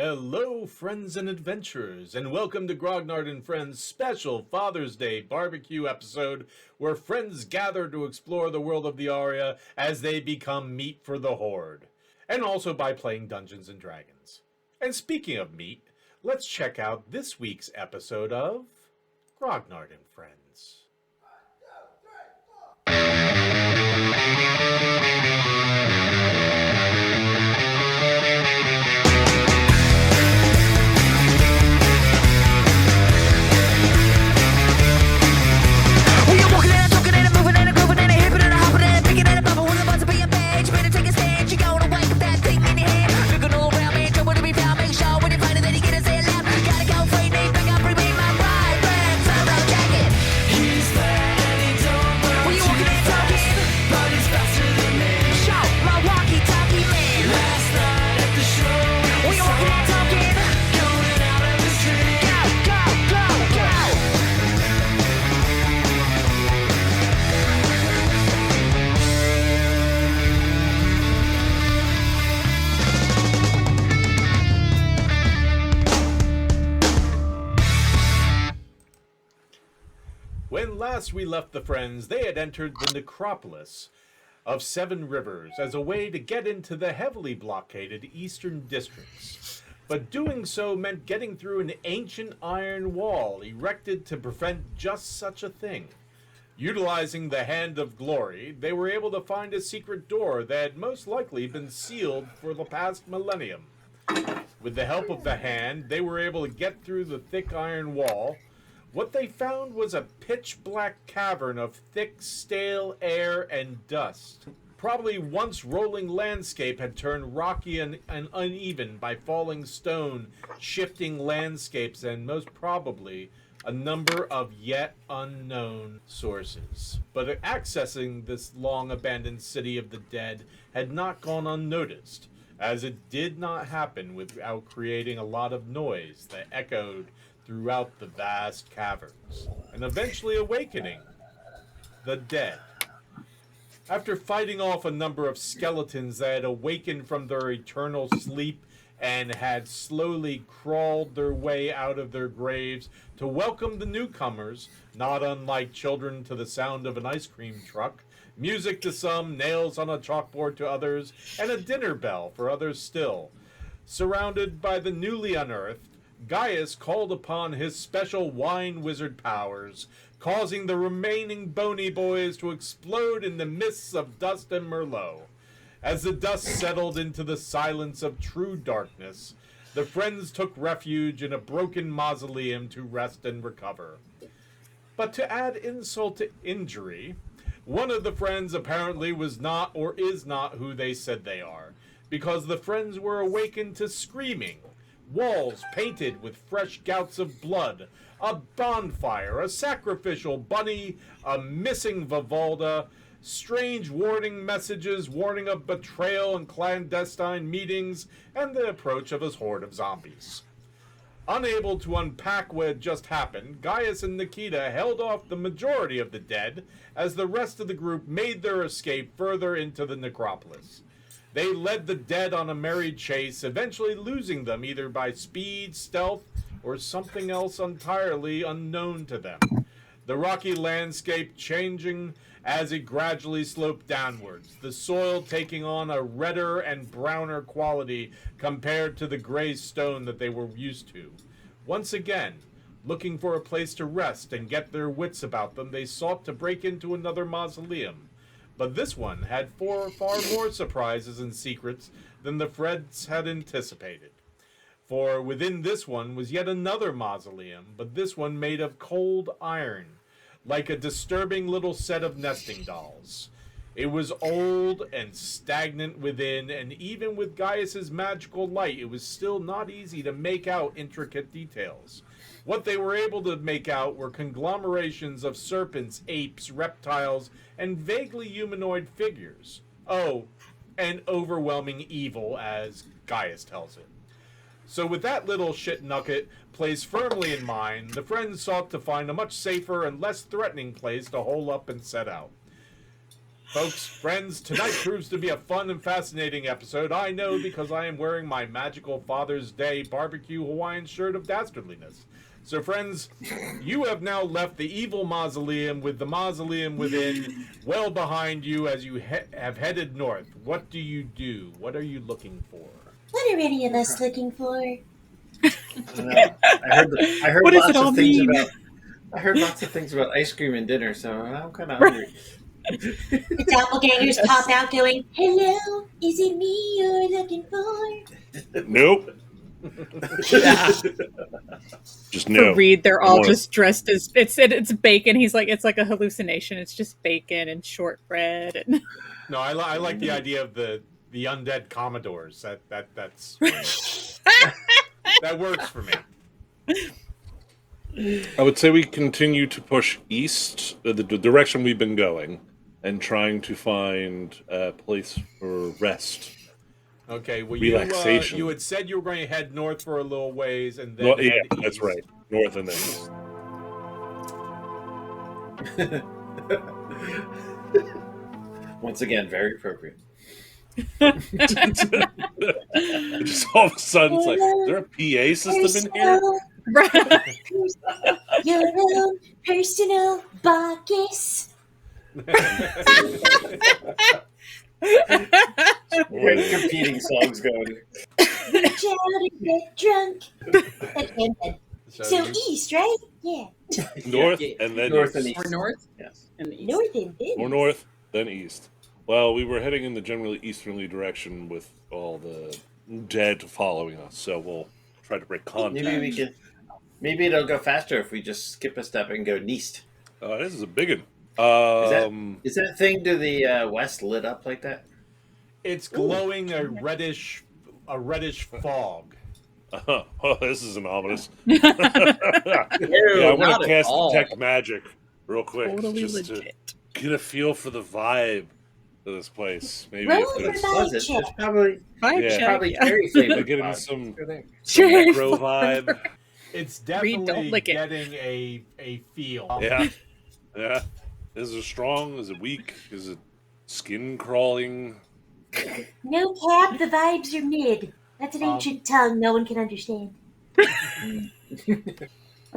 Hello, friends and adventurers, and welcome to Grognard and Friends' special Father's Day barbecue episode where friends gather to explore the world of the Aria as they become meat for the Horde, and also by playing Dungeons and Dragons. And speaking of meat, let's check out this week's episode of Grognard and Friends. When last we left the friends, they had entered the necropolis of 7 Rivers as a way to get into the heavily blockaded eastern districts. But doing so meant getting through an ancient iron wall erected to prevent just such a thing. Utilizing the Hand of Glory, they were able to find a secret door that had most likely been sealed for the past millennium. With the help of the Hand, they were able to get through the thick iron wall. What they found was a pitch-black cavern of thick, stale air and dust. Probably once rolling landscape had turned rocky and uneven by falling stone, shifting landscapes, and most probably a number of yet unknown sources. But accessing this long-abandoned city of the dead had not gone unnoticed, as it did not happen without creating a lot of noise that echoed throughout the vast caverns, and eventually awakening the dead. After fighting off a number of skeletons that had awakened from their eternal sleep and had slowly crawled their way out of their graves to welcome the newcomers, not unlike children to the sound of an ice cream truck, music to some, nails on a chalkboard to others, and a dinner bell for others still. Surrounded by the newly unearthed, Gaius called upon his special wine wizard powers, causing the remaining bony boys to explode in the mists of dust and merlot. As the dust settled into the silence of true darkness, the friends took refuge in a broken mausoleum to rest and recover. But to add insult to injury, one of the friends apparently was not or is not who they said they are, because the friends were awakened to screaming, walls painted with fresh gouts of blood, a bonfire, a sacrificial bunny, a missing Vivalda, strange warning messages warning of betrayal and clandestine meetings, and the approach of a horde of zombies. Unable to unpack what had just happened, Gaius and Nikita held off the majority of the dead as the rest of the group made their escape further into the necropolis. They led the dead on a merry chase, eventually losing them either by speed, stealth, or something else entirely unknown to them. The rocky landscape changing as it gradually sloped downwards, the soil taking on a redder and browner quality compared to the gray stone that they were used to. Once again, looking for a place to rest and get their wits about them, they sought to break into another mausoleum. But this one had far more surprises and secrets than the friends had anticipated. For within this one was yet another mausoleum, but this one made of cold iron, like a disturbing little set of nesting dolls. It was old and stagnant within, and even with Gaius's magical light, it was still not easy to make out intricate details. What they were able to make out were conglomerations of serpents, apes, reptiles, and vaguely humanoid figures. Oh, and overwhelming evil, as Gaius tells it. So with that little shit nugget placed firmly in mind, the friends sought to find a much safer and less threatening place to hole up and set out. Folks, friends, tonight proves to be a fun and fascinating episode. I know because I am wearing my magical Father's Day barbecue Hawaiian shirt of dastardliness. So, friends, you have now left the evil mausoleum with the mausoleum within well behind you as you have headed north. What do you do? What are you looking for? What are any of us looking for? I heard What does lots it all of things mean? I heard lots of things about ice cream and dinner, so I'm kind of hungry. The doppelgangers pop out going, "Hello, is it me you're looking for?" Nope. Just For no. Reed, they're all just dressed as it's bacon. He's like, it's like a hallucination. It's just bacon and shortbread. And No, I like the idea of the undead Commodores. That's that works for me. I would say we continue to push east, the direction we've been going, and trying to find a place for rest. Okay, well, Relaxation. you had said you were going to head north for a little ways, and then No, head yeah, east. that's right. North and then east. Once again, very appropriate. Just all of a sudden, it's like, is there a PA system in here? Your own personal Bacchus. Great competing songs going. Reach out and get drunk. Okay, so east, right? Yeah. North Yeah, and then north east. and east. Or north Yes. and east. North and then. More north, then east. Well, we were heading in the generally easterly direction with all the dead following us, so we'll try to break contact. Maybe it'll go faster if we just skip a step and go east. This is a big one. Is that thing to the west lit up like that? It's glowing a reddish fog. Oh, this is an ominous. Yeah, I'm not gonna at cast all. detect magic real quick, Totally just legit. to get a feel for the vibe of this place. Maybe Roll if your there's Was it? check. It's probably Vibe Yeah. check, probably yeah. cherry flavored. getting vibes. some Go there. Cherry necro flavor. vibe. It's Reed, don't definitely lick it. getting a feel. Yeah, yeah. Is it strong? Is it weak? Is it skin crawling? No cap, the vibes are mid. That's an ancient tongue no one can understand.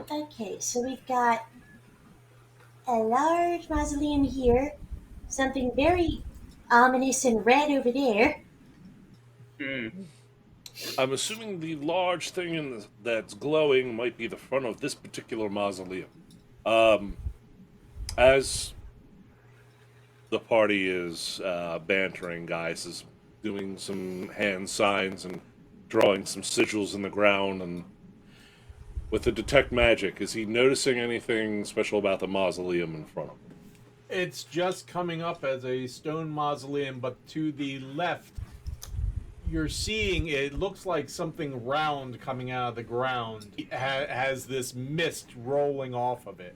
Okay, so we've got a large mausoleum here, something very ominous and red over there. I'm assuming the large thing that's glowing might be the front of this particular mausoleum. As the party is bantering, guys is doing some hand signs and drawing some sigils in the ground, and with the detect magic, is he noticing anything special about the mausoleum in front of him? It's just coming up as a stone mausoleum, but to the left, you're seeing it looks like something round coming out of the ground. It has this mist rolling off of it.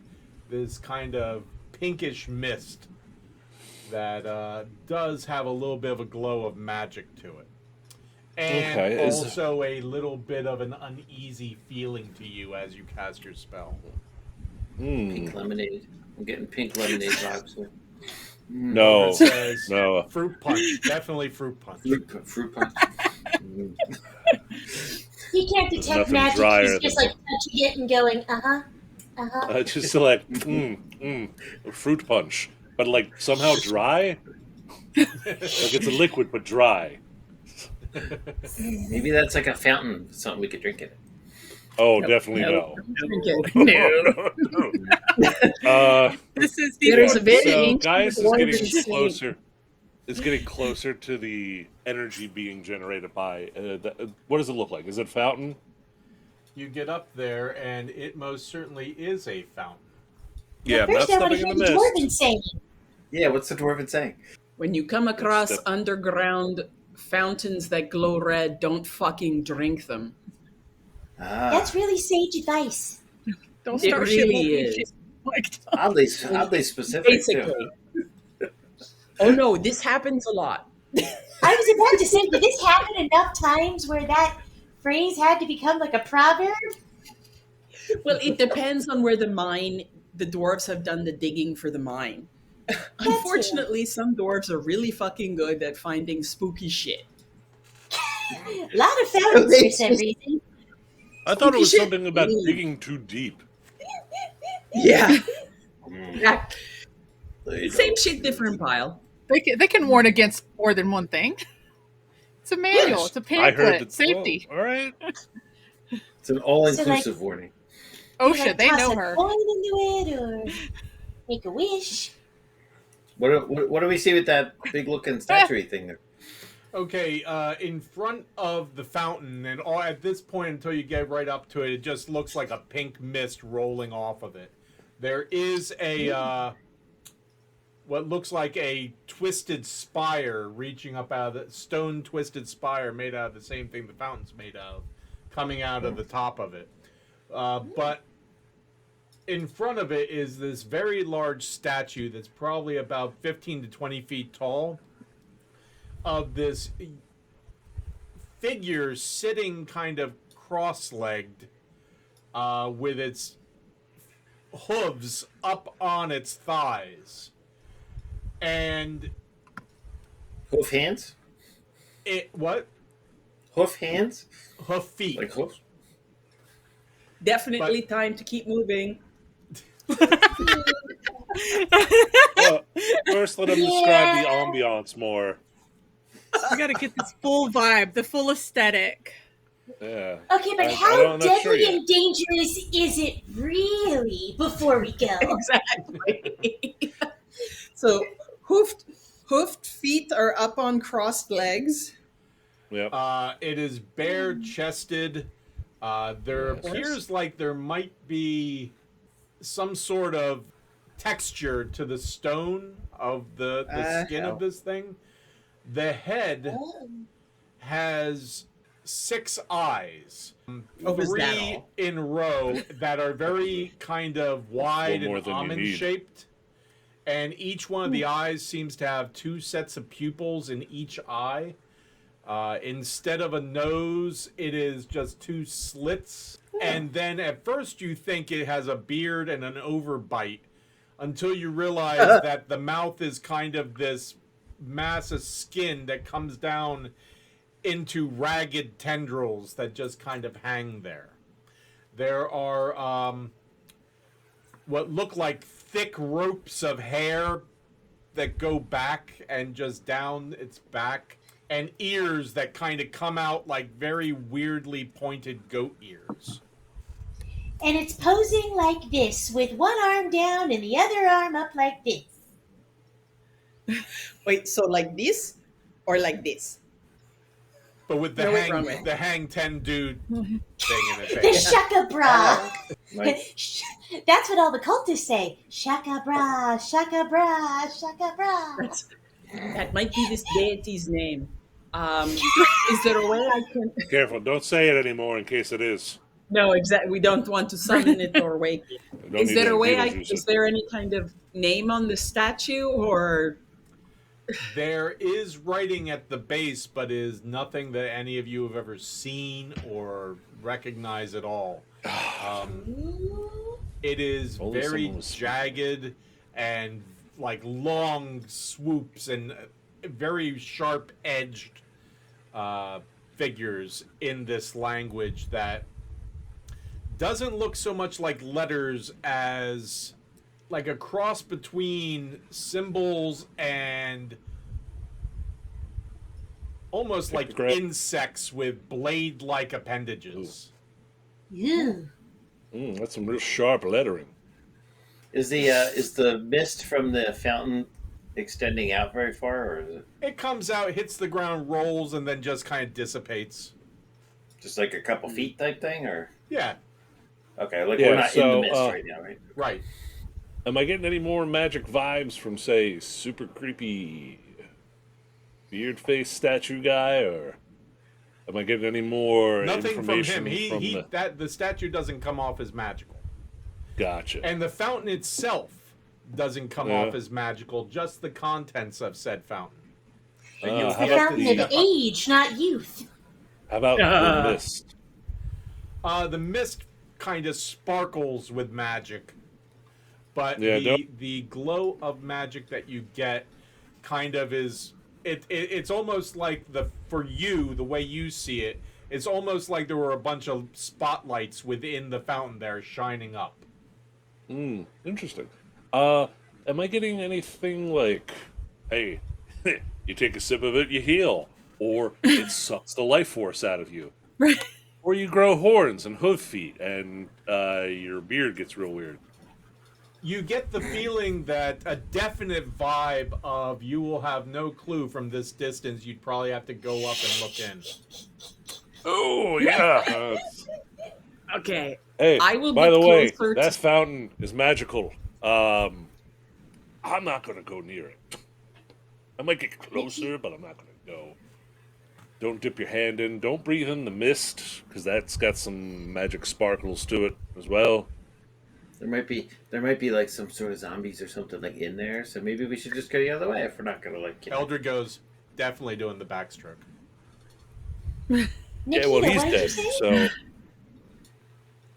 This kind of pinkish mist that does have a little bit of a glow of magic to it. And Okay, also a little bit of an uneasy feeling to you as you cast your spell. Pink lemonade. I'm getting pink lemonade vibes here. No, It says no. fruit punch. Definitely fruit punch. Fruit punch. He can't There's detect nothing magic, drier he's just than- like touching it and going, uh-huh. Just like fruit punch, but like somehow dry. Like it's a liquid but dry. Maybe that's like a fountain, something we could drink in it. Oh, definitely No. no. No. This is the There is a very So, ancient guys is dwarven getting snake. closer. It's getting closer to the energy being generated by. What does it look like? Is it fountain? You get up there, and it most certainly is a fountain. Yeah, I'm not First, I want to stepping hear in the the dwarven mist. saying. Yeah, what's the dwarven saying? When you come across Step- underground fountains that glow red, don't fucking drink them. That's really sage advice. Don't It start really shit is. like oddly specific Basically. too. Oh no, this happens a lot. I was about to say, did this happen enough times where that phrase had to become like a proverb? Well, it depends on where the dwarves have done the digging for the mine. Unfortunately, some dwarves are really fucking good at finding spooky shit. A lot of fountains for some reason. I thought it was Shit. something about digging too deep. Yeah. Mm. Yeah. There you Same go. shit, different pile. They can warn against more than one thing. It's a manual. It's a I heard pamphlet. that. Safety. Well, all right. It's an all-inclusive warning. OSHA, Like, they toss know a her. coin into it or make a wish. What do we see with that big-looking statue thing there? Okay, in front of the fountain, and all, at this point, until you get right up to it, it just looks like a pink mist rolling off of it. There is a what looks like a twisted spire reaching up out of the stone twisted spire made out of the same thing the fountain's made out of, coming out of the top of it. But in front of it is this very large statue that's probably about 15 to 20 feet tall of this figure sitting kind of cross-legged with its hooves up on its thighs. And Hoof hands? what? Hoof hands? Hoof feet. Like hoofs? Definitely time to keep moving. Well, first, let him describe the ambiance more. We gotta get this full vibe, the full aesthetic. Yeah. Okay, but I how don't- I'm not sure deadly yet. and dangerous is it really before we go? Exactly. So hoofed feet are up on crossed legs. Yep. It is bare-chested. There Yes. appears like there might be some sort of texture to the stone of the skin hell. of this thing. The head has 6 eyes, Oh, is that 3 all? in row that are very kind of wide more and than you almond need. shaped. And each one of the eyes seems to have 2 sets of pupils in each eye. Instead of a nose, it is just 2 slits. And then at first you think it has a beard and an overbite until you realize that the mouth is kind of this mass of skin that comes down into ragged tendrils that just kind of hang there. There are what look like thick ropes of hair that go back and just down its back, and ears that kind of come out like very weirdly pointed goat ears. And it's posing like this, with one arm down and the other arm up like this. Wait, so like this or like this? But with the No, wait, wrong way. hang 10 dude thing in its The face. shaka bra. Nice. That's what all the cultists say. Shaka bra, shaka bra, shaka bra. That might be this deity's name. Is there a way I can? Careful, don't say it anymore in case it is. No, exactly. We don't want to summon it or wake it. Don't Is need there that a way? Beetlejuice. Is there any kind of name on the statue, or There is writing at the base, but is nothing that any of you have ever seen or recognize at all. It is Only very someone was- jagged and like long swoops and very sharp edged figures in this language that doesn't look so much like letters as like a cross between symbols and almost like Pictogram. insects with blade-like appendages. Ew. That's some real sharp lettering. Is the mist from the fountain extending out very far, or is it It comes out, hits the ground, rolls, and then just kind of dissipates. just like a couple feet type thing, or Yeah, okay, like Yeah, we're not in so, the mist right now, right? right. Am I getting any more magic vibes from, say, super creepy beard face statue guy, or am I getting any more Nothing from information him. The statue doesn't come off as magical. Gotcha. And the fountain itself doesn't come Yeah. off as magical, just the contents of said fountain. And Ah, you'll how The get about fountain the, of age, not youth. How about the mist? the mist kind of sparkles with magic, but Yeah, the glow of magic that you get kind of is it's almost like for you, the way you see it, it's almost like there were a bunch of spotlights within the fountain there shining up. Interesting. Am I getting anything like, hey, you take a sip of it, you heal, or it sucks the life force out of you, Right. or you grow horns and hoof feet, and your beard gets real weird? You get the feeling that a definite vibe of you will have no clue from this distance. You'd probably have to go up and look in. Oh yeah. Okay. Hey, I will by get the way, closer that to- fountain is magical. I'm not gonna go near it. I might get closer, but I'm not gonna go. Don't dip your hand in. Don't breathe in the mist, because that's got some magic sparkles to it as well. There might be like some sort of zombies or something like in there. So maybe we should just go the other way if we're not gonna like. Eldred goes, definitely doing the backstroke. Nikita, Yeah, well, he's what did dead, you say?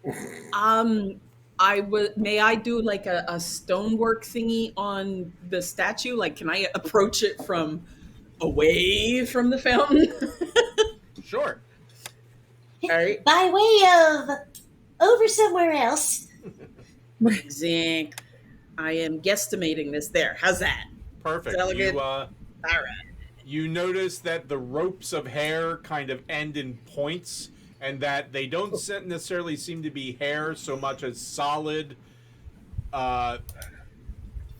so May I do like a stonework thingy on the statue? Like, can I approach it from away from the fountain? Sure. All right. By way of over somewhere else. Zinc. I am guesstimating this there. How's that? Perfect. Delegate. You All right. you notice that the ropes of hair kind of end in points, and that they don't necessarily seem to be hair so much as solid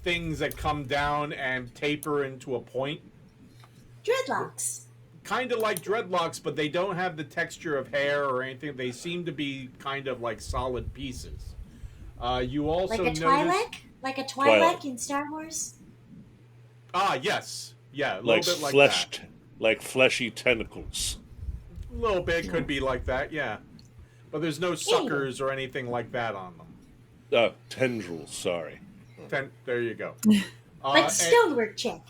things that come down and taper into a point. Dreadlocks. Kind of like dreadlocks, but they don't have the texture of hair or anything. They seem to be kind of like solid pieces. You also Like a notice... Twi'lek? Like a Twi'lek in Star Wars? Ah, yes. Yeah, a little like bit like fleshed, that. like fleshy tentacles. A little bit could be like that, yeah. But there's no suckers or anything like that on them. Tendrils. Sorry. There you go. Like stonework check.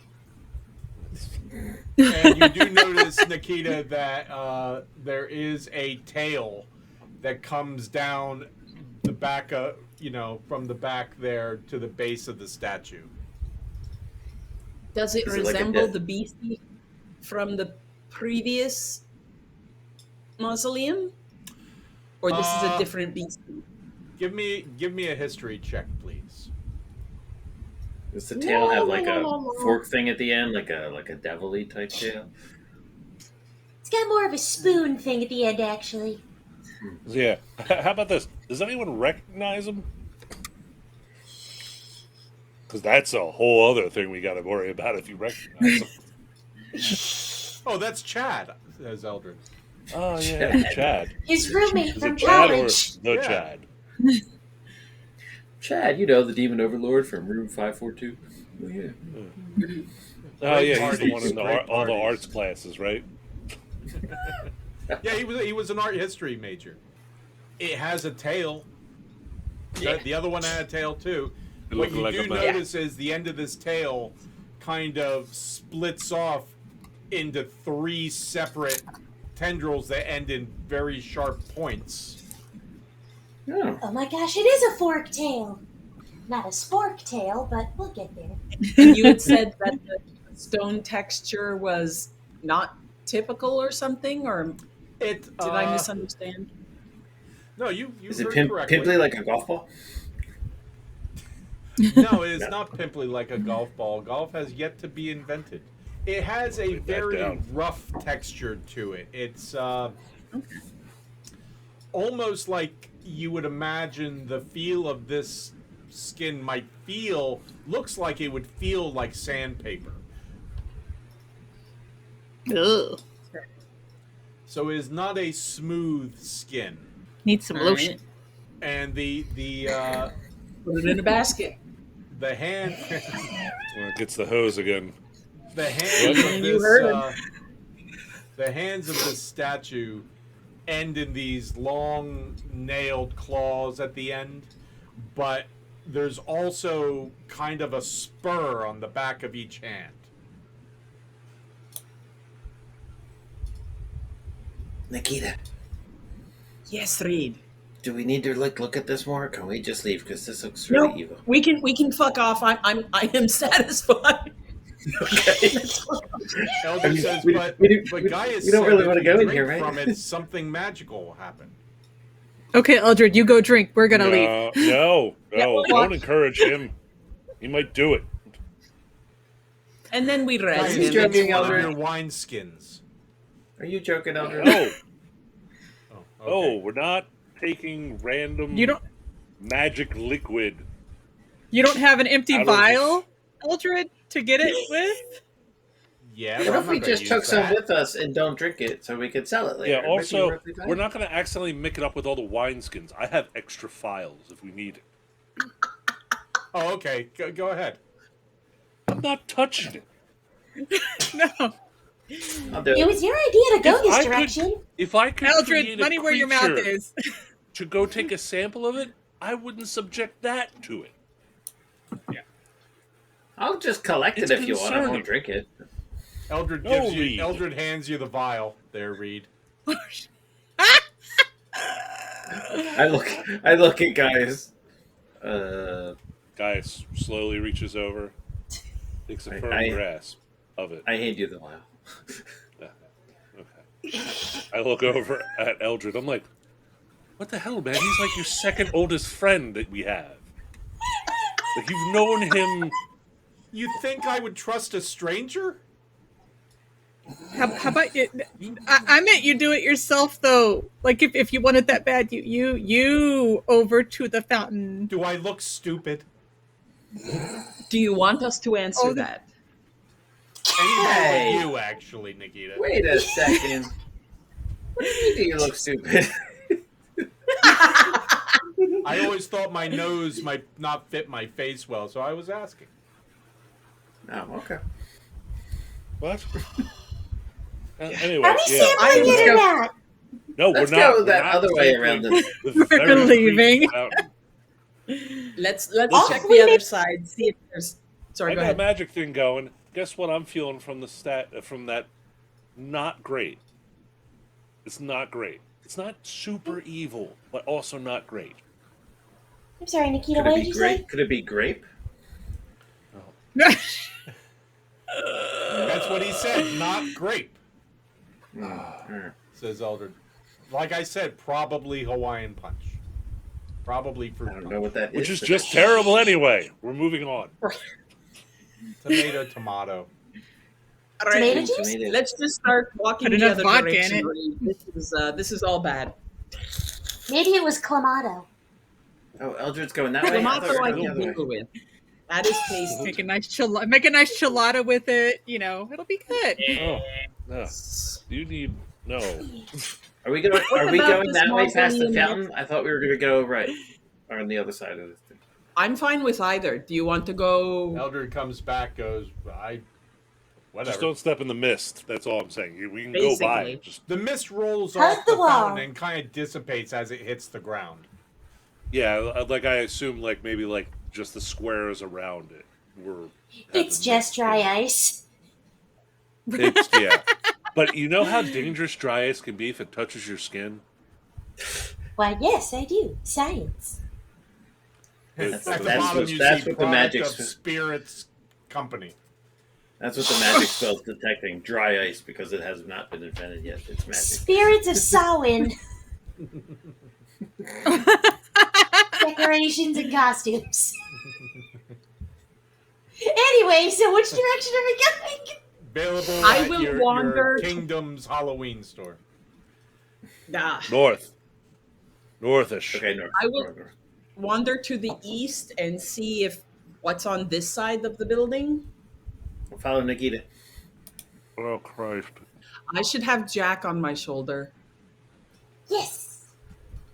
And you do notice, Nikita, that there is a tail that comes down the back of, from the back there to the base of the statue. Does it Is it like a resemble death- the beastie from the previous mausoleum? Or this is a different beastie? Give me a history check, please. Does the tail have like a No. fork thing at the end, like a devilly type tail? It's got more of a spoon thing at the end, actually. Yeah. How about this? Does anyone recognize him? Because that's a whole other thing we got to worry about if you recognize him. Oh, that's Chad, says Eldred. Oh yeah, Chad. His roommate Is from it Chad or college. the Yeah. Chad? Chad, the demon overlord from room 542. Oh, yeah. Oh Great yeah, he's parties, the one in great all the parties. arts classes, right? Yeah, he was an art history major. It has a tail. Yeah. The other one had a tail too. It What looked you like do a man. notice is the end of this tail kind of splits off into 3 separate tendrils that end in very sharp points. Oh. Oh my gosh, it is a fork tail. Not a spork tail, but we'll get there. And you had said that the stone texture was not typical or something, or It did I misunderstand? No, you Is it heard correctly. pimply like a golf ball? No, it is No. not pimply like a golf ball. Golf has yet to be invented. It has a Write that very down. rough texture to it. It's almost like you would imagine the feel of this skin might feel, looks like it would feel like sandpaper. Ugh. So it is not a smooth skin. Need some All lotion. right. And the Put it in a basket. hand Well, it gets the hose again. the hands What? of You this heard him. the hands of this statue end in these long nailed claws at the end, but there's also kind of a spur on the back of each hand. Nikita, Yes, Reed. Do we need to look at this more? Or can we just leave? Because this looks No, really evil. we can fuck off. I am satisfied. Okay. Elder says, we but Gaius we don't said really if wanna you go in drink here, right? from it, something magical will happen. Okay, Eldred, you go drink. We're gonna leave. No, Yeah, we'll don't watch. encourage him. He might do it. And then we res Gaius, He's him. give me joking, one of Elder. your wine skins. Are you joking, Elder? No, Oh, okay. we're not taking random You don't magic liquid. have an empty Out of vial, Eldred, to get it with? Yeah, What but if I'm we not gonna just use took some that. with us and don't drink it so we could sell it later? Yeah, It might be also, perfectly fine. we're not going to accidentally mix it up with all the wineskins. I have extra files if we need it. Oh, okay. Go ahead. I'm not touching it. No. I'll do It it. was your idea to go If this I could- direction. If I could Eldred, create money a where your mouth creature is. to go take a sample of it, I wouldn't subject that to it. I'll just collect it It's if you want. I concerning. won't drink it. Eldred No, gives you. Reed. Eldred hands you the vial. There, Reed. I look at guys. Guy slowly reaches over, takes a firm I- grasp of it. I hand you the vial. Okay. I look over at Eldred. I'm like, what the hell, man? He's like your second oldest friend that we have. Like, you've known him. You think I would trust a stranger? How about it? I meant you do it yourself, though. Like, if you want it that bad, you over to the fountain. Do I look stupid? Do you want us to answer Oh, that? Anybody Hey. but you, actually, Nikita. Wait a second. What do you mean? Do you look stupid? I always thought my nose might not fit my face well, so I was asking. Oh, okay. What? Anyway, Are we yeah. sampling it or go- not? No, Let's we're not. go We're that not other way sampling around this. the We're very leaving. creepy fountain. Let's Oh, check we the other made- side. See if there's. Sorry, I go got a ahead. magic thing going. Guess what I'm feeling from from that? Not great. It's not great. It's not super evil, but also not great. I'm sorry, Nikita. Could What it did be you grape? say? Could it be grape? That's what he said, not grape, says Eldred. Like I said, probably Hawaiian punch. Probably fruit I don't punch. know what that is. Which is but just that's- terrible anyway. We're moving on. Tomato. All right, Tomato juice? Tomato. let's just start walking Put the enough other vodka in direction. it. Marie. This is all bad. Maybe it was clamato. Oh, Eldred's going that way. I thought we Tomato were I going the can other way. deal with. That is tasty. Make a nice chilada with it. You know, it'll be good. Oh, no. You need no. Are we going? What Are we about going this that way past the mausoleum fountain? I thought we were going to go right, or on the other side of this thing. I'm fine with either. Do you want to go? Eldred comes back, goes, whatever. Just don't step in the mist. That's all I'm saying. We can go by. Basically. Just The mist rolls Hug off the the wall. fountain and kind of dissipates as it hits the ground. yeah, like I assume, like maybe like just the squares around it were. It's just dry ice. It's, yeah, but you know how dangerous dry ice can be if it touches your skin. Why, yes, I do. Science. It's- At the that's bottom, what- you that's see what the product magic's- of Spirits Company. That's what the magic spell's detecting: dry ice, because it has not been invented yet. It's magic. Spirits of Samhain. Decorations and costumes. Anyway, so which direction are we going? Available I at will your wander to- Kingdom's Halloween store. Ah, Northish. Okay, north. I will- north, north. wander to the east and see if what's on this side of the building. We'll follow Nikita. Oh Christ! I should have Jack on my shoulder. Yes.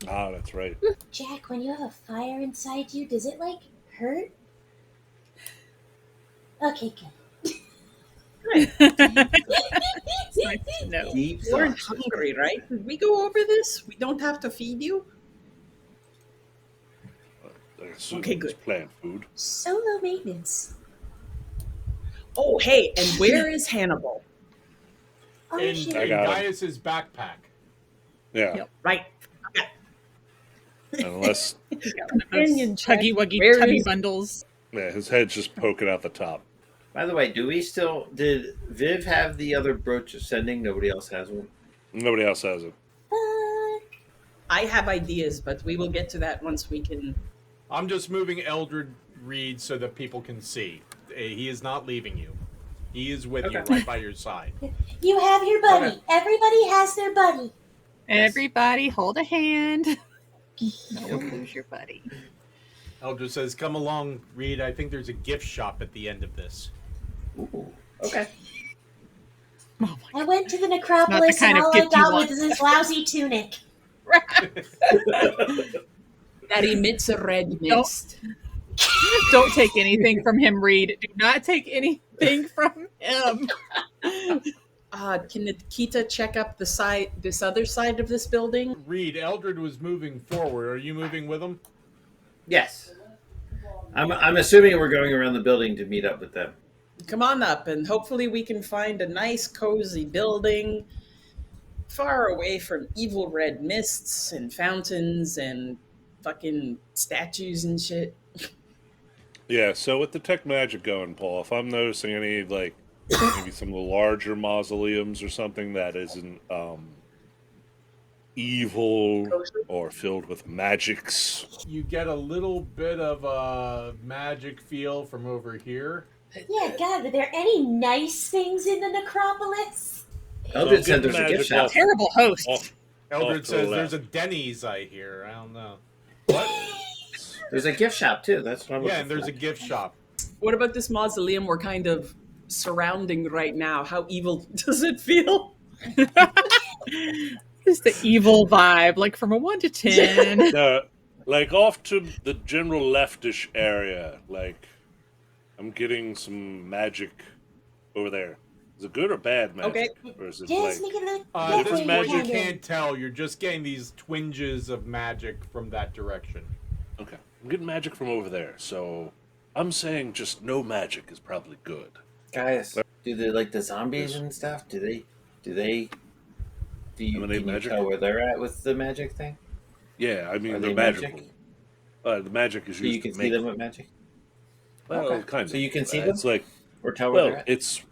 Ah, that's right. Jack, when you have a fire inside you, does it, like, hurt? Okay, good. It's nice to know. Deep You weren't thoughts. hungry, right? Did we go over this? We don't have to feed you? I assume Okay, it's good. plant food. Solo maintenance. Oh, hey, and where is Hannibal? Oh, In, shit. I in got him. Gaius's backpack. Yeah. Yep. Right. Okay. Unless, He got one of those Opinion check. huggy wuggy Where tubby is- bundles. yeah, his head's just poking out the top. By the way, did Viv have the other brooch of sending? Nobody else has one. Nobody else has it. I have ideas, but we will get to that once we can. I'm just moving Eldred Reed so that people can see. He is not leaving you. He is with you, Okay. right by your side. You have your buddy. Okay. Everybody has their buddy. Everybody hold a hand. No one lose your buddy. Eldred says, "Come along, Reed. I think there's a gift shop at the end of this." Ooh, okay. Oh my I went to the necropolis kind and of all I gift you got want. was this lousy tunic. That emits a red mist. Don't take anything from him, Reed. Do not take anything from him. Can Nikita check up this other side of this building? Reed, Eldred was moving forward. Are you moving with him? Yes. I'm assuming we're going around the building to meet up with them. Come on up, and hopefully we can find a nice, cozy building far away from evil red mists and fountains and fucking statues and shit. Yeah, so with the tech magic going, Paul, if I'm noticing any, like, maybe some of the larger mausoleums or something that isn't evil or filled with magics. You get a little bit of a magic feel from over here. Yeah, God, are there any nice things in the necropolis? Eldred So said get there's a magic gift shop. off- Terrible host. off- Eldred Off to the says left. there's a Denny's, I hear. I don't know. What? There's a gift shop too. That's what I'm Yeah, looking and there's for. a gift shop. What about this mausoleum we're kind of surrounding right now? How evil does it feel? Just the evil vibe, like from a 1 to 10. No, like off to the general leftish area. Like, I'm getting some magic over there. Is it good or bad magic? Okay. Or is it Just like make it look At that this way, point, you kinda. can't tell. You're just getting these twinges of magic from that direction. okay? I'm getting magic from over there, so I'm saying just no magic is probably good. Guys, do they like the zombies and stuff? Do you Emanate can you magic? tell where they're at with the magic thing? Yeah, I mean Are they're they magical. magic? The magic is So used you can to see make them with magic, Well, Okay. kind of. So you can see them? It's like, or tell where well, they're at? it's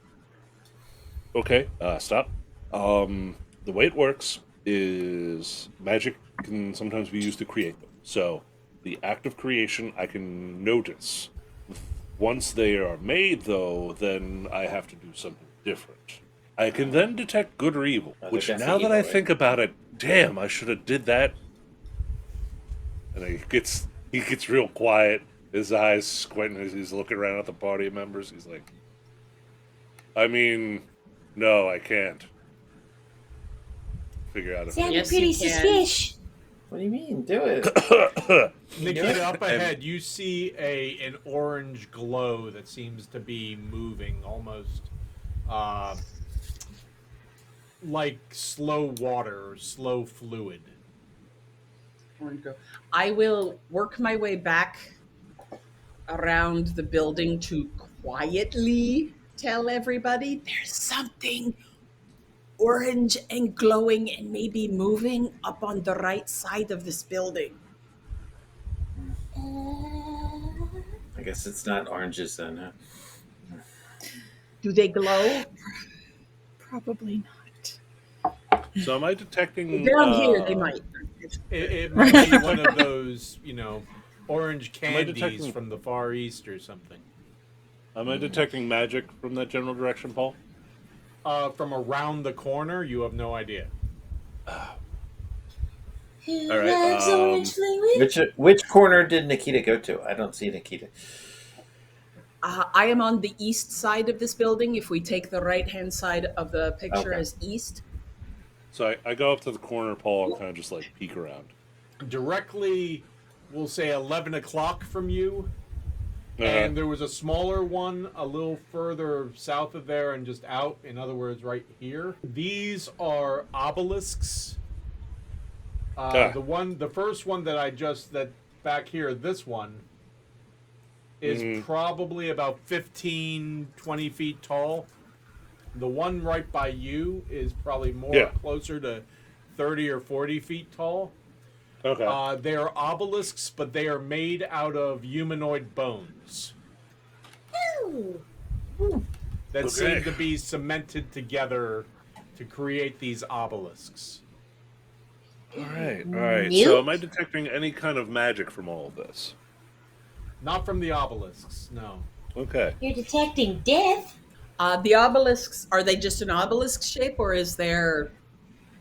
okay. Stop. The way it works is magic can sometimes be used to create them. So the act of creation I can notice. Once they are made, though, then I have to do something different. I can then detect good or evil, they're which now definitely that I evil, right? think about it, damn, I should have did that. And he gets real quiet. His eyes squinting as he's looking around at the party members. He's like, I mean, no, I can't. Figure out if Sounded Yes, pretty you can. suspicious. What do you mean? Do it. Nikita, up ahead, you see an orange glow that seems to be moving, almost like slow water or slow fluid. I will work my way back around the building to quietly tell everybody there's something orange and glowing and maybe moving up on the right side of this building. I guess it's not oranges then, huh? Do they glow? Probably not. So am I detecting? Down here, they might. It might be one of those, orange Am I candies detecting- from the Far East or something. Am I detecting magic from that general direction, Paul? From around the corner, you have no idea. Who All right, loves orange fluid? Which corner did Nikita go to? I don't see Nikita. I am on the east side of this building. If we take the right-hand side of the picture Okay. as east. So I go up to the corner, Paul, and kind of just like peek around. Directly, we'll say 11 o'clock from you. Uh-huh. And there was a smaller one a little further south of there and just out, in other words, right here. These are obelisks. The first one that back here, this one, is probably about 15, 20 feet tall. The one right by you is probably more closer to 30 or 40 feet tall. Okay. They are obelisks, but they are made out of humanoid bones Ooh. that Okay. seem to be cemented together to create these obelisks. All right. Nope. So am I detecting any kind of magic from all of this? Not from the obelisks, no. Okay. You're detecting death. The obelisks, are they just an obelisk shape, or is there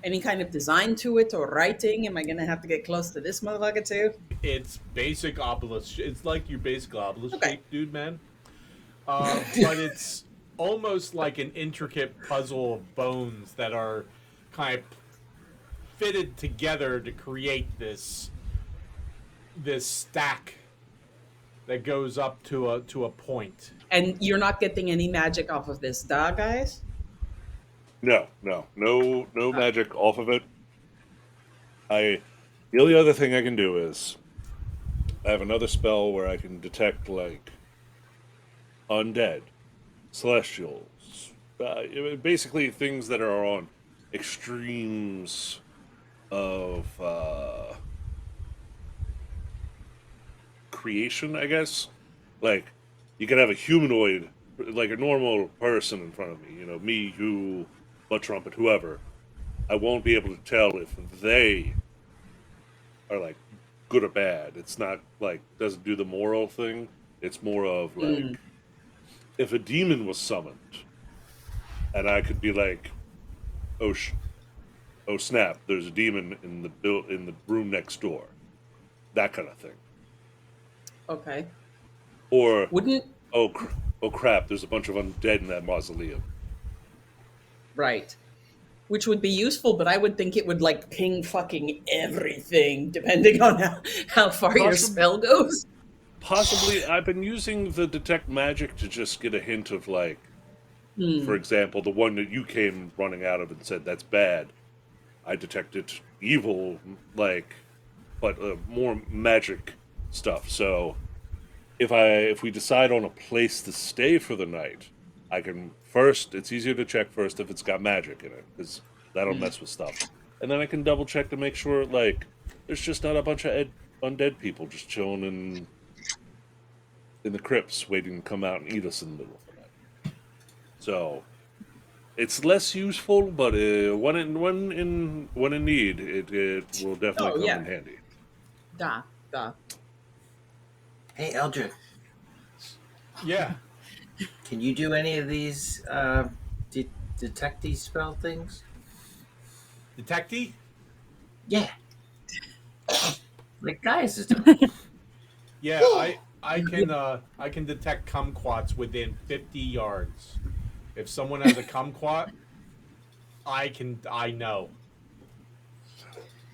any kind of design to it or writing? Am I going to have to get close to this motherfucker too? It's basic obelisk. It's like your basic obelisk Okay. shape, dude, man. But it's almost like an intricate puzzle of bones that are kind of fitted together to create this stack that goes up to a point. And you're not getting any magic off of this, guys? No magic off of it. The only other thing I can do is I have another spell where I can detect like undead, celestials, basically things that are on extremes of creation, I guess. Like you can have a humanoid, like a normal person in front of me, me, you, butt trumpet, whoever. I won't be able to tell if they are like good or bad. It's not like doesn't do the moral thing. It's more of like if a demon was summoned, and I could be like, oh snap! There's a demon in the room next door, that kind of thing. Okay. Or Wouldn't oh crap! There's a bunch of undead in that mausoleum. right. Which would be useful, but I would think it would like ping fucking everything, depending on how far your spell goes. Possibly, I've been using the detect magic to just get a hint of like, for example, the one that you came running out of and said that's bad. I detected evil, like, but more magic stuff. So, if we decide on a place to stay for the night, I can first. It's easier to check first if it's got magic in it, because that'll mess with stuff. And then I can double check to make sure, like, there's just not a bunch of undead people just chilling in the crypts, waiting to come out and eat us in the middle of the night. So, it's less useful, but when in need, it will definitely come in handy. Da. Hey, Eldred, Yeah. can you do any of these detect these spell things? Detecty? Yeah. Like guys is doing. Yeah, I can detect kumquats within 50 yards. If someone has a kumquat, I know.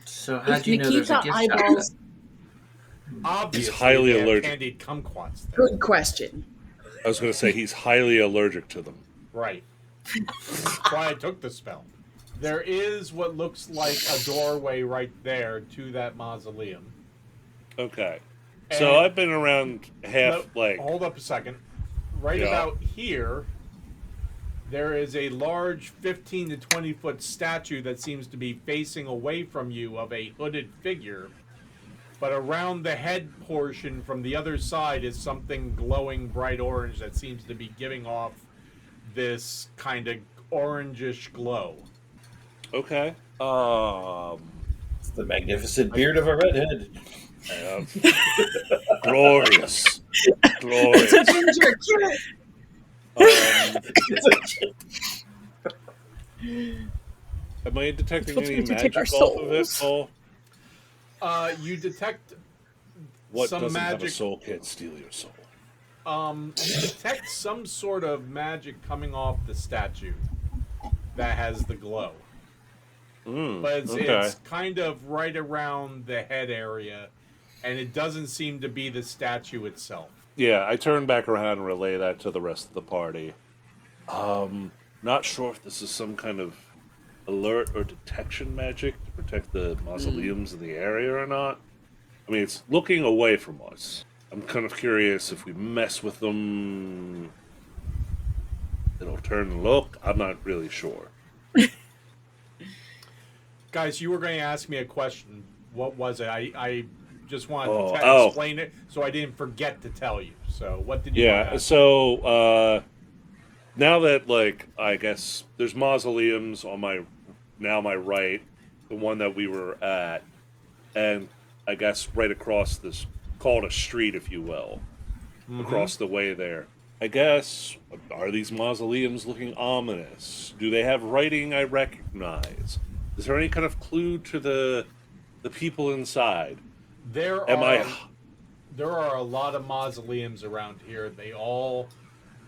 So how If do you know there's a Nikita gift shop? eyeballs, Obviously, highly they have allergic. candied kumquats there. good question. I was going to say he's highly allergic to them. Right. That's why I took the spell. There is what looks like a doorway right there to that mausoleum. Okay. So And- I've been around Hold up a second. Right Yeah. about here, there is a large 15 to 20 foot statue that seems to be facing away from you of a hooded figure. But around the head portion from the other side is something glowing bright orange that seems to be giving off this kind of orangish glow. Okay. It's the magnificent beard of a redhead. Glorious. It's a ginger kid. Am I detecting It's any supposed to take magic our off of it, souls. Paul? You detect What some doesn't have a magic. soul can't steal your soul. You detect some sort of magic coming off the statue that has the glow. But it's kind of right around the head area, and it doesn't seem to be the statue itself. Yeah, I turn back around and relay that to the rest of the party. Not sure if this is some kind of alert or detection magic to protect the mausoleums in the area or not. I mean, it's looking away from us. I'm kind of curious if we mess with them, it'll turn and look. I'm not really sure. Guys, you were going to ask me a question What was it? I just wanted Oh, to oh. explain it so I didn't forget to tell you. So what did you want to Yeah. ask? So now that like I guess there's mausoleums on my right, the one that we were at, and I guess right across this, call it a street, if you will, across the way there. I guess, are these mausoleums looking ominous? Do they have writing I recognize? Is there any kind of clue to the people inside? There Am are I? there are a lot of mausoleums around here. They all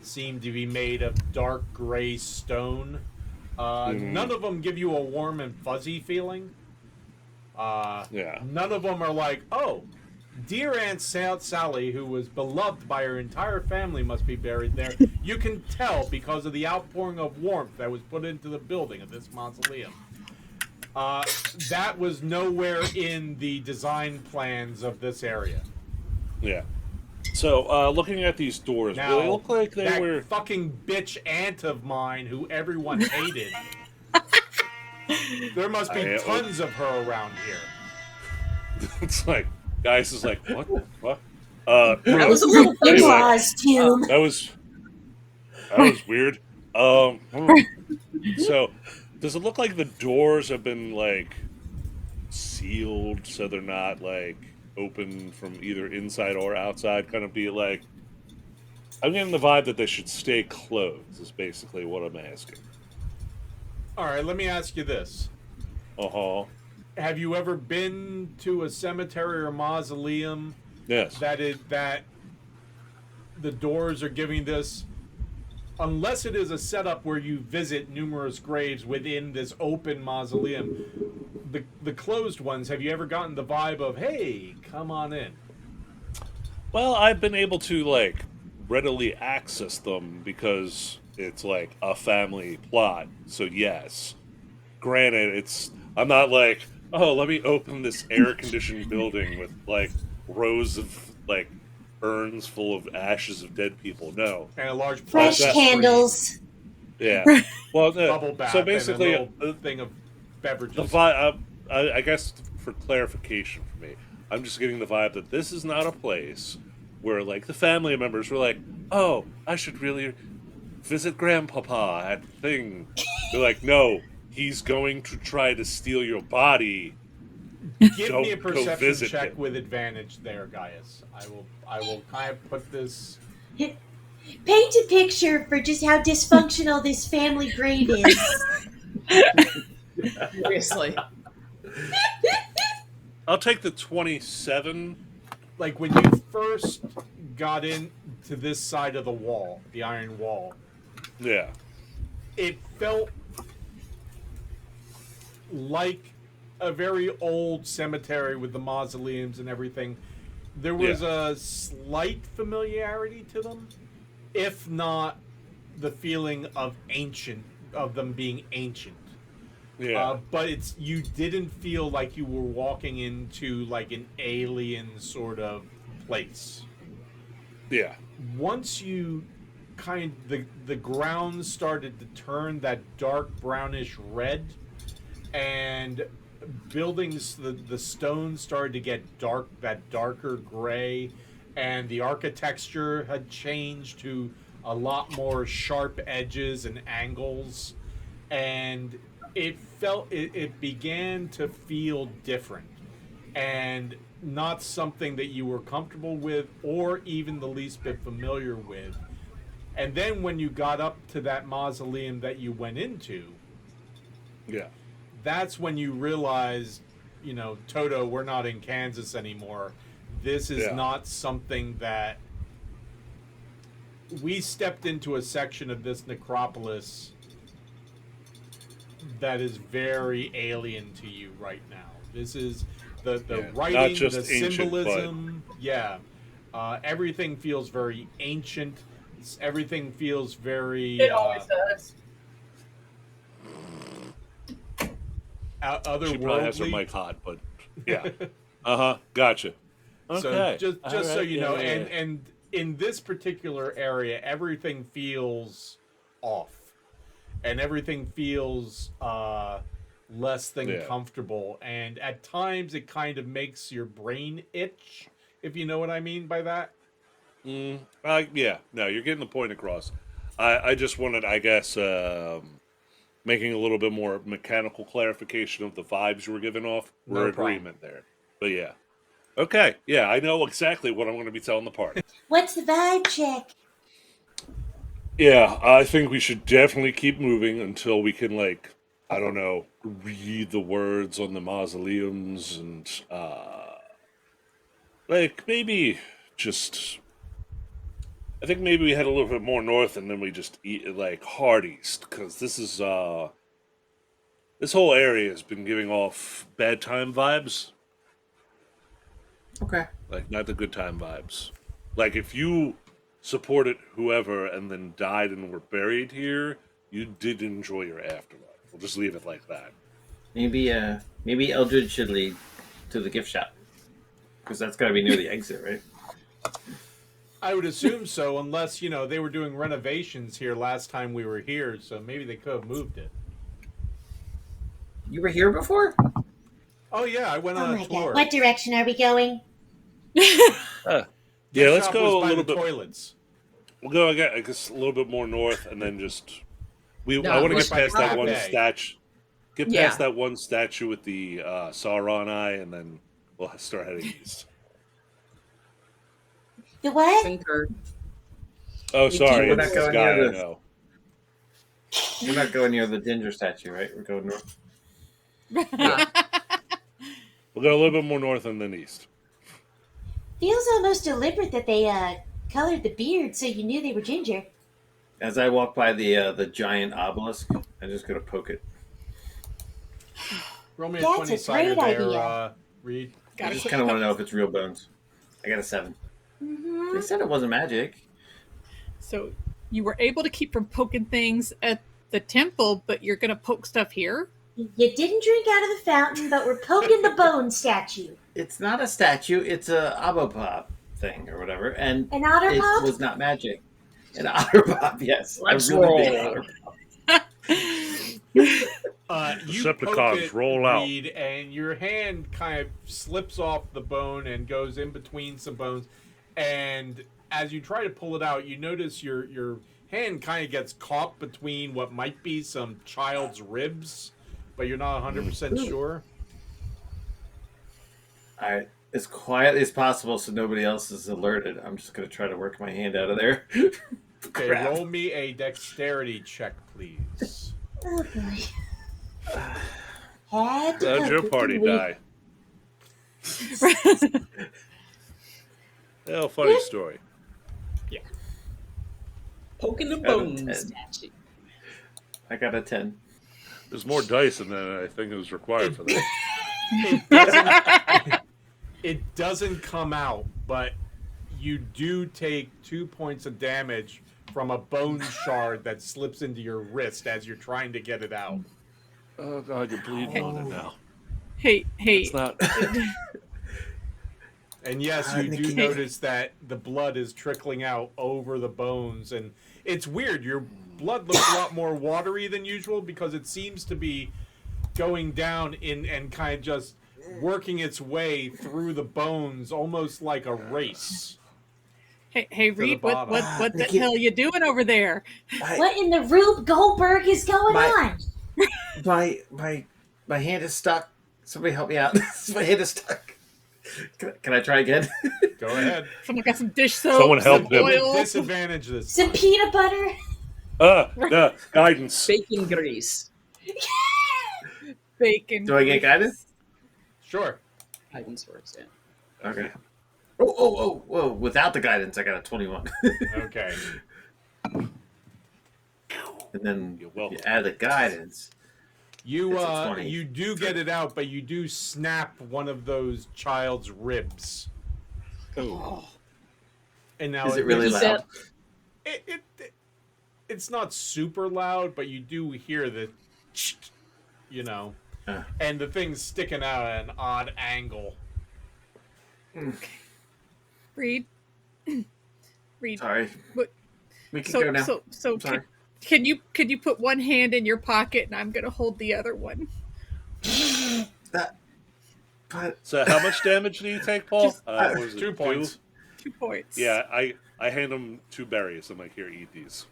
seem to be made of dark gray stone. None of them give you a warm and fuzzy feeling. Yeah. None of them are like, oh, dear Aunt Sally, who was beloved by her entire family, must be buried there. You can tell because of the outpouring of warmth that was put into the building of this mausoleum. That was nowhere in the design plans of this area. Yeah. So, looking at these doors, Now, they look like they that were. fucking bitch aunt of mine who everyone hated. There must be tons of her around here. It's like, guys is like, what the fuck? That was a This little is anyway. in-law's tomb. That was weird. So, does it look like the doors have been like sealed so they're not like open from either inside or outside? Kind of be like, I'm getting the vibe that they should stay closed. Is basically what I'm asking. All right, let me ask you this. Uh-huh. Have you ever been to a cemetery or mausoleum Yes. that the doors are giving this, unless it is a setup where you visit numerous graves within this open mausoleum, the closed ones, have you ever gotten the vibe of, hey, come on in? Well, I've been able to like readily access them because it's like a family plot. So yes. Granted, I'm not like, oh, let me open this air-conditioned building with like rows of like urns full of ashes of dead people. No. And a large Fresh That's candles. Yeah. Well, bubble bath so basically, and a little thing of beverages. the vibe. I guess for clarification for me, I'm just getting the vibe that this is not a place where like the family members were like, oh, I should really visit Grandpapa at thing. They're like, no, he's going to try to steal your body. Give me a Go perception visit check him. with advantage there, Gaius. I will kind of put this. Paint a picture for just how dysfunctional this family grave is. Seriously. I'll take the 27. Like when you first got into this side of the wall, the iron wall, Yeah. it felt like a very old cemetery with the mausoleums and everything. There was a slight familiarity to them, if not the feeling of them being ancient. Yeah. But you didn't feel like you were walking into like an alien sort of place. Yeah. Once you the ground started to turn that dark brownish red, and buildings, the stones started to get darker gray, and the architecture had changed to a lot more sharp edges and angles, and it began to feel different and not something that you were comfortable with or even the least bit familiar with. And then when you got up to that mausoleum that you went into, Yeah. that's when you realized, Toto, we're not in Kansas anymore. This is not something that we stepped into a section of this necropolis that is very alien to you right now. This is the writing, not just the ancient, symbolism. Yeah. Everything feels very ancient. Everything feels very... It always does. otherworldly. She probably has her mic hot, but yeah. Gotcha. Okay. So just so Alright, you know, yeah. and in this particular area, everything feels off, and everything feels less than Yeah. comfortable, and at times it kind of makes your brain itch, if you know what I mean by that. Yeah, no, you're getting the point across. I just wanted, I guess, making a little bit more mechanical clarification of the vibes you were giving off. We're No in problem. agreement there. But yeah. Okay, yeah, I know exactly what I'm going to be telling the party. What's the vibe check? Yeah, I think we should definitely keep moving until we can, like, I don't know, read the words on the mausoleums and, like, maybe just. I think maybe we head a little bit more north and then we just eat, like, hard east, because this is, this whole area has been giving off bad time vibes. Okay. Like, not the good time vibes. Like, if you supported whoever and then died and were buried here, you did enjoy your afterlife. We'll just leave it like that. Maybe Eldred should lead to the gift shop, because that's got to be near the exit, right? I would assume so, unless, they were doing renovations here last time we were here, so maybe they could have moved it. You were here before? Oh, yeah, I went Oh on my a tour. god. What direction are we going? Yeah, Gift let's shop go was a by little the bit. toilets. We'll go, I guess, a little bit more north, and then just I No, want to we're get past that one cafe. statue. Get Yeah. past that one statue with the Sauron eye, and then we'll start heading east. The what? Concur. Oh, sorry, We're not it's this going guy near I the- know. We're not going near the ginger statue, right? We're going north. We'll go a little bit more north and then east. Feels almost deliberate that they colored the beard so you knew they were ginger. As I walk by the giant obelisk, I'm just gonna poke it. Roll me a That's 20 a cider great there, idea. Reed. I Gotta just put kind of the want to know if it's real bones. I got a 7. Mm-hmm. They said it wasn't magic. So you were able to keep from poking things at the temple, but you're gonna poke stuff here? You didn't drink out of the fountain, but we're poking the bone statue. It's not a statue. It's a Abopop thing or whatever, and An otter it pop? was not magic. An otter pop, yes. Let's a really big roll. otter pop. You Decepticons, poke it, roll out. Reed, and your hand kind of slips off the bone and goes in between some bones. And as you try to pull it out, you notice your hand kind of gets caught between what might be some child's ribs, but you're not 100% sure. All right, as quietly as possible so nobody else is alerted. I'm just gonna try to work my hand out of there. Okay, Crap. roll me a dexterity check, please. Oh boy. Had to How'd your poke it, party didn't we? die? Oh, funny story. Poking the Out of bone 10. statue. I got a 10. There's more dice than I think is required for that. It doesn't come out, but you do take 2 points of damage from a bone shard that slips into your wrist as you're trying to get it out. Oh god, you're bleeding on it now. Hey, It's not. And yes, you do Nikki. notice that the blood is trickling out over the bones, and it's weird. Your blood looks a lot more watery than usual because it seems to be going down in and kind of just working its way through the bones, almost like a race. hey, Reed, what bottom. the Nikki. hell you doing over there? What in the Rube Goldberg is going My- on? My hand is stuck. Somebody help me out. My hand is stuck. Can I try again? Go ahead. Someone got some dish soap, Someone help some him. oil. Disadvantage this. Some peanut butter? Guidance. Bacon grease. Bacon. Do I get guidance? Sure. Guidance works, yeah. Okay. Whoa. Without the guidance, I got a 21. Okay. And then You're welcome. you add the guidance. You It's a 20. you do get it out, but you do snap one of those child's ribs. Oh. And now Is it really He said- loud? It's not super loud, but you do hear the, and the thing's sticking out at an odd angle. Reed. Reed. Sorry. What- We can go now. So Sorry. can you put one hand in your pocket and I'm gonna hold the other one? That, but So how much damage do you take, Paul? Just- What was it, 2 points. 2 points. Yeah, I hand him 2 berries. I'm like, here, eat these.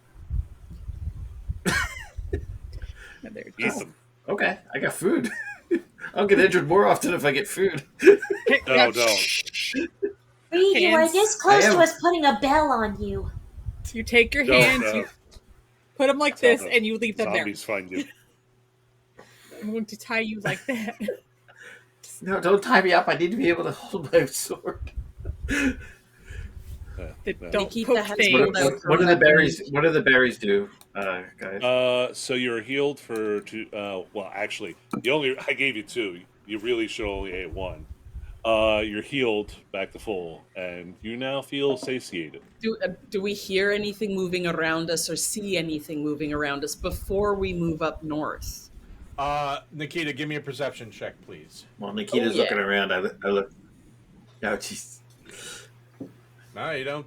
And there it Eat is. them. okay, I got food. I'll get injured more often if I get food. No, don't. Reed, you are Hands. this close I am. to us putting a bell on you. You take your Don't, hands, you put them like That's this, how the and you leave them there. Zombies find you. I'm going to tie you like that. No, don't tie me up. I need to be able to hold my sword. Don't Nikita poke has things. pulled out her What do the weapon. berries? What do the berries do, guys? So you're healed for 2. Well, actually, I gave you 2. You really should only ate 1. You're healed back to full, and you now feel satiated. Do we hear anything moving around us or see anything moving around us before we move up north? Nikita, give me a perception check, please. While Nikita's yeah. looking around, I look. Oh, jeez. No, you don't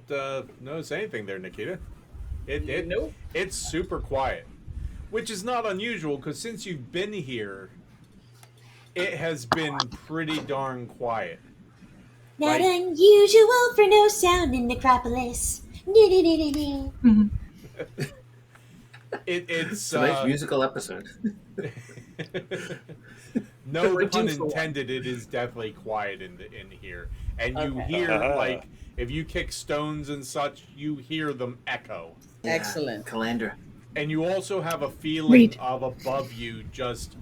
notice anything there, Nikita. Nope. It's super quiet, which is not unusual because since you've been here, it has been pretty darn quiet. Not Like- unusual for no sound in necropolis. It's It's a nice musical episode. no We're pun due for one. intended. It is definitely quiet in here, and you Okay. hear like if you kick stones and such, you hear them echo. Excellent. Calandra. And you also have a feeling Reed. of above you just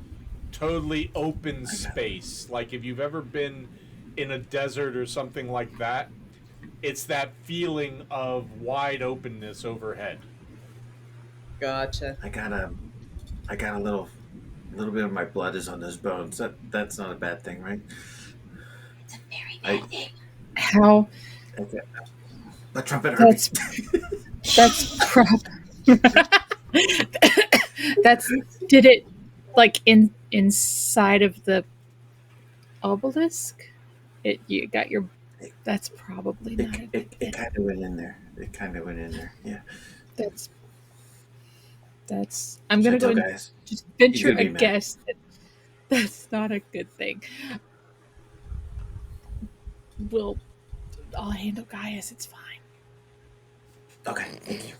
totally open space. Like if you've ever been in a desert or something like that, it's that feeling of wide openness overhead. Gotcha. I got a little bit of my blood is on those bones. That's not a bad thing, right? It's a very I- bad thing. How? Okay. The trumpet heard That's did it like inside of the obelisk? You got your. That's probably not. It kind of went in there. Yeah. That's. I'm gonna go Gentle and guys. just venture You could a be mad. guess that that's not a good thing. I'll handle Gaius. It's fine. Okay. Thank you.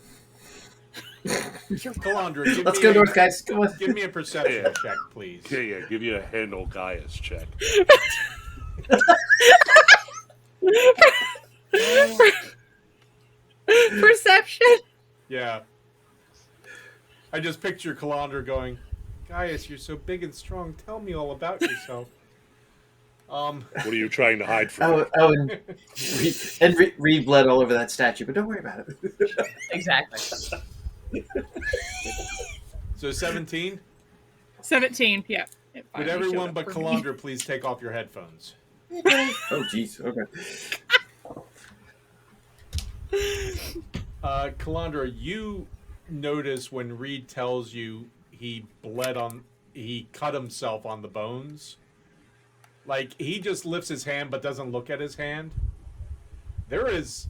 Kalandra, Let's go north, guys. Come on. Give me a perception check, please. Yeah, give you a handle Gaius check. Perception. Yeah. I just picture Kalandra going, Gaius, you're so big and strong. Tell me all about yourself. What are you trying to hide from? And Reed bled all over that statue, but don't worry about it. Exactly. So 17? 17. Yeah. It Would finally showed everyone up but for me. Kalandra please take off your headphones? Oh, jeez. Okay. Kalandra, you notice when Reed tells you he cut himself on the bones. Like, he just lifts his hand but doesn't look at his hand. There is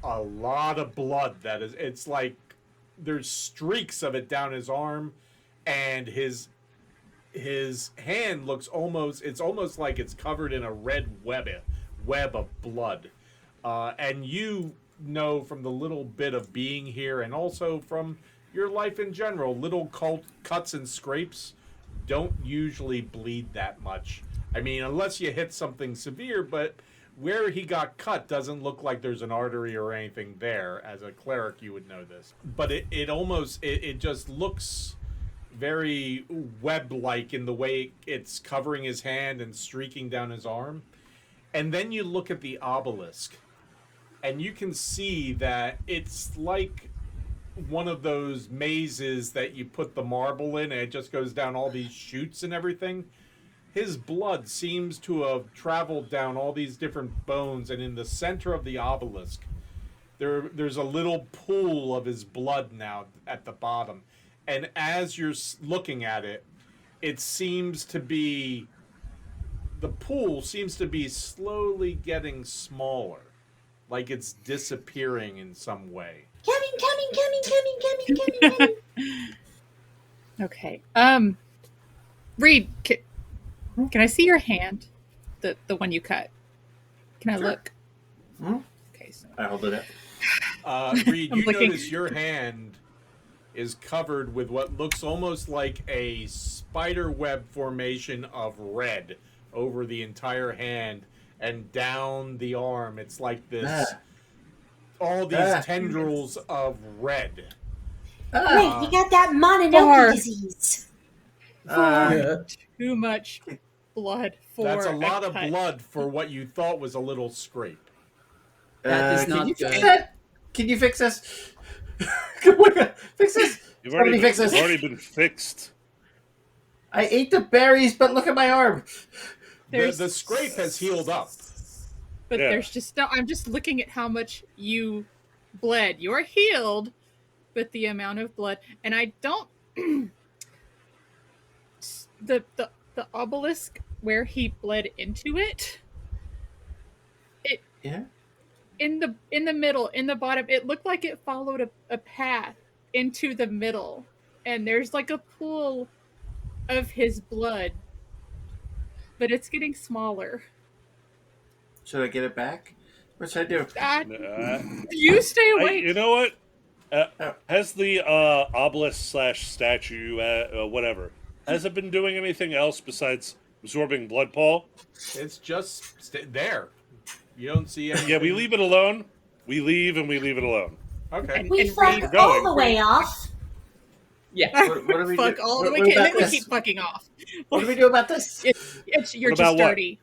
a lot of blood it's like there's streaks of it down his arm, and his hand looks it's almost like it's covered in a red web of blood. And you know from the little bit of being here and also from your life in general, little cuts and scrapes don't usually bleed that much. I mean, unless you hit something severe, but where he got cut doesn't look like there's an artery or anything there. As a cleric, you would know this. But it just looks very web-like in the way it's covering his hand and streaking down his arm. And then you look at the obelisk, and you can see that it's like one of those mazes that you put the marble in, and it just goes down all these chutes and everything. His blood seems to have traveled down all these different bones, and in the center of the obelisk, there's a little pool of his blood now at the bottom. And as you're looking at it, the pool seems to be slowly getting smaller, like it's disappearing in some way. Coming. Okay. Reed, Can I see your hand? The one you cut. Can I Sure. look? Hmm? Okay, so I hold it up. Reed, I'm you looking. notice your hand is covered with what looks almost like a spider web formation of red over the entire hand and down the arm. It's like this, all these Ah. tendrils of red. Great, you got that Far. Mononoke disease. Uh, too much blood for That's a lot of cut. blood for what you thought was a little scrape. That is can not you fix good. that? Can you fix this? Come on, fix this. You've Somebody already, fix this. you've already been fixed. I ate the berries, but look at my arm. The scrape has healed up. But Yeah. there's just no. I'm just looking at how much you bled. You're healed, but the amount of blood, and I don't. the obelisk where he bled into it. Yeah. In the middle, in the bottom, it looked like it followed a path into the middle, and there's like a pool of his blood, but it's getting smaller. Should I get it back? What should I do? You stay awake. You know what? Oh. Has the obelisk / statue, whatever, has it been doing anything else besides absorbing blood, Paul? It's just there. You don't see anything. Yeah, we leave it alone. We leave and we leave it alone. Okay. We And fuck Reed- all the way off. Yeah. What do we Fuck do? all the What way, and about then we this? keep fucking off. What do we do about this? You're What just about what? dirty.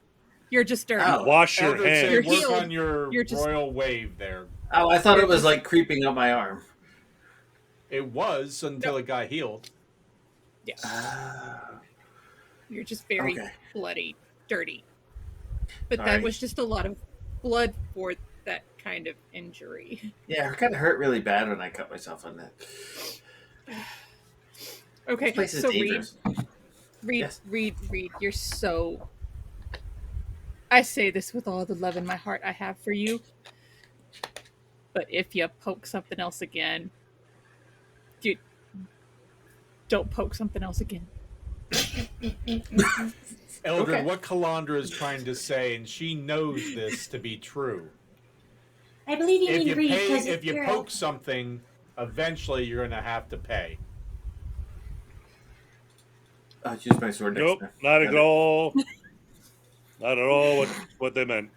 You're just dirty. Oh. Wash your Eldred said hands. You're work healed. on your You're just- royal wave there. Oh, I thought it was like creeping up my arm. It was until it got healed. Yes. Ah. You're just very Okay. bloody, dirty. But Sorry. that was just a lot of blood for that kind of injury. Yeah, it kind of hurt really bad when I cut myself on that. Okay, This place is so dangerous. Reed, Yes. Reed, you're so... I say this with all the love in my heart I have for you. But if you poke something else again, dude, don't poke something else again. Eldred, Okay. what Calandra is trying to say, and she knows this to be true. I believe you If mean you Reed pay, because if you poke something, eventually you're going to have to pay. I'll use my sword next Nope, time. not at all. Not at all what they meant.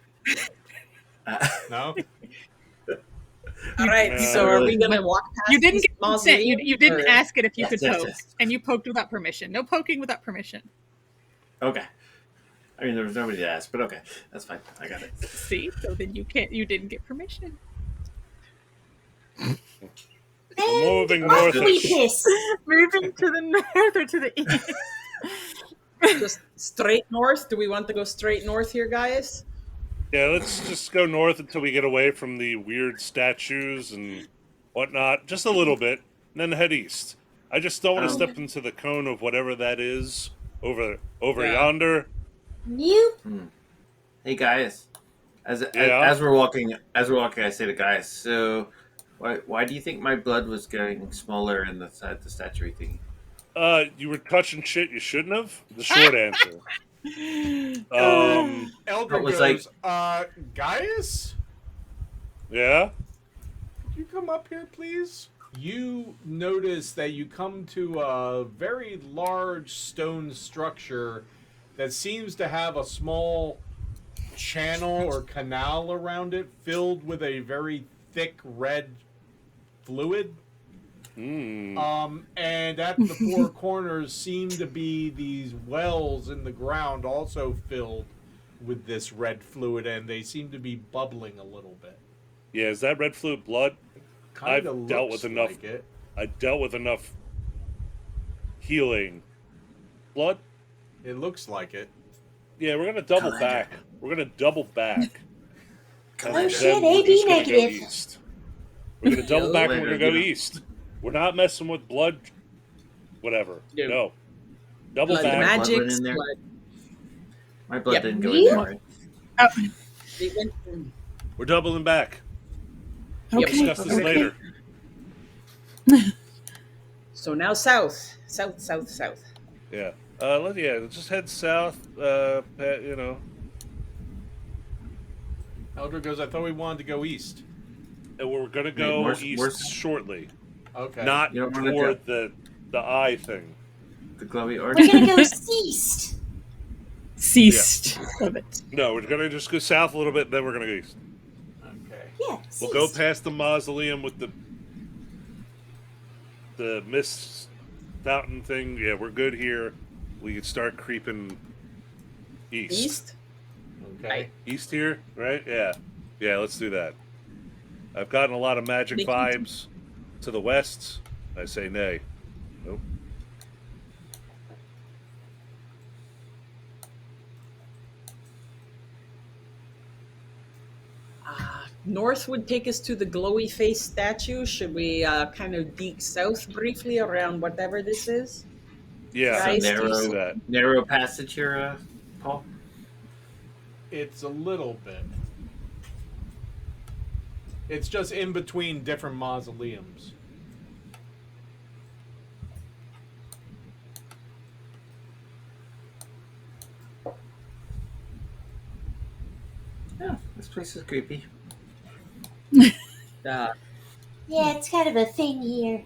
No? All right. So are we gonna walk past? You didn't this get consent. You mausoleum, didn't or- ask it if you Yes, could yes, poke, yes. and you poked without permission. No poking without permission. Okay. I mean, there was nobody to ask, but okay, that's fine. I got it. See, so then you can't. You didn't get permission. And Moving off north. we piss. Moving to the north or to the east. Just straight north? Do we want to go straight north here, guys? Yeah, let's just go north until we get away from the weird statues and whatnot, just a little bit, and then head east. I just don't want to step into the cone of whatever that is over Yeah. yonder. Nope. Hey guys, as Yeah? we're walking, I say to guys, so why do you think my blood was getting smaller in the statue thing? You were touching shit you shouldn't have? The short answer. Eldred It was goes, Gaius? Yeah? Could you come up here, please? You notice that you come to a very large stone structure that seems to have a small channel or canal around it filled with a very thick red fluid. And at the four corners seem to be these wells in the ground also filled with this red fluid, and they seem to be bubbling a little bit. Yeah, is that red fluid blood? Kinda I've dealt looks with enough. like it. I dealt with enough healing. Blood? It looks like it. Yeah, we're gonna double Calandra. back. We're gonna double back. Oh And shit, then we're AB just gonna go negative. east. We're gonna double back and we're gonna go Yeah. east. We're not messing with blood. Whatever. No. No. Double Blood back. magic. went in there? Blood. My blood Yep. didn't go in there, right? It went- We're doubling back. Yep. Discuss this Okay. later. So now south. South. Yeah. Let's just head south. You know, Eldra goes, I thought we wanted to go east. and we're gonna Wait, go where's- east where's- shortly. Okay. Not You don't wanna toward the eye thing. The glowy We're orange. gonna go east. Ceased. Love it. No, we're gonna just go south a little bit, then we're gonna go east. Okay. Yeah, We'll go east. past the mausoleum with the mist fountain thing. Yeah, we're good here. We can start creeping east. East? Okay. East here, right? Yeah. Yeah, let's do that. I've gotten a lot of magic Make- vibes to the west. I say nay. Nope. North would take us to the glowy face statue. Should we kind of deke south briefly around whatever this is? Yeah, Right. let's narrow, do that. narrow passage here, Paul. It's a little bit. It's just in between different mausoleums. Yeah, this place is creepy. Uh, Yeah, it's kind of a thing here.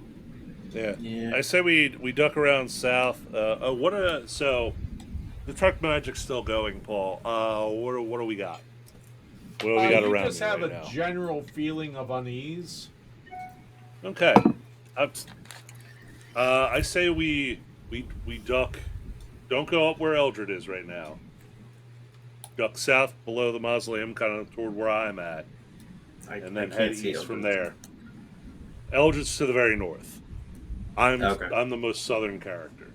Yeah. Yeah. I say we duck around south. So the truck magic's still going, Paul. What do we got? What do we got You around just me have right a now? general feeling of unease. Okay. I say we duck. Don't go up where Eldred is right now. Duck south below the mausoleum, kind of toward where I'm at, and then head east from there. Eldred's to the very north. I'm the most southern character.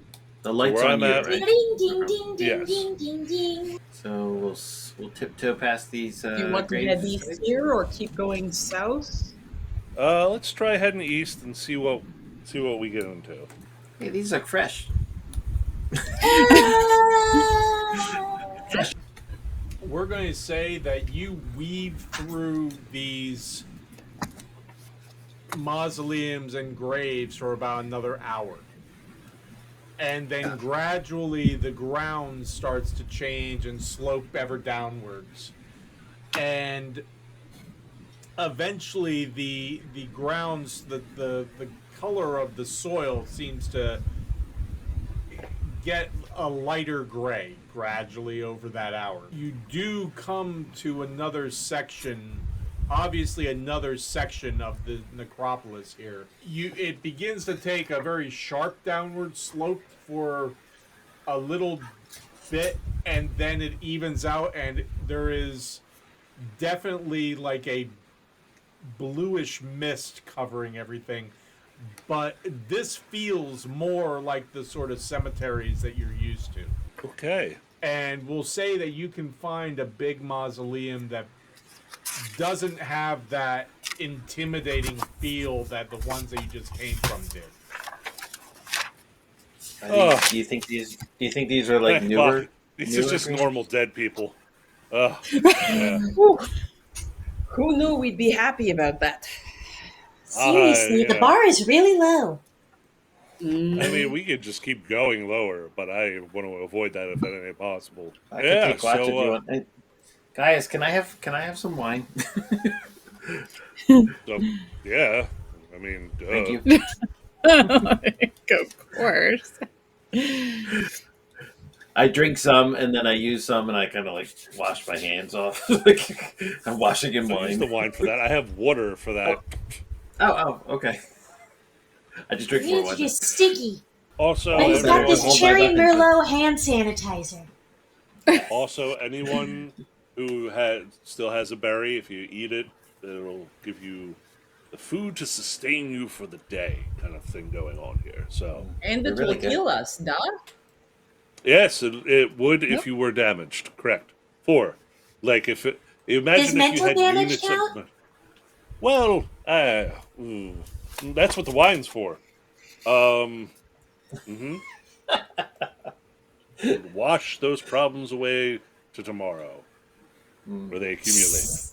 The light's Where on I'm you, at- right? Ding, ding, ding, ding, Yes. ding, ding, ding. So we'll tiptoe past these. do you want to graves. head east here or keep going south? Let's try heading east and see what we get into. Hey, these look fresh. We're going to say that you weave through these mausoleums and graves for about another hour. And then gradually the ground starts to change and slope ever downwards. And eventually the grounds, the color of the soil seems to get a lighter gray gradually over that hour. You do come to another section, obviously another section of the necropolis here. It begins to take a very sharp downward slope for a little bit, and then it evens out, and there is definitely like a bluish mist covering everything. But this feels more like the sort of cemeteries that you're used to. Okay. And we'll say that you can find a big mausoleum that doesn't have that intimidating feel that the ones that you just came from did. Do you think these are like newer? Fuck. These are newer just graves? normal dead people. Yeah. Whew. Who knew we'd be happy about that? Seriously, the yeah. bar is really low. I mean, we could just keep going lower, but I want to avoid that if at any possible. I can Yeah. take watch if you So, want. Hey, guys, can I have some wine? yeah. I mean, Thank you. Of course. I drink some and then I use some and I kind of like wash my hands off. Like, I'm washing in I use wine. the wine for that. I have water for that. Oh, okay. I just drink more It's wine. just sticky. Also, But he's got everyone this hold my cherry weapons. Merlot hand sanitizer. anyone who still has a berry, if you eat it, it'll give you the food to sustain you for the day, kind of thing going on here. So, And it They're really will good. heal us, duh? yes, it would if you were damaged. Correct. Like if it. Imagine Does if you mental had damage units count? of. Well, that's what the wine's for. Wash those problems away to tomorrow, where they accumulate.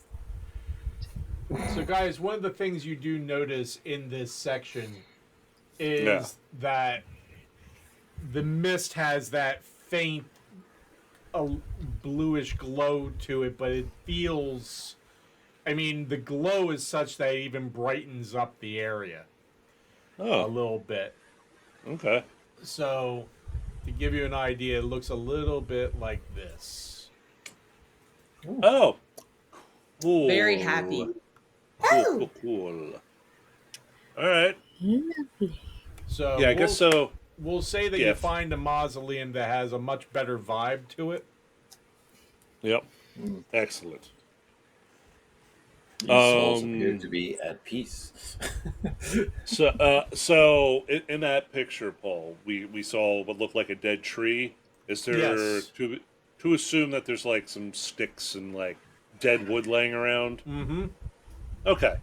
So, guys, one of the things you do notice in this section is Yeah. that the mist has that faint bluish glow to it, but it feels. I mean, the glow is such that it even brightens up the area a Oh, little bit. okay. So, to give you an idea, it looks a little bit like this. Oh, cool. Very happy. Cool. All right. So, Yeah, I guess so. We'll say that Yeah. you find a mausoleum that has a much better vibe to it. Yep. Excellent. These souls appear to be at peace. So in that picture, Paul, we saw what looked like a dead tree. Is there Yes. to assume that there's like some sticks and like dead wood laying around? Mm-hmm. Okay.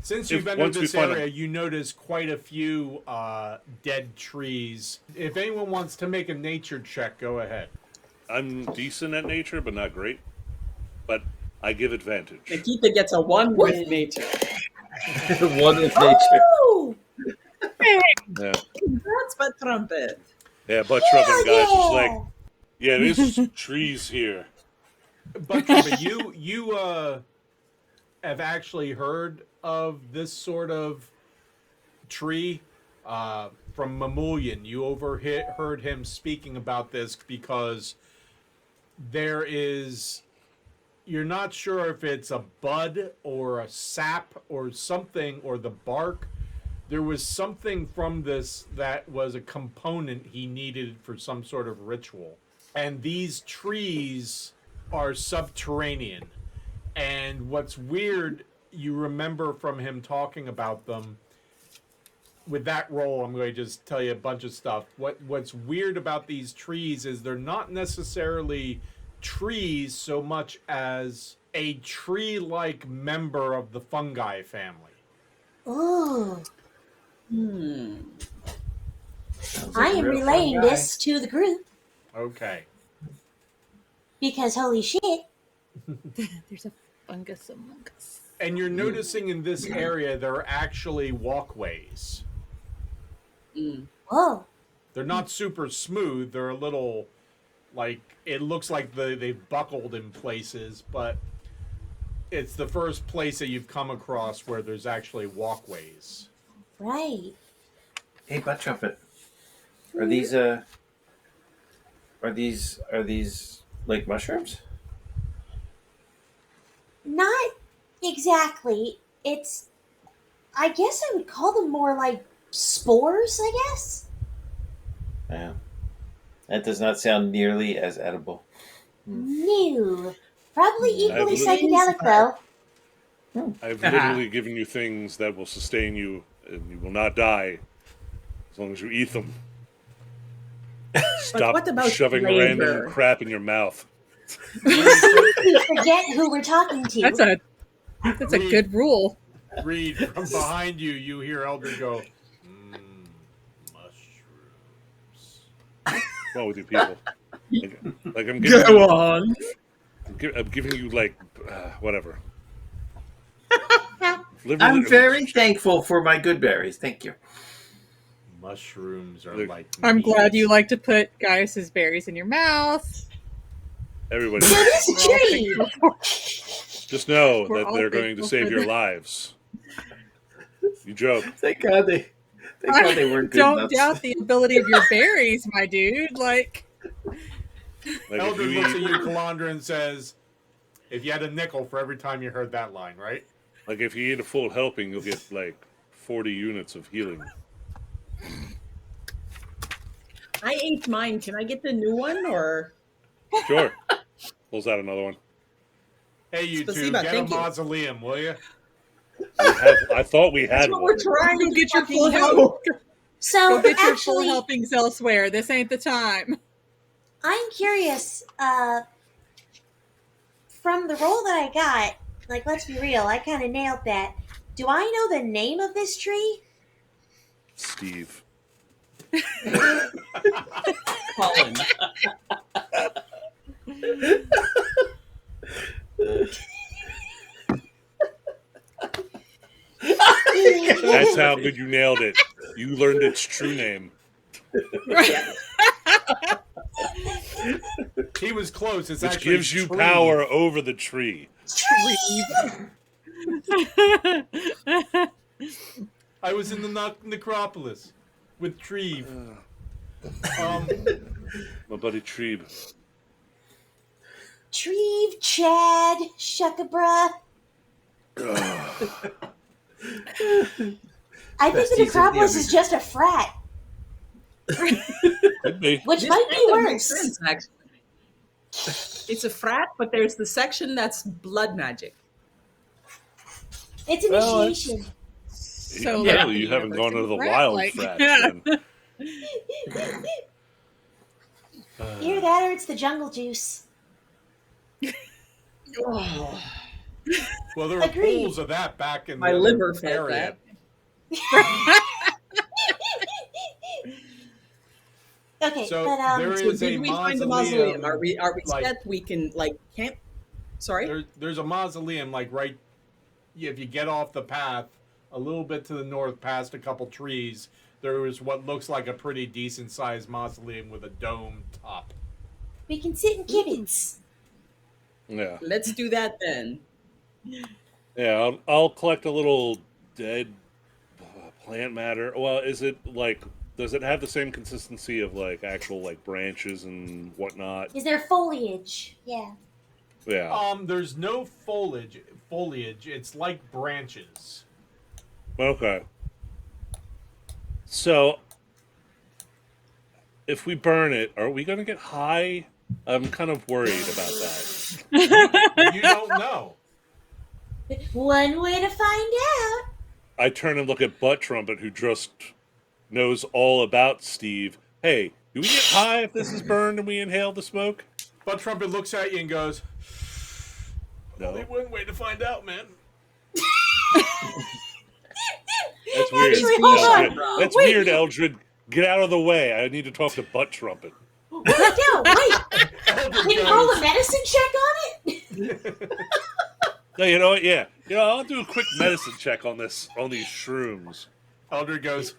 Since If- you've entered once we this find area, you notice quite a few dead trees. If anyone wants to make a nature check, go ahead. I'm decent at nature, but not great. But I give advantage. Nikita gets a 1 with nature. One with nature. Oh, Yeah, That's but trumpet. yeah. But trumpet guys yeah. just like, yeah, there's some trees here. But you have actually heard of this sort of tree from Mamoulian. You heard him speaking about this because there is. You're not sure if it's a bud or a sap or something or the bark. There was something from this that was a component he needed for some sort of ritual. And these trees are subterranean. And what's weird, you remember from him talking about them, with that roll, I'm going to just tell you a bunch of stuff. What's weird about these trees is they're not necessarily trees so much as a tree-like member of the fungi family. ooh. Sounds I like a am real relaying fun guy. this to the group Okay. because holy shit. There's a fungus among us. And you're noticing in this area there are actually walkways. Whoa. They're not super smooth. They're a little, like, it looks like they've buckled in places, but it's the first place that you've come across where there's actually walkways. Right. Hey, butt trumpet. Are these like mushrooms? Not exactly. It's, I guess I would call them more like spores, I guess. Yeah. That does not sound nearly as edible. No. Probably equally I've psychedelic, though. I've literally given you things that will sustain you, and you will not die as long as you eat them. Stop what about shoving flavor? random crap in your mouth. We forget who we're talking to. That's a good rule. Reed, from behind you, you hear Eldred go, mushrooms. What's wrong with you people? Like I'm giving you, on. I'm giving you like whatever. I'm very thankful for my good berries. Thank you. Mushrooms are Look, like I'm glad meat. you like to put Gaius's berries in your mouth. Everybody, So this We're all tree. thankful for- just know We're that all they're going to thankful save for your the- lives. You joke. Thank God they weren't good Don't nuts. doubt the ability of your berries, my dude. Like, Like if Eldred you looks at eat, you, Calandra, and says, if you had a nickel for every time you heard that line, right? like if you eat a full helping, you'll get like 40 units of healing. I ate mine. Can I get the new one or? Sure. Pulls out another one. Hey, you two, Spasiba, get a thank you. mausoleum, will you? I thought we That's had what one. we're trying go to get your fucking full do. help. So Go get your full actually, helpings elsewhere. This ain't the time. I'm curious. From the roll that I got, like, let's be real, I kind of nailed that. Do I know the name of this tree? Steve. Colin. That's how good you nailed it. You learned its true name. Yeah. He was close. It's Which actually gives you tree. power over the tree. I was in the necropolis with Treve. My buddy Trebe. Treve, Chad, Shuckabra. I think the Besties of the necropolis is just a frat, Could be. which This might be kind of makes worse. sense, actually. It's a frat, but there's the section that's blood magic. It's Well, initiation. So Yeah, like you the haven't gone into the university wild like, frats yeah. then. Either that or it's the jungle juice. Oh, Well, there were Agreed. pools of that back in my the liver felt area. that. Okay, So but there So is a did we find the mausoleum. mausoleum? Are we like- set? We can like camp. Sorry. There's a mausoleum like right. If you get off the path a little bit to the north, past a couple trees, there is what looks like a pretty decent sized mausoleum with a dome top. we can sit in kibitz. Yeah. Let's do that then. Yeah, I'll collect a little dead plant matter. Well, is it like, does it have the same consistency of like actual like branches and whatnot? Is there foliage? Yeah. Yeah. There's no foliage. It's like branches. Okay. So, if we burn it, are we going to get high? I'm kind of worried about that. You don't know. One way to find out. I turn and look at Butt Trumpet, who just knows all about Steve. Hey, do we get high if this is burned and we inhale the smoke? But Trumpet looks at you and goes, No. "Only one way to find out, man." That's weird. Actually, hold on. Eldred. That's Wait. weird, Eldred. Get out of the way. I need to talk to Butt Trumpet. Wait, no, wait. Eldred Can you goes, roll a medicine check on it? No, you know what? Yeah. I'll do a quick medicine check on these shrooms. Eldred goes,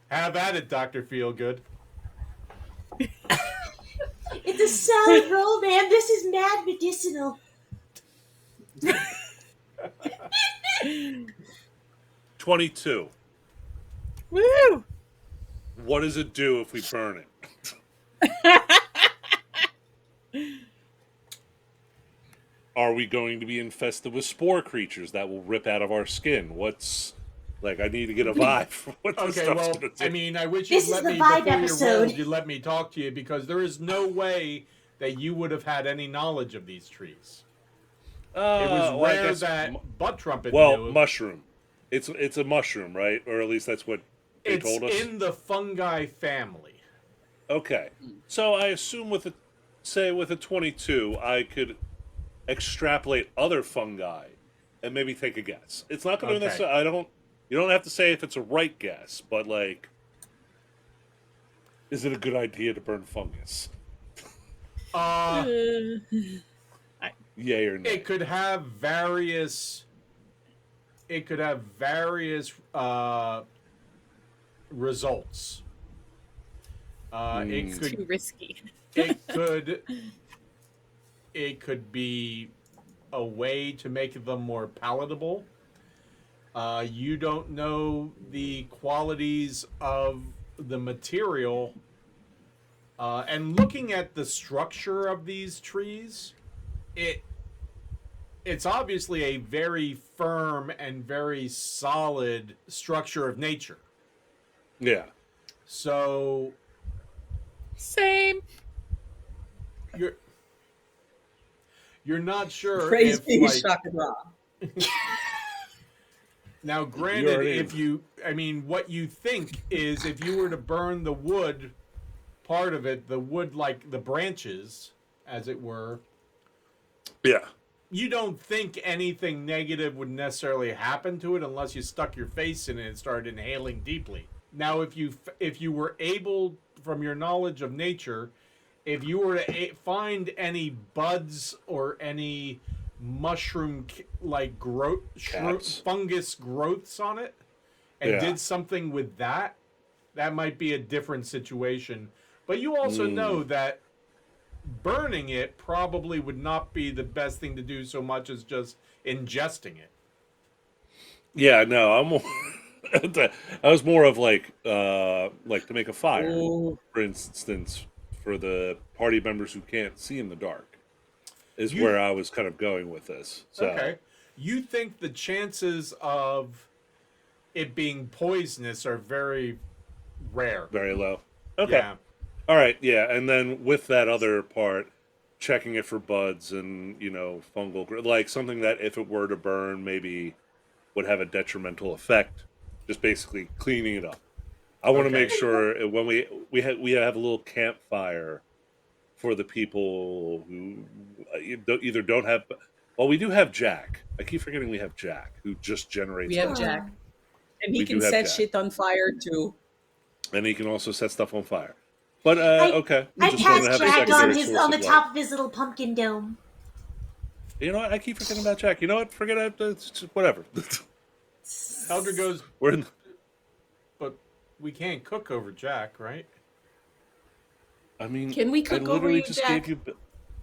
"Have at it, Dr. Feelgood." It's a solid roll, man. This is mad medicinal. 22. Woo! What does it do if we burn it? Are we going to be infested with spore creatures that will rip out of our skin? What's like? I need to get a vibe for what this Okay, stuff's well, gonna do. I mean, I wish This you'd is let the me vibe before episode. you let me talk to you because there is no way that you would have had any knowledge of these trees. It was well, I rare guess that Butt Trumpet well, knew. mushroom. It's a mushroom, right? Or at least that's what they It's told us. in the fungi family. Okay, so I assume with a 22, I could extrapolate other fungi and maybe take a guess. It's not going to Okay. necessarily. You don't have to say if it's a right guess, but like, is it a good idea to burn fungus? Yay or nay? It could have various. It could have various results. It Too could. risky. It could. It could be a way to make them more palatable. You don't know the qualities of the material. And looking at the structure of these trees, it's obviously a very firm and very solid structure of nature. Yeah. So Same. you're not sure Praise if be like, Shaka Ra. now You're granted already- what you think is if you were to burn the wood part of it, the wood like the branches as it were, Yeah. you don't think anything negative would necessarily happen to it unless you stuck your face in it and started inhaling deeply. Now, if you were able, from your knowledge of nature, if you were to find any buds or any mushroom like Caps. fungus growths on it, and Yeah. did something with that that might be a different situation. But you also know that burning it probably would not be the best thing to do so much as just ingesting it. Yeah, no, I'm more. I was more of like to make a fire, Oh, for instance, for the party members who can't see in the dark, is You- where I was kind of going with this. So, Okay. You think the chances of it being poisonous are very rare. very low. Okay. Yeah. All right. Yeah, and then with that other part, checking it for buds and fungal, like something that if it were to burn, maybe would have a detrimental effect. Just basically cleaning it up. I want to Okay. make sure when we have a little campfire for the people who either don't have. Well, we do have Jack. I keep forgetting we have Jack, who just generates. we have light. Jack. And he We can do have set Jack. shit on fire too. And he can also set stuff on fire. But okay, we I just wanted to cast have a Jack secondary on his source on the of top light. of his little pumpkin dome. You know what? I keep forgetting about Jack. You know what? Forget it. It's just whatever. Elder goes, We're in. but we can't cook over Jack, right? I mean, Can we I cook over literally you, just Jack?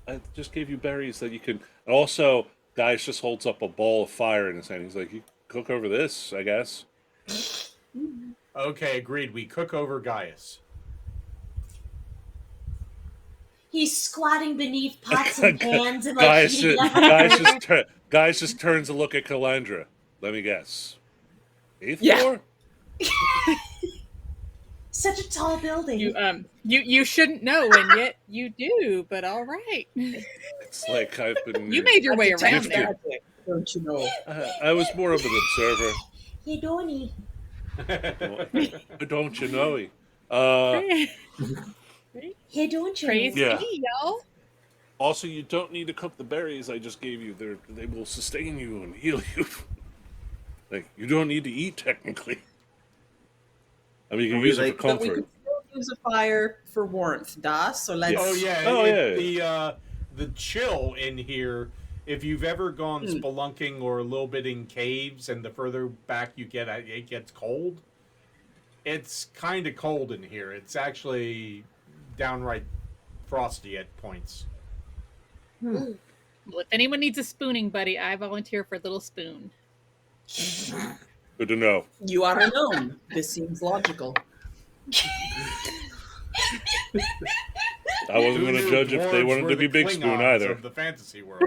I just gave you berries that you can. And also, guys just holds up a ball of fire in his hand. He's like, "You cook over this, I guess." Okay, agreed. We cook over Gaius. He's squatting beneath pots and pans and like guys, eating just, up guys just turns to look at Calandra. Let me guess. 8th Yeah. floor? Such a tall building. You shouldn't know, and yet you do. But all right, It's like I've been. you made your way That's around a there. magic, don't you know? I was more of an observer. Hey, Donnie. Don't you know? Hey, don't you? Praise Yeah. be, y'all. Also, you don't need to cook the berries I just gave you. They will sustain you and heal you. Like, you don't need to eat, technically. I mean, you can We use it like- for But we comfort. could still use a fire for warmth, Das. So let's. Oh yeah, Oh, the chill in here. If you've ever gone spelunking or a little bit in caves, and the further back you get, it gets cold. It's kind of cold in here. It's actually downright frosty at points. Well, if anyone needs a spooning buddy, I volunteer for a little spoon. Good to know. You are a gnome. This seems logical. I wasn't Who going to knew judge if they dwarves wanted were to be the Big Spoon Klingons either. of the fantasy world.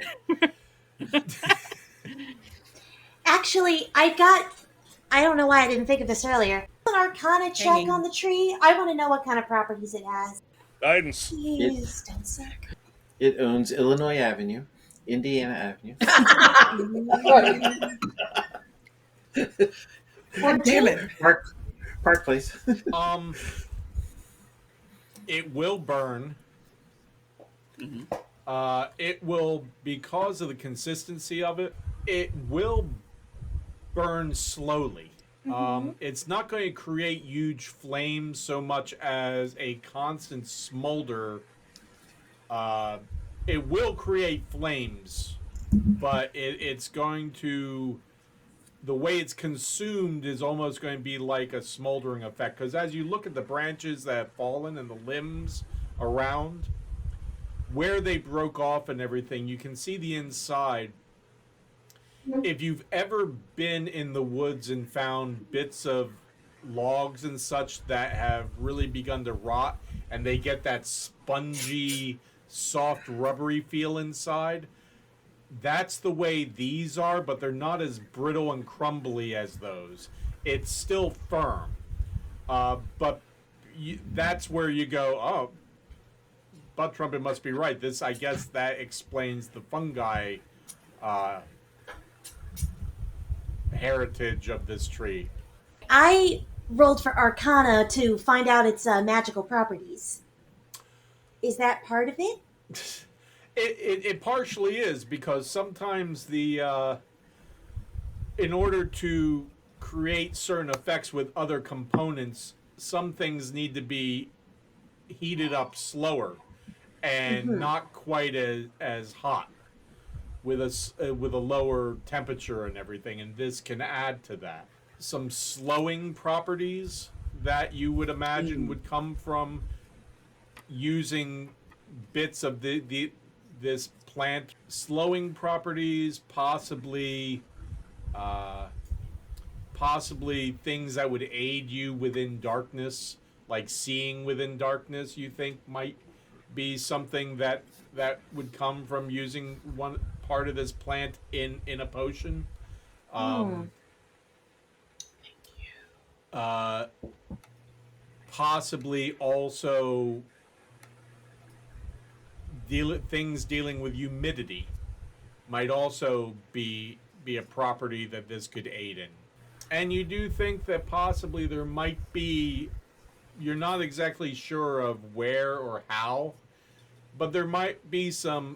Actually, I don't know why I didn't think of this earlier. An Arcana check Hanging. on the tree. I want to know what kind of properties it has. Guidance. Please don't suck. It owns Illinois Avenue, Indiana Avenue. Damn it. Park Place. It will burn. It will, because of the consistency of it, it will burn slowly. It's not going to create huge flames so much as a constant smolder. It will create flames, but it's going to. The way it's consumed is almost going to be like a smoldering effect. Because as you look at the branches that have fallen and the limbs around, where they broke off and everything, you can see the inside. If you've ever been in the woods and found bits of logs and such that have really begun to rot, and they get that spongy, soft, rubbery feel inside, that's the way these are, but they're not as brittle and crumbly as those. It's still firm. But that's where you go, oh, Butt Trumpet must be right. This, I guess that explains the fungi heritage of this tree. I rolled for Arcana to find out its magical properties. Is that part of it? It partially is, because sometimes the in order to create certain effects with other components, some things need to be heated up slower and not quite as hot with a lower temperature and everything, and this can add to that. Some slowing properties that you would imagine would come from using bits of this plant, slowing properties, possibly things that would aid you within darkness, like seeing within darkness. You think might be something that would come from using one part of this plant in a potion. Possibly also things dealing with humidity might also be a property that this could aid in. And you do think that possibly there might be, you're not exactly sure of where or how, but there might be some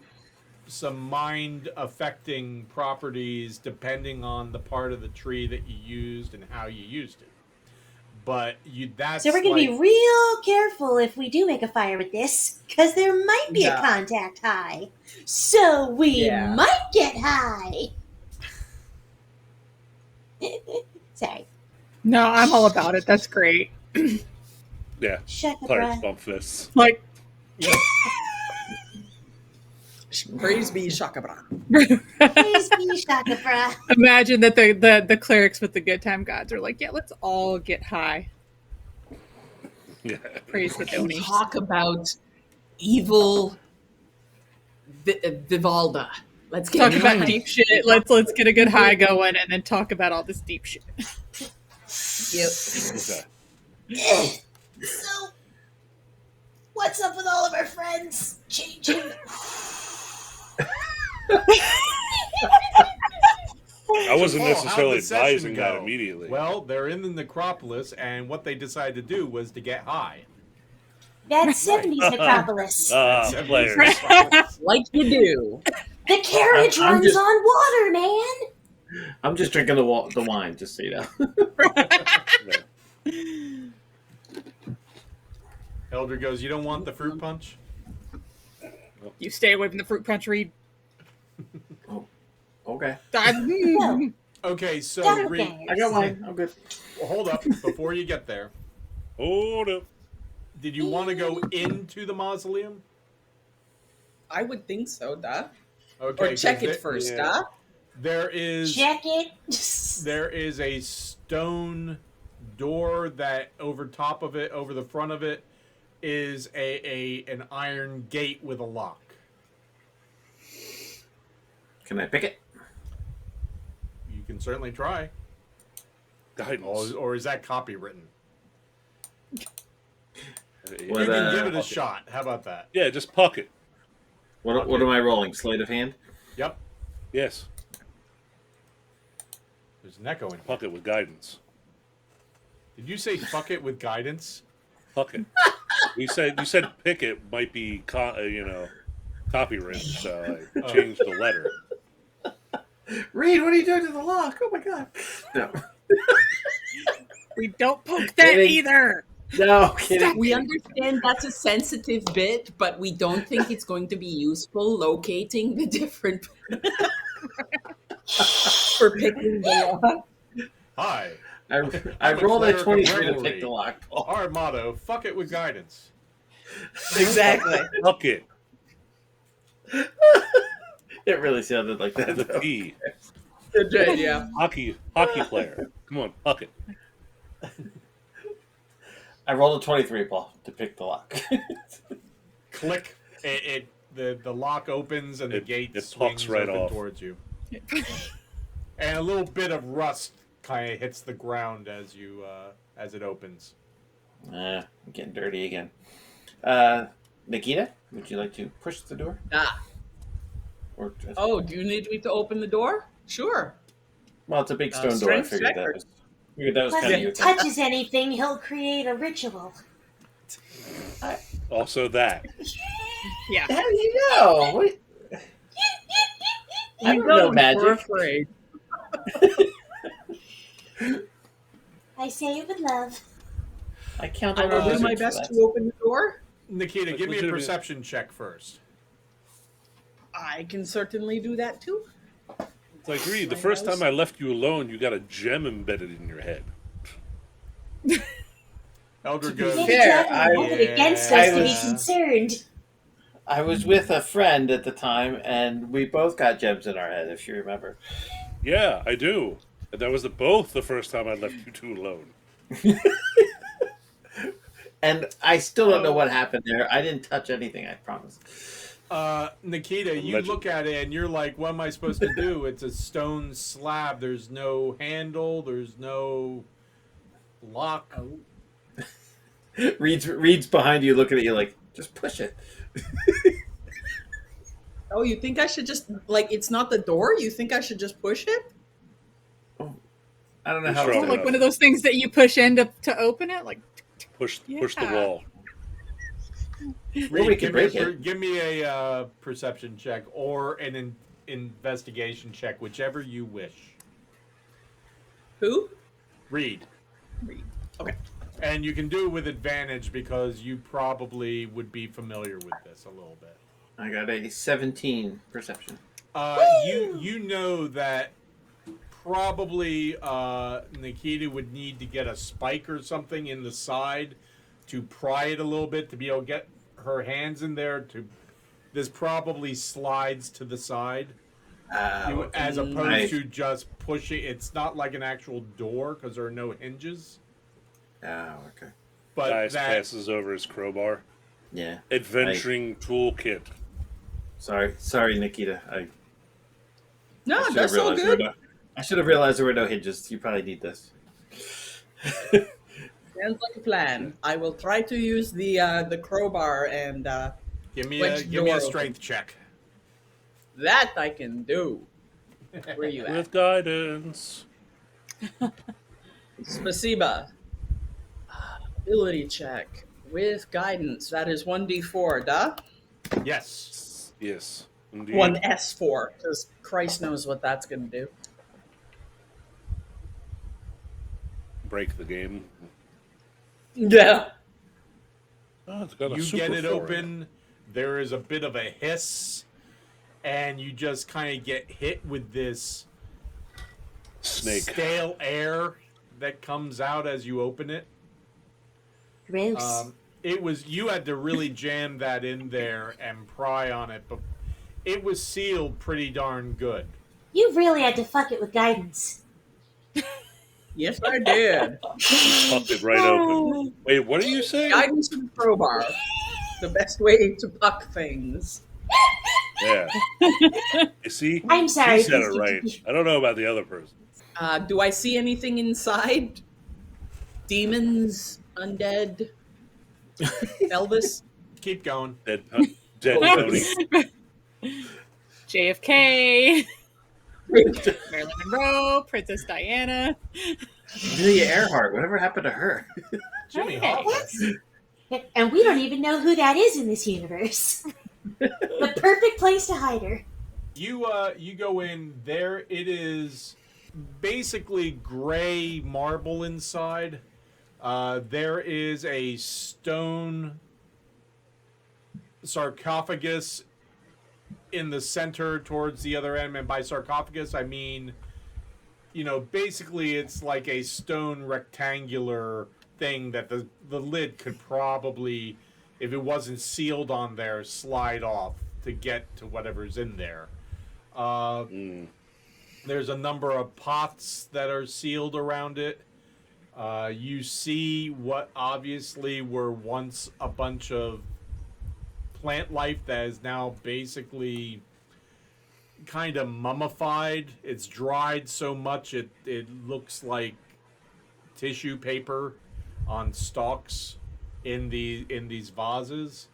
mind affecting properties depending on the part of the tree that you used and how you used it. But that's So we're going to be real careful if we do make a fire with this, because there might be a contact high. So we might get high. Sorry. No, I'm all about it. That's great. Yeah. Shut the Clarence breath. bump fists. Like, Praise be Shakabra. Praise be Shakabra. imagine that the clerics with the good time gods are like, yeah, let's all get high. Yeah. Praise the And Donies. talk about evil Vivalda. Let's get Talk about high. deep shit. Let's get a good high going, and then talk about all this deep shit. Yep. Okay. So, what's up with all of our friends changing? I wasn't Oh, necessarily how'd the session advising that go? immediately. Well, they're in the necropolis, and what they decided to do was to get high. That's 70s necropolis. Players. Like you do. The carriage I'm runs just- on water, man. I'm just drinking the wine, just so you know. Elder goes, you don't want the fruit punch? You stay away from the fruit punch, Reed. Okay. No. Okay, so Don't Reed, care. I got wine. I'm good. well, hold up before you get there. Hold up. Did you want to go into the mausoleum? I would think so, duh. Okay, Or check 'cause it first, yeah. duh. There is Check it. there is a stone door that over top of it, over the front of it, is an iron gate with a lock. Can I pick it? You can certainly try. Guidance. Or is that copywritten? What, You can give it a okay. shot. How about that? Yeah, just puck it. What am I rolling? Sleight of hand? Yep. Yes, There's an echo in here. puck it with guidance. Did you say fuck it with guidance? Puck it. you said pick it might be copywritten, so I changed the letter. Reed, what are you doing to the lock? Oh my god. No. We don't poke that Kidding. either. No, kidding. We understand that's a sensitive bit, but we don't think it's going to be useful locating the different for picking the lock. Hi. I I'm a rolled a cleric of 23 to revelry. pick the lock. Paul. Our motto, fuck it with guidance. Exactly. Puck it. It really sounded like that. The though. P. Good, yeah. Hockey player. Come on, puck it. I rolled a 23, Paul, to pick the lock. Click. The lock opens and the It- gate it swings pucks right open off. towards you. And a little bit of rust kind of hits the ground as it opens. I'm getting dirty again. Nikita, would you like to push the door? Ah. Or just, Oh, do you need me to open the door? Sure. well, it's a big stone door. I strength figured check that or- was. Figured that was Plus, kind of if your he thing. touches anything, he'll create a ritual. Also that. Yeah. How do you know? What? I don't know We're magic. afraid. I say it with love. I count I on will our do my wizards for best that. to open the door. Nikita, give me a Legitimate. perception check first. I can certainly do that too. It's like, Reed, the first time I left you alone, you got a gem embedded in your head. Elder To be goes. Maybe fair, Dragon hold it against us to be Yeah. concerned. I was with a friend at the time, and we both got gems in our head, if you remember. Yeah, I do. And that was both the first time I left you two alone. And I still don't know what happened there. I didn't touch anything, I promise. Nikita, you Legend. look at it and you're like, what am I supposed to do? It's a stone slab. There's no handle. There's no lock. Reed's behind you looking at you like, just push it. Oh, you think I should just like it's not the door? You think I should just push it? I don't know You're how strong to Like one of those things that you push in to open it. Like Push the Yeah. wall. Well, we can break Give me a perception check or an investigation check, whichever you wish. Who? Read. Reed. Okay. And you can do it with advantage because you probably would be familiar with this a little bit. I got a 17 perception. You know that probably Nikita would need to get a spike or something in the side to pry it a little bit to be able to get her hands in there. This probably slides to the side as opposed to just pushing. It's not like an actual door because there are no hinges. Oh, okay. But Dice passes over his crowbar. Yeah. Adventuring toolkit. Sorry, Nikita. No, I should that's have all realized there were good. I should have realized there were no hinges. You probably need this. Sounds like a plan. I will try to use the crowbar and give me Wedge a door strength check. that I can do. Where you at? With guidance. Spasiba. Ability check with guidance. That is 1d4, duh? Yes. Yes. Indeed. 1s4, because Christ knows what that's going to do. Break the game. Yeah. Oh, it's got a You super get it foreign. open. There is a bit of a hiss, and you just kind of get hit with this Snake. stale air that comes out as you open it. Gross. You had to really jam that in there and pry on it, but it was sealed pretty darn good. You really had to fuck it with guidance. Yes, I did. Popped it right open. Wait, what are you saying? Guidance with a crowbar. The best way to puck things. Yeah. You see? I'm sorry. He said please it right. I don't know about the other person. Do I see anything inside? Demons? Undead? Elvis? Keep going. Dead Tony. JFK, Marilyn Monroe, Princess Diana. Amelia Earhart. Whatever happened to her? Jimmy Hey. Hoffa. And we don't even know who that is in this universe. The perfect place to hide her. You go in there. It is basically gray marble inside. There is a stone sarcophagus in the center towards the other end, and by sarcophagus I mean, basically it's like a stone rectangular thing that the lid could probably, if it wasn't sealed on there, slide off to get to whatever's in there. There's a number of pots that are sealed around it. You see what obviously were once a bunch of plant life that is now basically kind of mummified. It's dried so much it looks like tissue paper on stalks in these vases.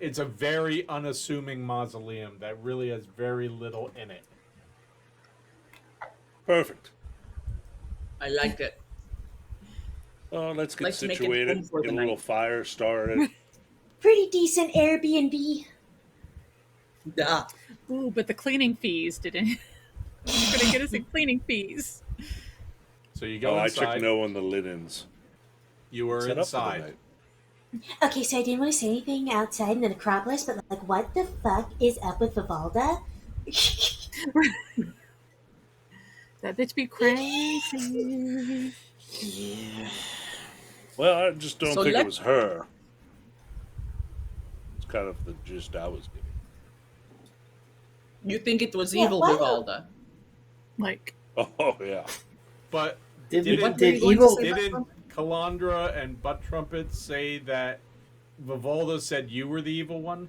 It's a very unassuming mausoleum that really has very little in it. Perfect. I like it. Oh, let's get Like to make it situated. home for Get the a little night. fire started. Pretty decent Airbnb. Duh. Ooh, but the cleaning fees didn't. You're gonna get us in cleaning fees. So you go I inside. took no on the linens. You were Set up for the inside. night. Okay, so I didn't want to say anything outside in the necropolis, but like, what the fuck is up with Vivalda? That bitch be crazy. Yeah. Well, I just don't So think let- it was her. It's kind of the gist I was getting. You think it was Yeah, evil, why don't- Vivalda? Like, Oh, yeah. But Did Did What it- were did you going evil? to say? didn't Calandra and Butt Trumpet say that Vivalda said you were the evil one?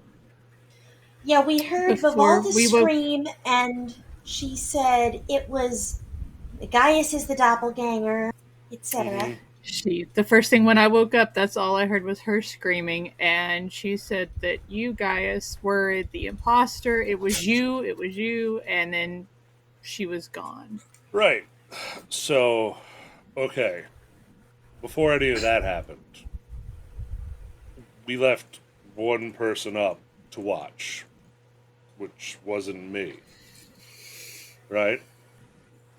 Yeah, we heard Before Vivalda we woke- scream, and she said it was Gaius is the doppelganger, etc. the first thing when I woke up, that's all I heard was her screaming, and she said that you guys were the imposter. It was you, and then she was gone. Right. So, okay. Before any of that happened, we left one person up to watch, which wasn't me. Right?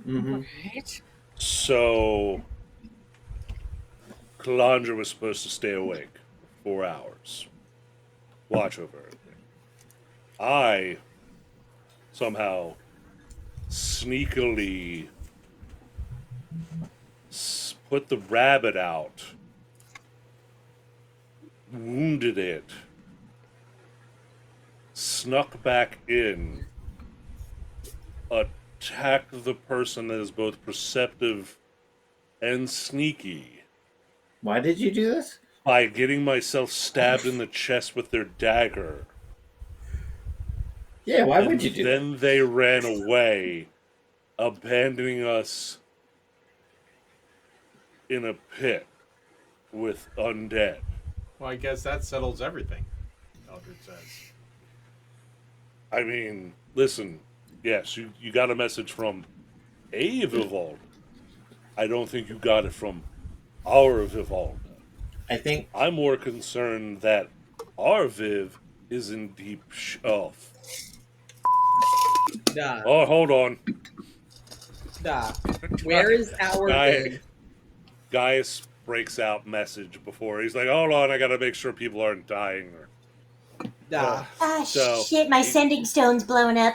Mm-hmm. Right? So, Kalandra was supposed to stay awake 4 hours, watch over everything. I somehow sneakily put the rabbit out, wounded it, snuck back in, attacked the person that is both perceptive and sneaky Why did you do this? by getting myself stabbed in the chest with their dagger. Yeah, why And would you do that? then they ran away, abandoning us in a pit with undead. Well, I guess that settles everything, Eldred says. I mean, listen, yes, you got a message from a Vivalda. I don't think you got it from our Vivalda. I think I'm more concerned that our Viv is in deep shelf. Duh. Oh, hold on. Duh. Where is our Viv? Gaius breaks out message before. He's like, hold on, I gotta make sure people aren't dying. Duh. Ah, So- shit, my sending stone's blowing up.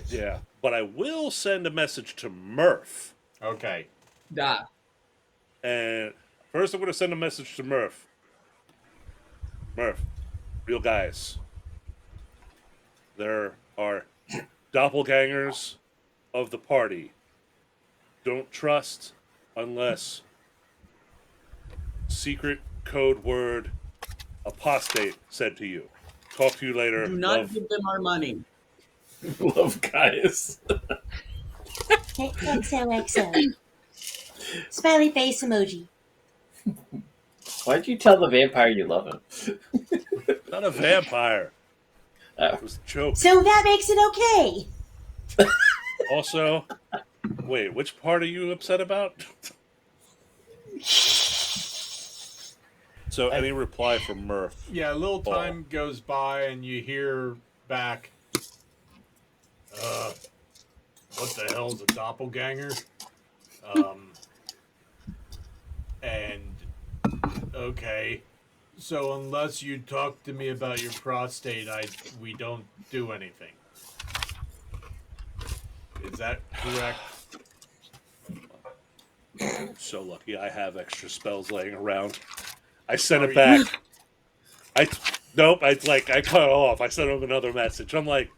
Yeah. But I will send a message to Murph. Okay. Duh. And first I'm gonna send a message to Murph. Murph, real guys. There are doppelgangers of the party. Don't trust unless secret code word apostate said to you. Talk to you later. Do not Love. give them our money. love Gaius. XOXO. Smiley face emoji. Why'd you tell the vampire you love him? Not a vampire. Oh. It was a joke. So that makes it okay. Also, wait, which part are you upset about? So, any reply from Murph? Yeah, a little time goes by and you hear back, what the hell's a doppelganger? And, okay, so unless you talk to me about your prostate, we don't do anything. Is that correct? I'm so lucky I have extra spells laying around. I sent it back. I cut it off. I sent him another message. I'm like,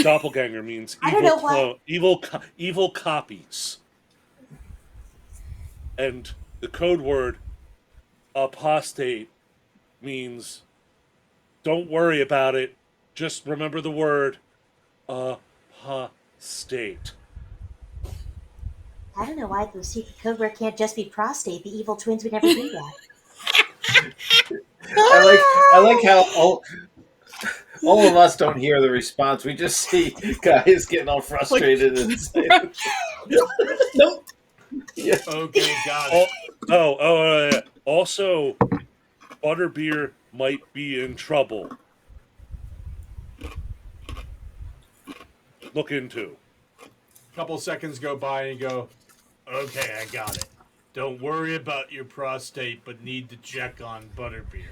doppelganger means I don't evil know why- evil copies. And the code word apostate means don't worry about it. Just remember the word apostate. I don't know why the secret code word can't just be prostate. The evil twins would never do that. I like how all of us don't hear the response. We just see guys getting all frustrated and saying, Nope. yeah. Okay, got it. Yeah. Also, Butterbeer might be in trouble. Look into. Couple seconds go by and you go, okay, I got it. Don't worry about your prostate, but need to check on Butterbeer.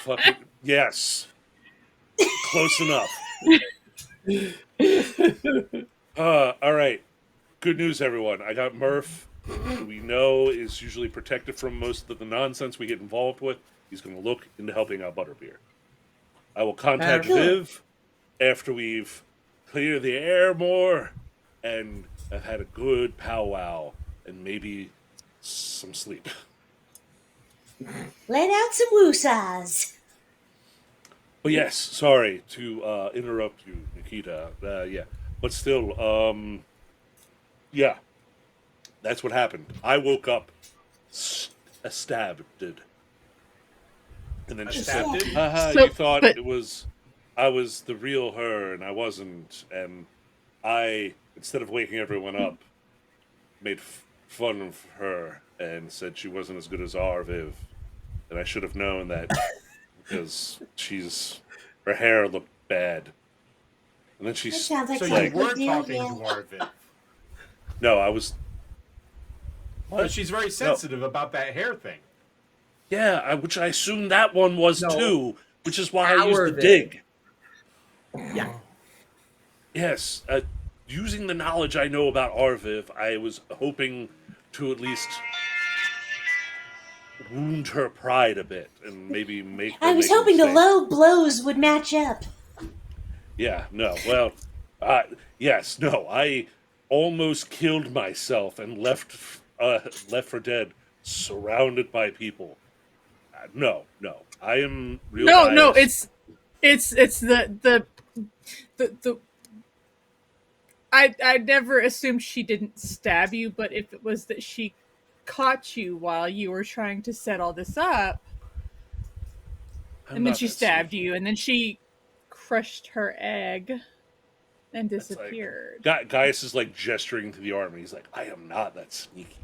Fucking yes. Close enough. All right. Good news, everyone. I got Murph, who we know is usually protected from most of the nonsense we get involved with. He's going to look into helping out Butterbeer. I will contact Good. Viv after we've cleared the air more and have had a good powwow and maybe some sleep. Let out some woosahs. But yes, sorry to interrupt you, Nikita. Yeah, but still, yeah, that's what happened. I woke up stabbed, and then she said, Stabbed? "Haha, So- you thought but- I was the real her, and I wasn't." And I, instead of waking everyone up, made fun of her and said she wasn't as good as Arviv, and I should have known that because her hair looked bad. And then That she's sounds like So some you good weren't deal, talking yeah. to Arviv. no, I was. But she's very sensitive about that hair thing. Yeah, which I assumed that one was No. too, which is why I used Our the Viv. dig. Yeah. Yes, using the knowledge I know about Arviv, I was hoping to at least wound her pride a bit and maybe make her I was make a hoping the mistake. low blows would match up. Yeah, no, well, yes, no, I almost killed myself and left for dead, surrounded by people. No, I am real. No, biased. it's the I never assumed she didn't stab you, but if it was that she caught you while you were trying to set all this up, I'm and then not she that stabbed sneaky. you, and then she crushed her egg and That's like- disappeared. Gaius is like gesturing to the army. He's like, I am not that sneaky.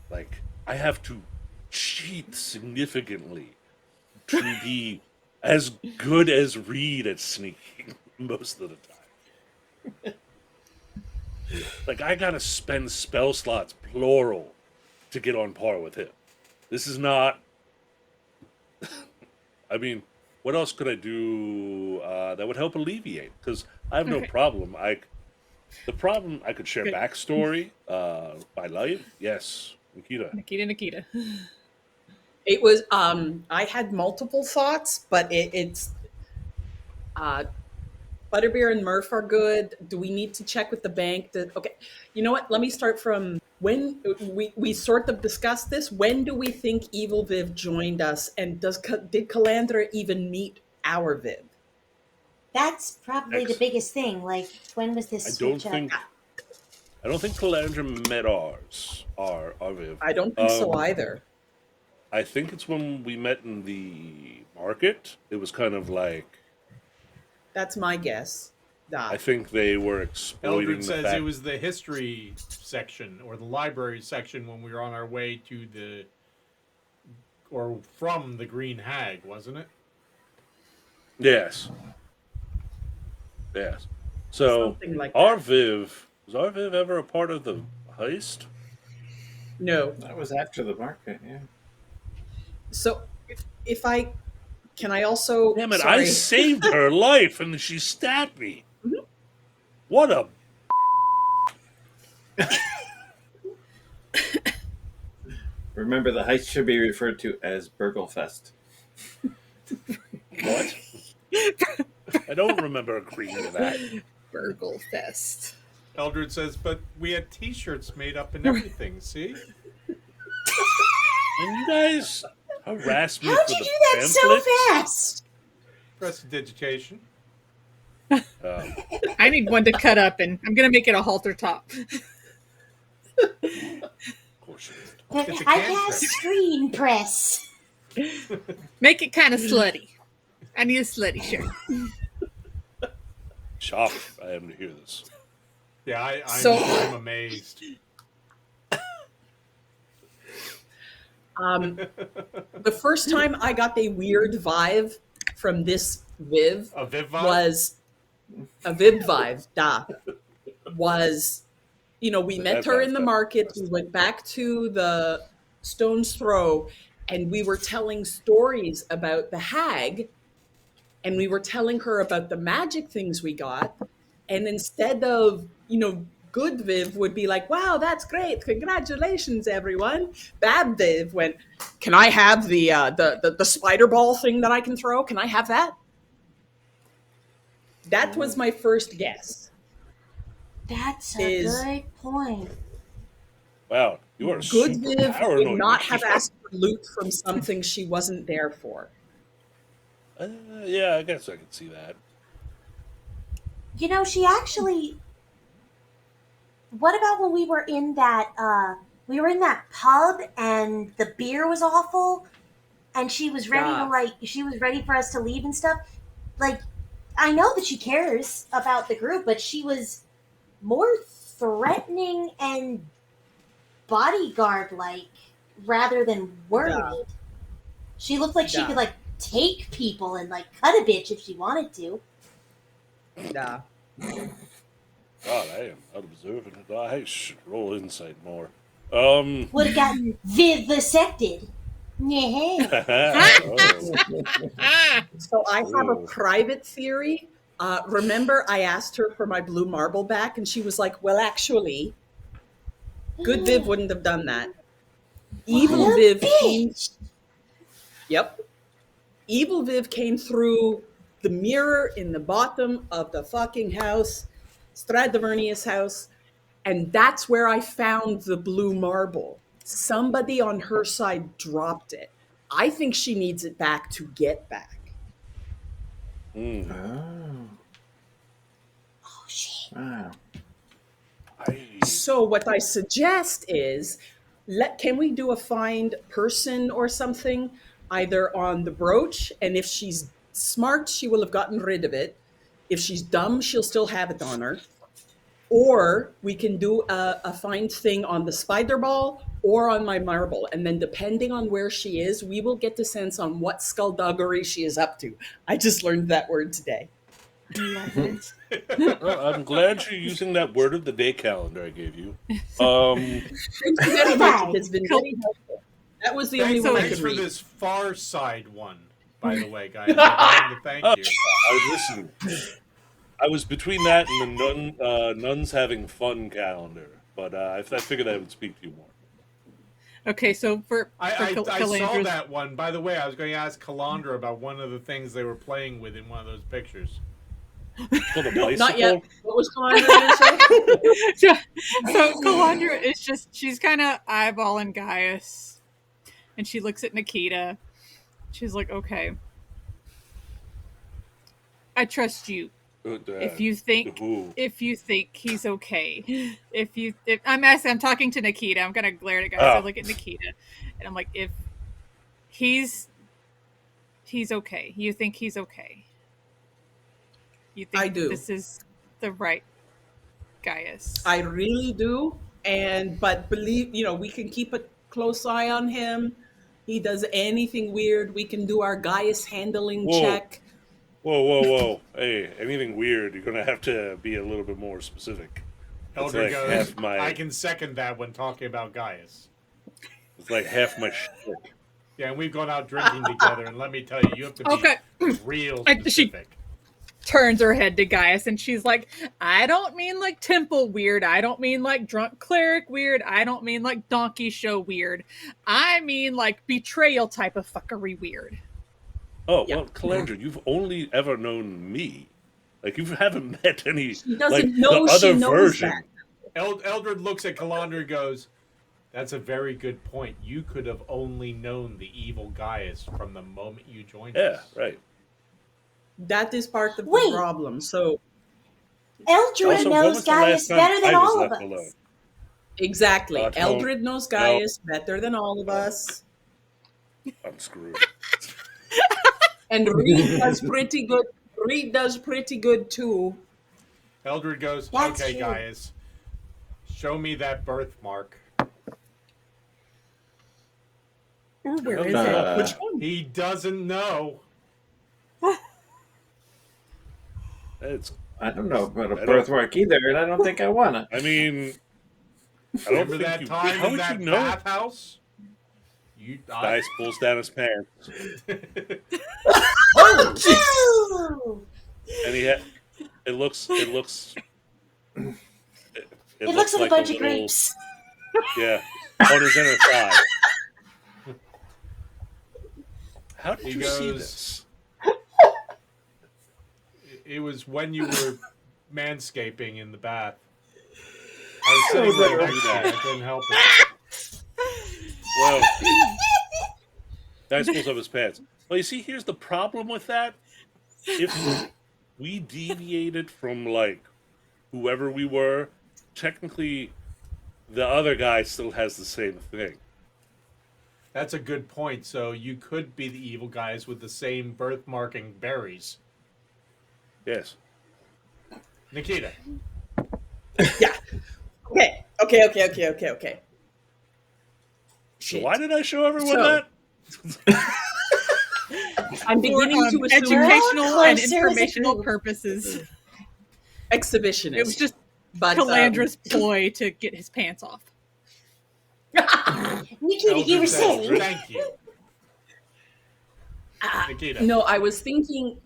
Like, I have to cheat significantly to be as good as Reed at sneaking most of the time. Like, I gotta spend spell slots, plural, to get on par with him. This is not. I mean, what else could I do that would help alleviate? Because I have no Okay. problem. The problem I could share Good. backstory by life. Yes, Nikita. Nikita. It was I had multiple thoughts, but it's Butterbeer and Murph are good. Do we need to check with the bank? Okay, you know what? Let me start from when we sort of discussed this. When do we think Evil Viv joined us, and did Calandra even meet our Viv? That's probably the biggest thing. Like, when was this I switch don't up? think Calandra met ours. Our Viv. I don't think so Um, either. I think it's when we met in the market. It was kind of like That's my guess. I think they were exploiting Eldred the says fact. it was the history section or the library section when we were on our way to the or from the Green Hag, wasn't it? Yes. So Something like our that. Viv was our Viv ever a part of the heist? No. That was after the market, yeah. So if I can, I also Damn it! sorry. I saved her life and she stabbed me. What a Remember, the heist should be referred to as Burglefest. what? I don't remember agreeing to that. Burgle Fest. Eldred says, but we had T-shirts made up and everything. See? And you guys harassed me How'd for you the do that so pamphlets? fast? Prestidigitation. I need one to cut up, and I'm gonna make it a halter top. Of course you did. It's a I cantrip. cast screen press. Make it kind of slutty. I need a slutty shirt. Shocked I am to hear this. Yeah, I'm amazed. The first time I got a weird vibe from this Viv A Viv vibe? was a Viv vibe. Was, we met her in the market. We went back to the Stone's Throw, and we were telling stories about the hag, and we were telling her about the magic things we got. And instead of, good Viv would be like, wow, that's great. Congratulations, everyone. Bad Viv went, can I have the spider ball thing that I can throw? Can I have that? That was my first guess. That's a Is- good point. Wow, you are Good super Viv paranoid. would not have Michelle. asked for loot from something she wasn't there for. Yeah, I guess I could see that. She actually. What about when we were in that pub and the beer was awful, and she was ready Yeah. she was ready for us to leave and stuff. Like, I know that she cares about the group, but she was more threatening and bodyguard like rather than worried. Yeah. She looked like she Yeah. could take people and cut a bitch if she wanted to. Yeah. God, I am unobservant. I should roll insight more. Would have gotten vivisected. Yeah. So I have a Ooh. private theory. Remember, I asked her for my blue marble back, and she was like, well, actually, good Viv wouldn't have done that. Evil What a Viv came. bitch. Yep. Evil Viv came through the mirror in the bottom of the fucking house, Stradavernius house, and that's where I found the blue marble. Somebody on her side dropped it. I think she needs it back to get back. Hmm. Oh shit. Wow. So what I suggest is, can we do a find person or something, either on the brooch, and if she's smart, she will have gotten rid of it. If she's dumb, she'll still have it on her. Or we can do a find thing on the spider ball or on my marble. And then depending on where she is, we will get the sense on what skullduggery she is up to. I just learned that word today. Love it. Well, I'm glad you're using that word of the day calendar I gave you. Thank you very much. It's been very helpful. That was the only one I Thanks could for read. this far side one, by the way, guys. I wanted to thank you. Listen, I was between that and the nuns having fun calendar, but I figured I would speak to you more. Okay, so for I saw Calandra's- that one. By the way, I was going to ask Calandra about one of the things they were playing with in one of those pictures. It's called a No, bicycle. not yet. What was Calandra going to say? so Calandra is she's kind of eyeballing Gaius, and she looks at Nikita. She's like, "Okay, I trust you. If you think he's okay, if I'm talking to Nikita, I'm gonna glare at Gaius. I look at Nikita, and I'm like, if he's okay, you think he's okay? You think I do. this is the right Gaius? I really do. But believe, we can keep a close eye on him. He does anything weird, we can do our Gaius handling check. Whoa. Hey, anything weird, you're going to have to be a little bit more specific. Eldred like goes, half my- I can second that when talking about Gaius. It's like half my shit. Yeah, and we've gone out drinking together, and let me tell you, you have to be Okay. real She specific. turns her head to Gaius and she's like, I don't mean like temple weird. I don't mean like drunk cleric weird. I don't mean like donkey show weird. I mean like betrayal type of fuckery weird. Oh, well, Calandra, you've only ever known me. Like, you haven't met any, She doesn't like, know the she other knows version. that. Eldred looks at Calandra and goes, that's a very good point. You could have only known the evil Gaius from the moment you joined Yeah, us. right. That is part of Wait. the problem. So Eldred Also, when knows was the last Gaius time better than I was all of left us. alone? exactly, No. Eldred knows Gaius better than all of us, I'm screwed. and Reed does pretty good. Reed does pretty good too. Eldred goes, That's okay, true. Gaius, show me that birthmark. Ooh, where is it? Which one? He doesn't know. It's, I don't know about a I don't- birthmark either, and I don't think I want it. I mean, I don't Remember think that you... time How in would that you know? bathhouse? Dice pulls down his pants, Oh, and he had... It looks. It looks. It looks like a bunch of little- grapes. Yeah, on his inner thigh. How did He you see goes- this? It was when you were manscaping in the bath. I was sitting right next to you. I couldn't help it. Well, guy pulls up his pants. Well, you see, here's the problem with that. If we deviated from like whoever we were, technically, the other guy still has the same thing. That's a good point. So you could be the evil guys with the same birthmarking berries. Yes. Nikita. Yeah. Okay. So why did I show everyone So- that? I'm beginning to assume educational Closer and as a informational group. purposes. exhibitionist. It was just but Calandra's ploy to get his pants off. Nikita, you were Elder says, saying. Thank you. Nikita. No, I was thinking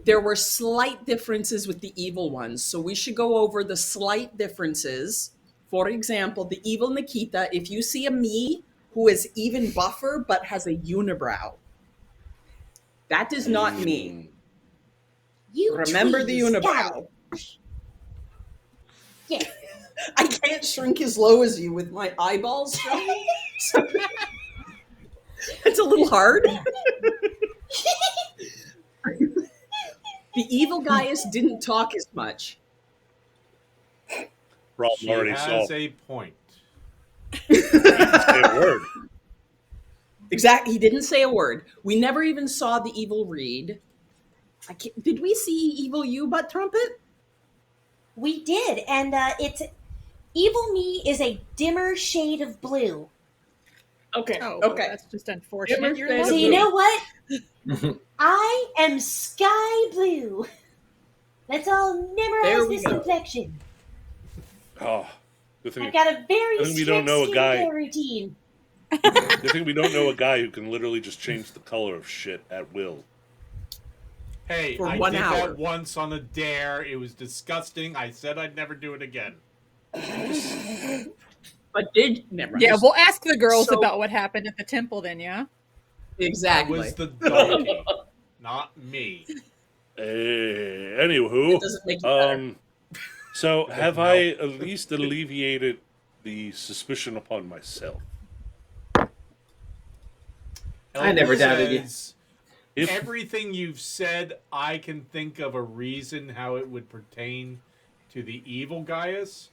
there were slight differences with the evil ones. So we should go over the slight differences. For example, the evil Nikita, if you see a me who is even buffer but has a unibrow, that is not me. You Remember the tweeze, unibrow. Yeah. I can't shrink as low as you with my eyeballs showing. So it's a little hard. The evil Gaius didn't talk as much. Problem She already has solved. a point. Say a word. Exactly. He didn't say a word. We never even saw the evil Reed. Did we see evil you, Butt Trumpet? We did, and it's evil me is a dimmer shade of blue. Okay. Oh, okay. that's just unfortunate. You're Different So lucky. you know what? I am sky blue. Let's all There memorize we this go. complexion. Oh, good thing, I've got a very I think we strict don't know a guy- skincare routine. good thing we don't know a guy who can literally just change the color of shit at will. Hey, For I 1 did hour. that once on a dare. It was disgusting. I said I'd never do it again. But never mind. Yeah, we'll ask the girls So- about what happened at the temple then, yeah? That Exactly. was the donkey, not me. Hey, It anywho, doesn't make it better. so It have doesn't I help. at least alleviated the suspicion upon myself? I never doubted you. says, If Everything you've said, I can think of a reason how it would pertain to the evil Gaius.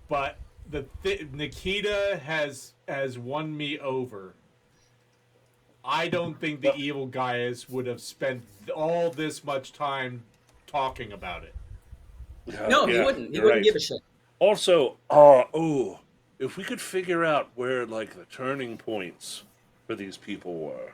But Nikita has won me over. I don't think the evil Gaius would have spent all this much time talking about it. No, he yeah, wouldn't. He you're wouldn't right. give a shit. Also, if we could figure out where like the turning points for these people were.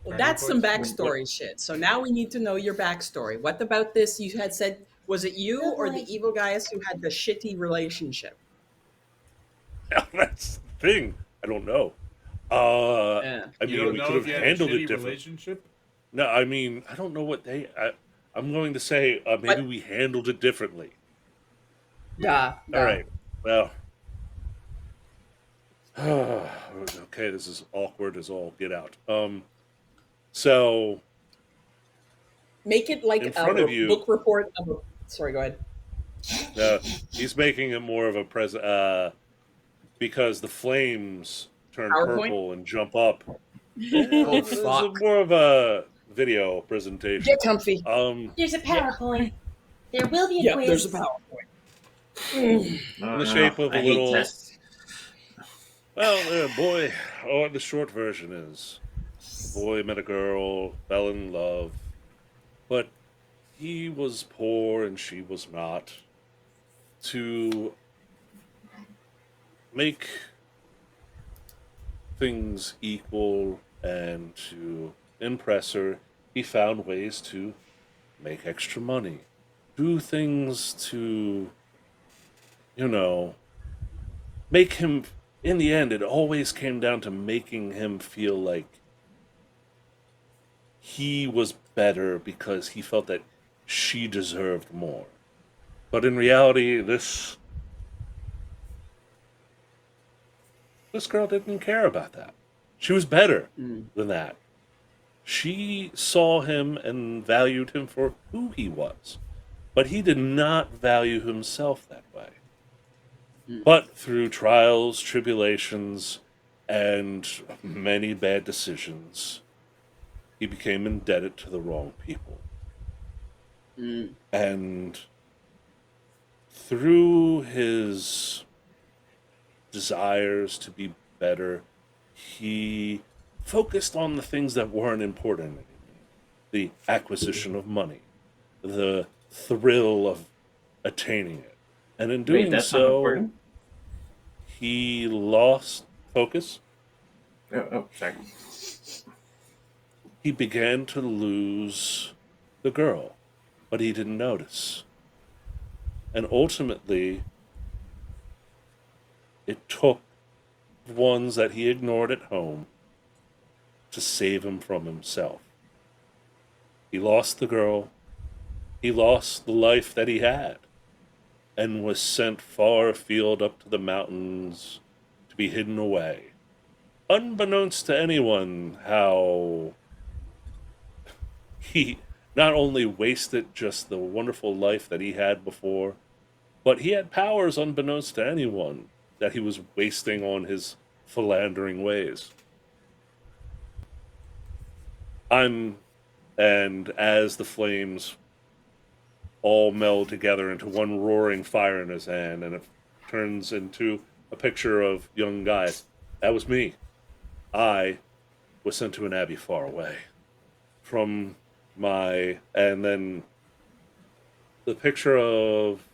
Well, that's some backstory shit. So now we need to know your backstory. What about this? You had said, was it you Oh, or boy. the evil Gaius who had the shitty relationship? That's the thing. I don't know. Yeah. I You mean, don't we know could if have you had handled a it shitty different. relationship? No, I mean, I don't know what they. I'm going to say maybe we handled it differently. Yeah. All right. Well. Okay, this is awkward as all get out. So Make it like In a front of you- book report of a. Sorry, go ahead. he's making it more of a present because the flames turn PowerPoint? purple and jump up. Oh, This is fuck. more of a video presentation. Get comfy. There's a PowerPoint. There will be a Yeah, quiz. there's a PowerPoint. In the shape of I a hate little. tests. Well, boy, the short version is a boy met a girl, fell in love, but he was poor and she was not. To make things equal and to impress her, he found ways to make extra money, do things to, make him. In the end, it always came down to making him feel like he was better because he felt that she deserved more. But in reality, this girl didn't care about that. She was better than that. She saw him and valued him for who he was. But he did not value himself that way. But through trials, tribulations, and many bad decisions, he became indebted to the wrong people. And through his desires to be better, he focused on the things that weren't important anymore. The acquisition of money, the thrill of attaining it. And in doing Wait, that's not so, important. he lost focus. Sorry. He began to lose the girl, but he didn't notice. And ultimately, it took ones that he ignored at home to save him from himself. He lost the girl, he lost the life that he had, and was sent far afield up to the mountains to be hidden away. Unbeknownst to anyone, how he not only wasted just the wonderful life that he had before, but he had powers unbeknownst to anyone that he was wasting on his philandering ways. And as the flames all meld together into one roaring fire in his hand, and it turns into a picture of young guys. That was me. I was sent to an abbey far away from and then the picture of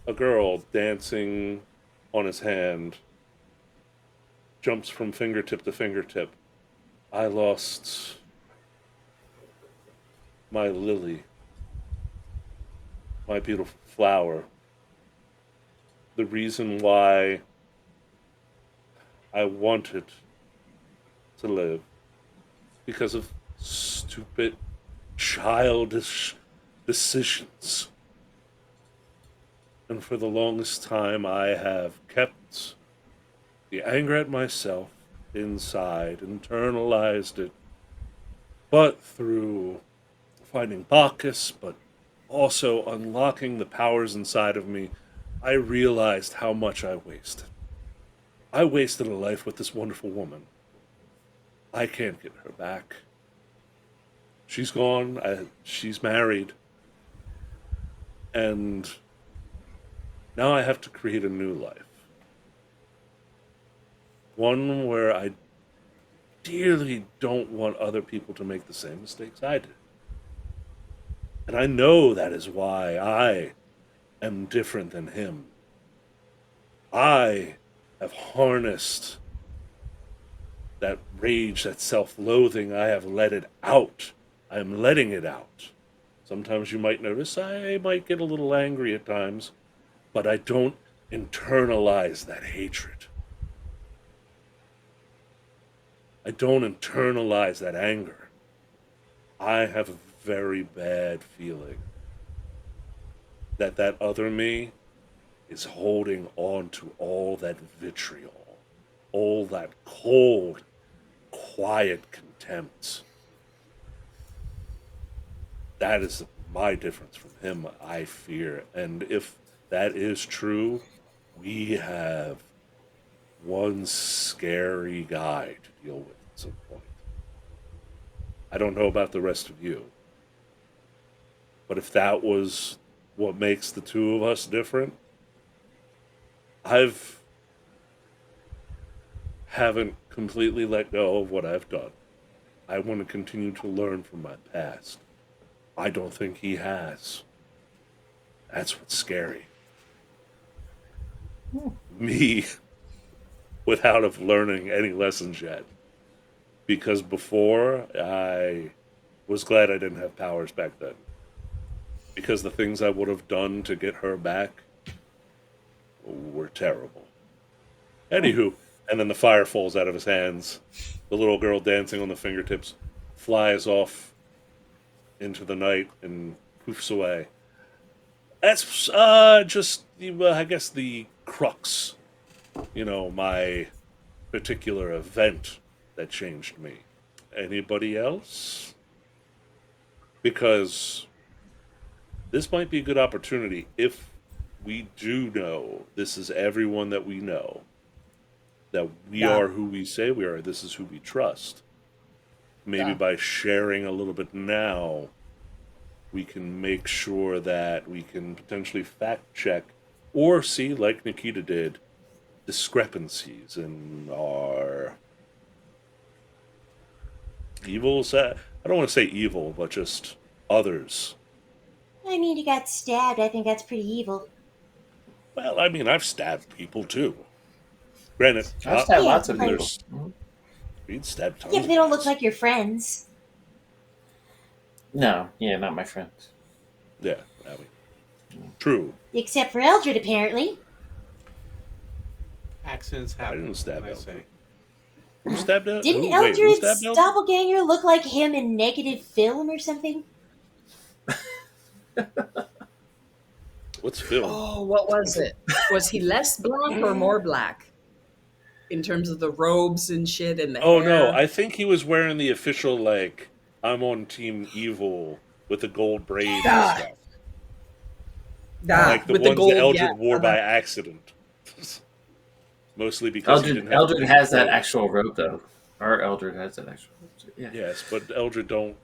a girl dancing on his hand jumps from fingertip to fingertip. I lost my lily, my beautiful flower. The reason why I wanted to live, because of stupid, childish decisions. And for the longest time, I have kept the anger at myself inside, internalized it, but through finding Bacchus, but also unlocking the powers inside of me, I realized how much I wasted. I wasted a life with this wonderful woman. I can't get her back. She's gone. She's married. And now I have to create a new life. One where I dearly don't want other people to make the same mistakes I did. And I know that is why I am different than him. I have harnessed that rage, that self-loathing. I have let it out. I am letting it out. Sometimes you might notice I might get a little angry at times, but I don't internalize that hatred. I don't internalize that anger. I have a very bad feeling that other me is holding on to all that vitriol, all that cold, quiet contempt. That is my difference from him, I fear. And if that is true, we have one scary guy to deal with at some point. I don't know about the rest of you. But if that was what makes the two of us different, haven't completely let go of what I've done. I want to continue to learn from my past. I don't think he has. That's what's scary. Me, without of learning any lessons yet. Because before, I was glad I didn't have powers back then. Because the things I would have done to get her back were terrible. Anywho, and then the fire falls out of his hands. The little girl dancing on the fingertips flies off into the night and poofs away. That's just, I guess, the crux. My particular event that changed me. Anybody else? Because this might be a good opportunity if we do know this is everyone that we know, that we Yeah. are who we say we are, this is who we trust. Maybe Yeah. by sharing a little bit now, we can make sure that we can potentially fact check or see, like Nikita did, discrepancies in our evil set. I don't want to say evil, but just others. I mean, he got stabbed. I think that's pretty evil. Well, I mean, I've stabbed people too. Granted, I've stabbed Yeah, lots of but- people. there's we'd stabbed tons. Yeah, but they don't look of like your friends. No, yeah, not my friends. Yeah, I mean, true. Except for Eldred, apparently. Accidents I happen. didn't stab I Eldred. say. Who stabbed it? Didn't Who stabbed Eldred's Eldred? doppelganger look like him in negative film or something? What's Phil? Oh, what was it? Was he less black or more black? In terms of the robes and shit and the Oh hair? no, I think he was wearing the official I'm on Team Evil with the gold braids Ah. and stuff. Ah, The with ones gold, that Eldred yeah, wore uh-huh. by accident. Mostly because he didn't Eldred have has that actual robe though. Our Eldred has that actual robe. Yeah. Yes, but Eldred don't.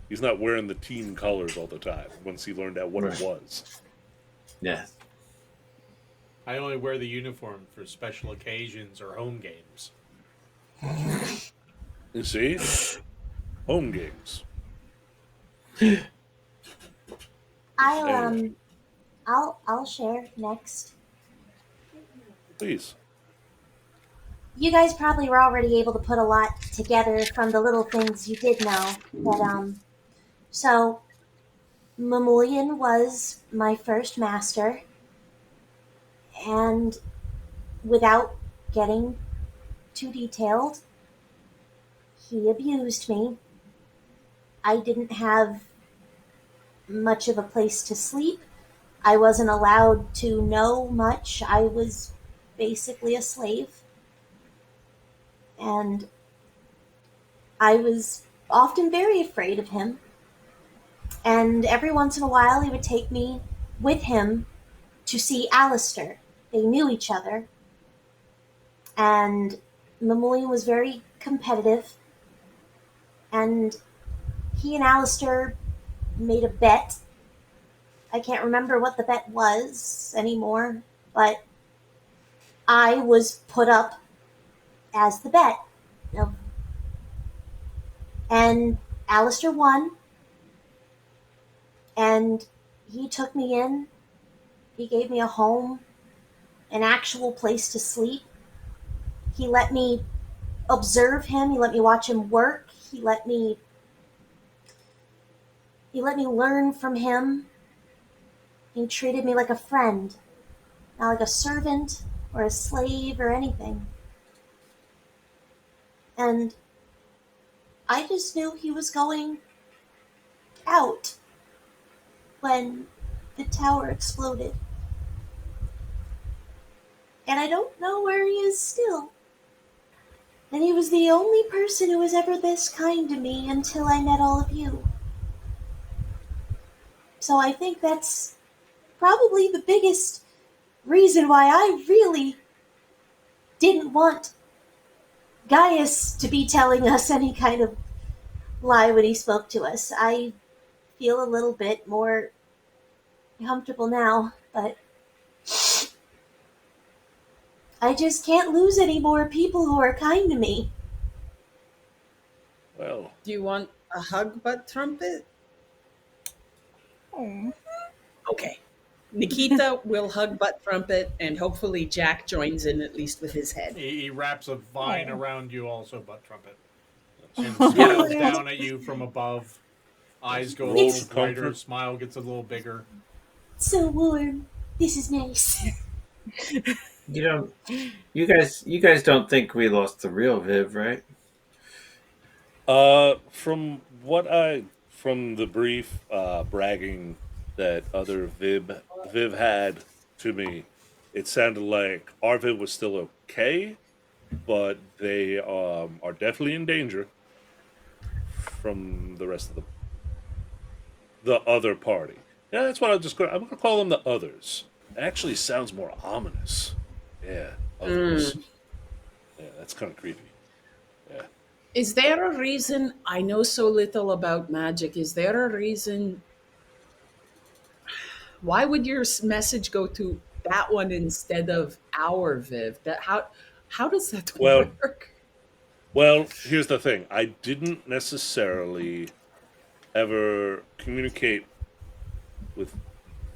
He's not wearing the team colors all the time. Once he learned out what it Right. was. Yeah. I only wear the uniform for special occasions or home games. You see, home games. I'll share next. Please. You guys probably were already able to put a lot together from the little things you did know. But so Mamulian was my first master, and without getting too detailed, he abused me. I didn't have much of a place to sleep. I wasn't allowed to know much. I was basically a slave. And I was often very afraid of him. And every once in a while, he would take me with him to see Alistair. They knew each other. And Mamulian was very competitive. And he and Alistair made a bet. I can't remember what the bet was anymore, but I was put up as the bet. And Alistair won. And he took me in. He gave me a home, an actual place to sleep. He let me observe him. He let me watch him work. He let me learn from him. He treated me like a friend, not like a servant or a slave or anything. And I just knew he was going out when the tower exploded. And I don't know where he is still. And he was the only person who was ever this kind to me until I met all of you. So I think that's probably the biggest reason why I really didn't want Gaius to be telling us any kind of lie when he spoke to us. I feel a little bit more comfortable now, but I just can't lose any more people who are kind to me. Well, Do you want a hug butt trumpet? Oh. Okay. Nikita will hug butt trumpet, and hopefully Jack joins in at least with his head. He wraps a vine around you, also, butt trumpet. And Oh. smiles down at you from above. Eyes go a Roll little brighter, comfort. smile gets a little bigger. So warm. This is nice. You guys don't think we lost the real Viv, right? From the brief bragging that other Viv had to me, it sounded like our Viv was still okay, but they are definitely in danger from the rest of the other party. Yeah, that's what I'm gonna call them the others. It actually sounds more ominous. Yeah, others. Yeah, that's kind of creepy. Yeah. Is there a reason? I know so little about magic. Is there a reason? Why would your message go to that one instead of our Viv? That how does that Well, work? here's the thing. I didn't necessarily ever communicate with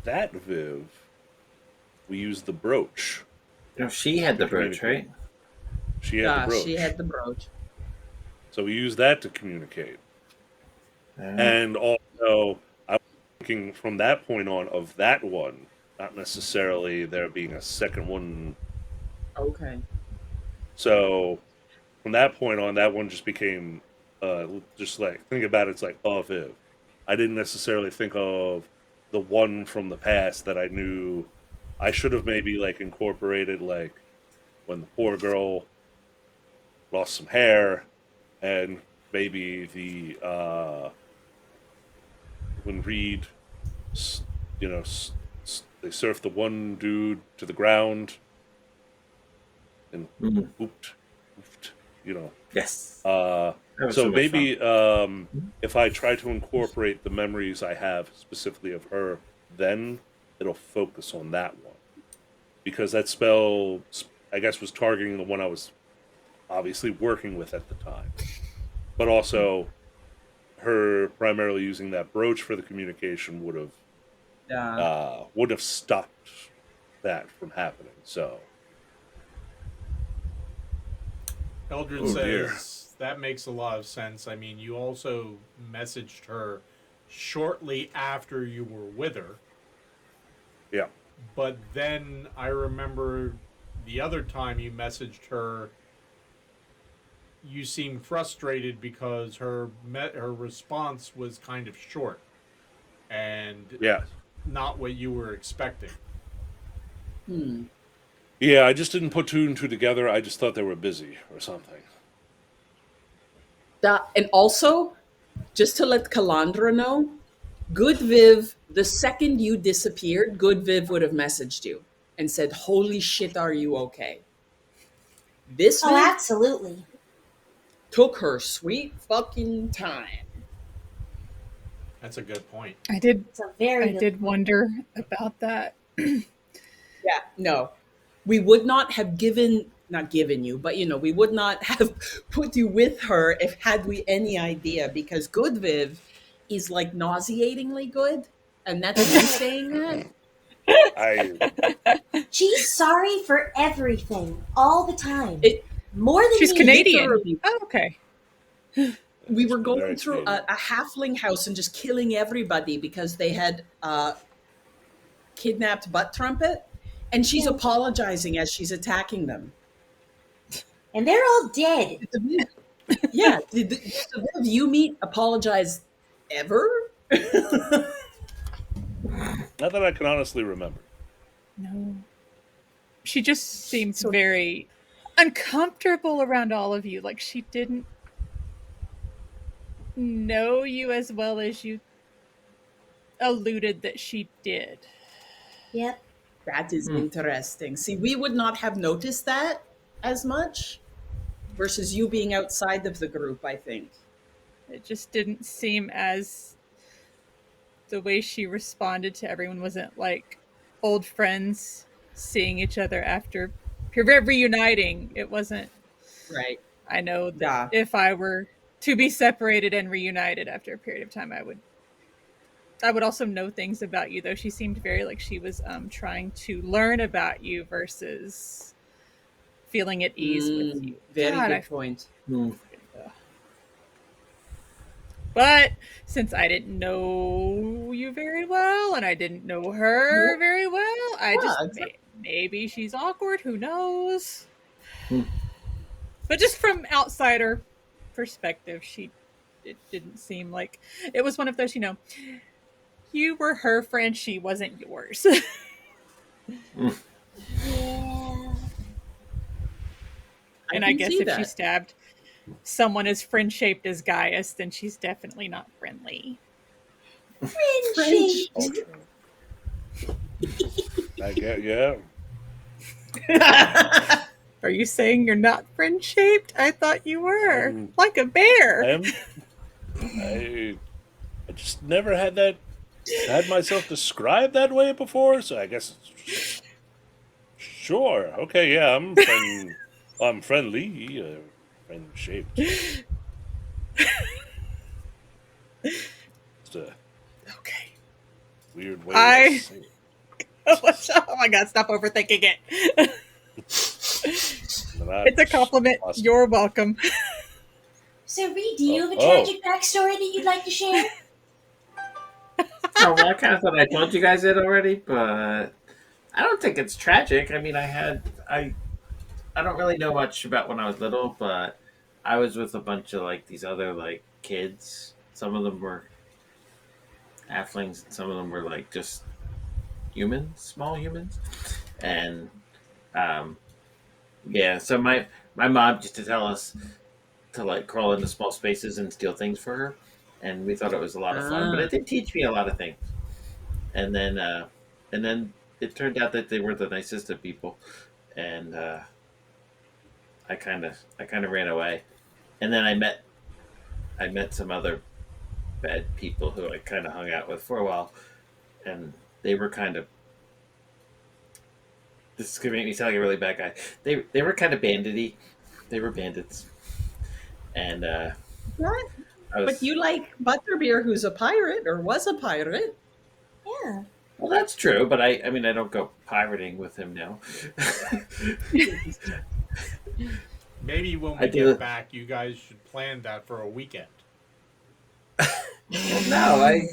that Viv. We used the brooch. No, she had the brooch, right? She had the Yeah, brooch. she had the brooch. So we used that to communicate. Uh, And also, I was thinking from that point on of that one, not necessarily there being a second one. Okay. So from that point on, that one just became just like think about it, it's like oh Viv. I didn't necessarily think of the one from the past that I knew. I should have maybe like incorporated like when the poor girl lost some hair, and maybe the when Reed, you know, they surfed the one dude to the ground and mhm. ooped, you know. Yes. Uh, That was so so much maybe fun. if I try to incorporate the memories I have specifically of her, then it'll focus on that one because that spell, I guess, was targeting the one I was obviously working with at the time, but also her primarily using that brooch for the communication Yeah. would have stopped that from happening. So, Eldred oh dear, says that makes a lot of sense. I mean, you also messaged her shortly after you were with her, yeah, but then I remember the other time you messaged her, you seemed frustrated because her response was kind of short and yeah, not what you were expecting. Hmm. yeah. I just didn't put two and two together. I just thought they were busy or something. And also, just to let Kalandra know, Good Viv, the second you disappeared, Good Viv would have messaged you and said, "Holy shit, are you okay?" This Oh, Viv absolutely. took her sweet fucking time. That's a good point. I did. It's a very I good did point. wonder about that. Yeah, no. We would not have not given you, but we would not have put you with her if had we any idea because Good Viv is like nauseatingly good. And that's me saying that. I She's sorry for everything, all the time. It More than She's me. Canadian. literally, Oh, okay. we were very going through Canadian. a halfling house and just killing everybody because they had kidnapped Butt Trumpet. And she's Yeah. apologizing as she's attacking them. And they're all dead. Did the Viv- yeah, did the Viv you meet apologize ever? Not that I can honestly remember. No. She just seemed So- very uncomfortable around all of you. Like she didn't know you as well as you alluded that she did. Yep. That is Hmm. interesting. See, we would not have noticed that as much versus you being outside of the group, I think. It just didn't seem as the way she responded to everyone wasn't like old friends seeing each other after reuniting. It wasn't. Right. I know that Yeah. if I were to be separated and reunited after a period of time, I would also know things about you, though she seemed very like she was trying to learn about you versus feeling at ease with you. Very God, good point. Hmm. But since I didn't know you very well and I didn't know her very well, I just exactly. maybe she's awkward. Who knows? Hmm. But just from outsider perspective, it didn't seem like it was one of those, you were her friend, she wasn't yours. Yeah. And I can guess see if she that. stabbed someone as friend shaped as Gaius, then she's definitely not friendly. Friendship. Oh, true. I get, yeah. Are you saying you're not friend shaped? I thought you were. I'm- Like a bear. I just never had myself described that way before, so I guess it's sure. Okay, yeah, I'm friendly, friend shaped. It's a Okay. weird way I- to say it. Oh my god, stop overthinking it. It's a compliment. Awesome. You're welcome. So, Reed, do you have a Oh. tragic backstory that you'd like to share? Oh, well, I kind of thought I told you guys it already, but I don't think it's tragic. I mean, I don't really know much about when I was little, but I was with a bunch of like these other like kids. Some of them were halflings, and some of them were like just humans, small humans, and yeah. So my mom used to tell us to like crawl into small spaces and steal things for her, and we thought it was a lot of fun. But it did teach me a lot of things. And then it turned out that they were the nicest of people, and I kind of ran away. And then I met some other bad people who I kind of hung out with for a while, and they were kind of. This is gonna make me sound like a really bad guy. They were kind of bandity. They were bandits, and What? I was. But you like Butterbeer, who's a pirate or was a pirate. Yeah. Well, that's true, but I mean, I don't go pirating with him now. Maybe when I we do. get back, you guys should plan that for a weekend. Well, no,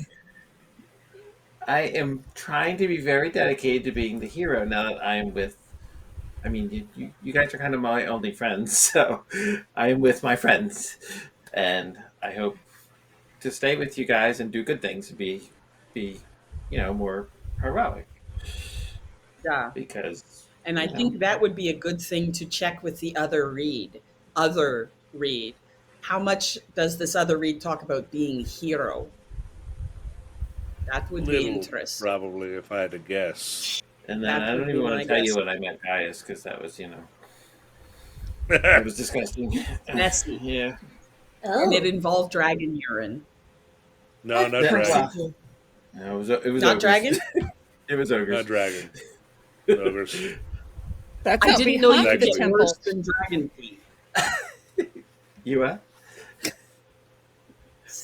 I am trying to be very dedicated to being the hero now that I am with. I mean, you guys are kind of my only friends, so I am with my friends, and I hope to stay with you guys and do good things and be more heroic Yeah. because And I you know, think that would be a good thing to check with the other Reed. Other Reed. How much does this other Reed talk about being hero? That would be Little, interesting. probably, if I had to guess. And then That I would don't be even want my to tell guess. you what I meant, Gaius, because that was it was disgusting. Messy. Yeah. Oh. And it involved dragon urine. No, not Yeah, dragon. No, it was Not ogres. dragon? It was ogres. Not dragon. Ogres. That's I out didn't know you behind could the get temple. worse than dragon pee. You what?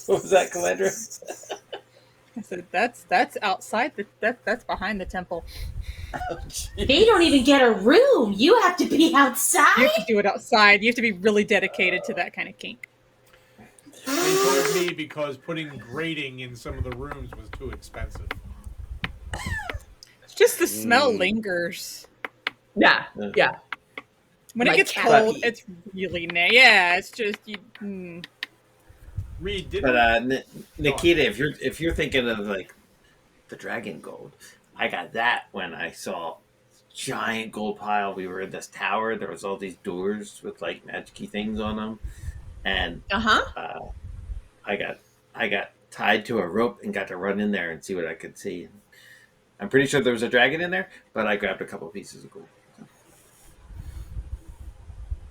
What was that, Calandra? I said that's outside that's behind the temple. Oh, They don't even get a room. You have to be You outside. have to do it outside. You have to be really dedicated to that kind of kink. They told me because putting grating in some of the rooms was too expensive. It's just the smell lingers. Yeah, yeah. When Like it gets cat cold, pee. it's really yeah. It's just you. Reed, didn't But Nikita, if you're thinking of like the dragon gold, I got that when I saw giant gold pile. We were in this tower. There was all these doors with like magic-y things on them, and Uh-huh. I got tied to a rope and got to run in there and see what I could see. I'm pretty sure there was a dragon in there, but I grabbed a couple pieces of gold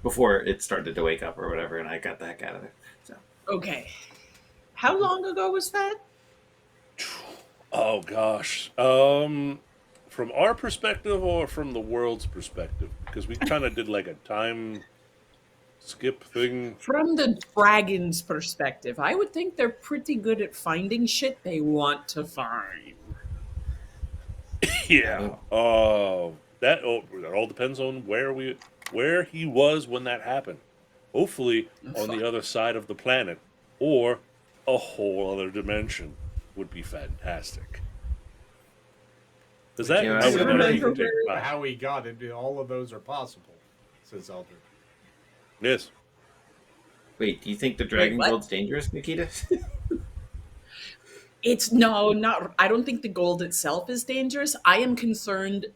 before it started to wake up or whatever, and I got the heck out of there. So Okay. How long ago was that? Oh gosh. From our perspective or from the world's perspective? Because we kind of did like a time skip thing. From the dragon's perspective, I would think they're pretty good at finding shit they want to find. Yeah. That all depends on where he was when that happened. Hopefully on the other side of the planet or a whole other dimension would be fantastic. Does that? Yeah, I I would remember imagine you can where- take five. how he got it. All of those are possible, says Eldred. Yes. Wait, do you think the dragon what? gold's dangerous, Nikita? It's no, not. I don't think the gold itself is dangerous. I am concerned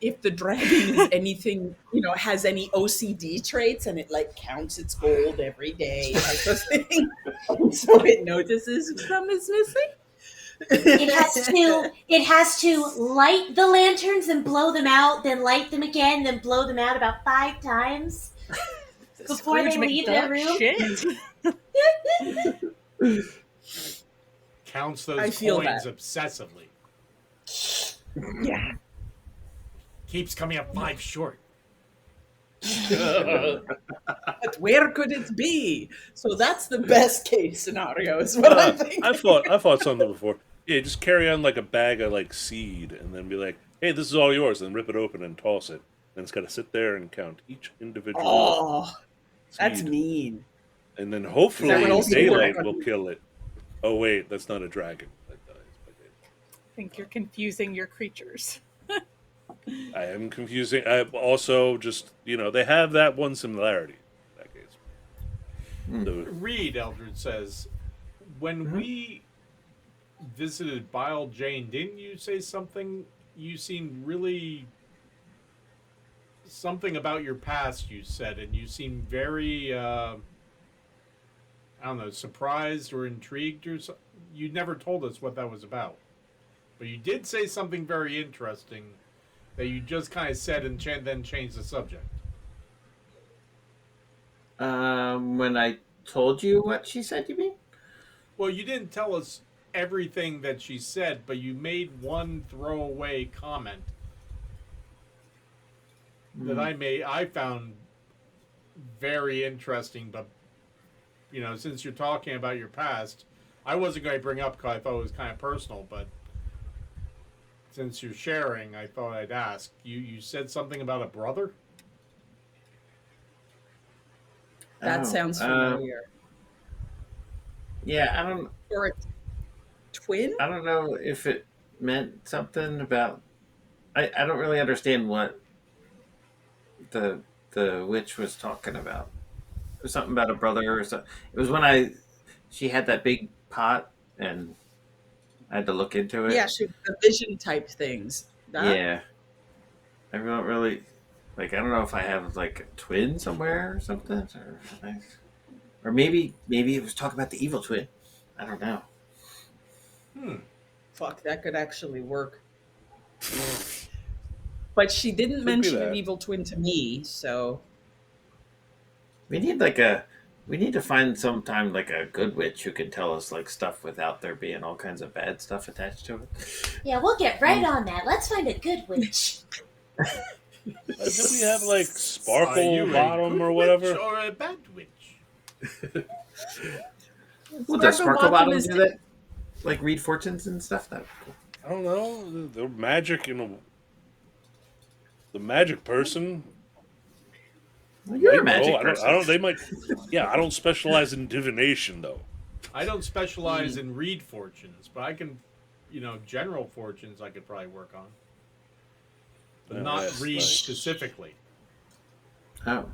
if the dragon is anything, has any OCD traits and it like counts its gold every day type of thing. So it notices some is missing. It has to light the lanterns and blow them out, then light them again, then blow them out about 5 times before they Scrooge leave McDuck the room. shit. Counts I those feel coins that. obsessively. Yeah. Keeps coming up 5 short. But where could it be? So that's the best case scenario, is what I'm thinking. I thought something before. Yeah, just carry on like a bag of like seed, and then be like, "Hey, this is all yours." And rip it open and toss it. And it's got to sit there and count each individual. Oh, that's seed. mean. And then hopefully That would also daylight work on- will kill it. Oh wait, that's not a dragon. That dies by daylight. I think you're confusing your creatures. I am confusing. I also just they have that one similarity. In that case. So, Reed, Eldred says, when we visited Bile Jane, didn't you say something? You seemed really something about your past. You said, and you seemed very, I don't know, surprised or intrigued or so. You never told us what that was about, but you did say something very interesting that you just kind of said and then changed the subject. When I told you what she said, you mean? Well, you didn't tell us everything that she said, but you made one throwaway comment that I found very interesting. But since you're talking about your past, I wasn't going to bring up because I thought it was kind of personal. But since you're sharing, I thought I'd ask. You said something about a brother. That sounds familiar. Yeah, I don't. Or a twin? I don't know if it meant something about. I don't really understand what the witch was talking about. It was something about a brother or something. It was when she had that big pot and I had to look into it. Yeah, the vision type things. Yeah. I don't really I don't know if I have like a twin somewhere or something, or maybe it was talking about the evil twin. I don't know. Fuck, that could actually work. But she didn't Could mention be that. an evil twin to me, so We need to find sometime like a good witch who can tell us like stuff without there being all kinds of bad stuff attached to it. Yeah, we'll get right on that. Let's find a good witch. Did we have like Are Sparkle you a Bottom good or witch whatever? or a bad witch? Well, does Sparkle Bottom is do that? Like read fortunes and stuff? That I don't know. The magic, the magic person. well, you're a Maybe. magic I person. don't. They might. Yeah, I don't specialize in divination though. I don't specialize in read fortunes, but I can, general fortunes I could probably work on, but Yeah, not that's read nice. specifically. Oh,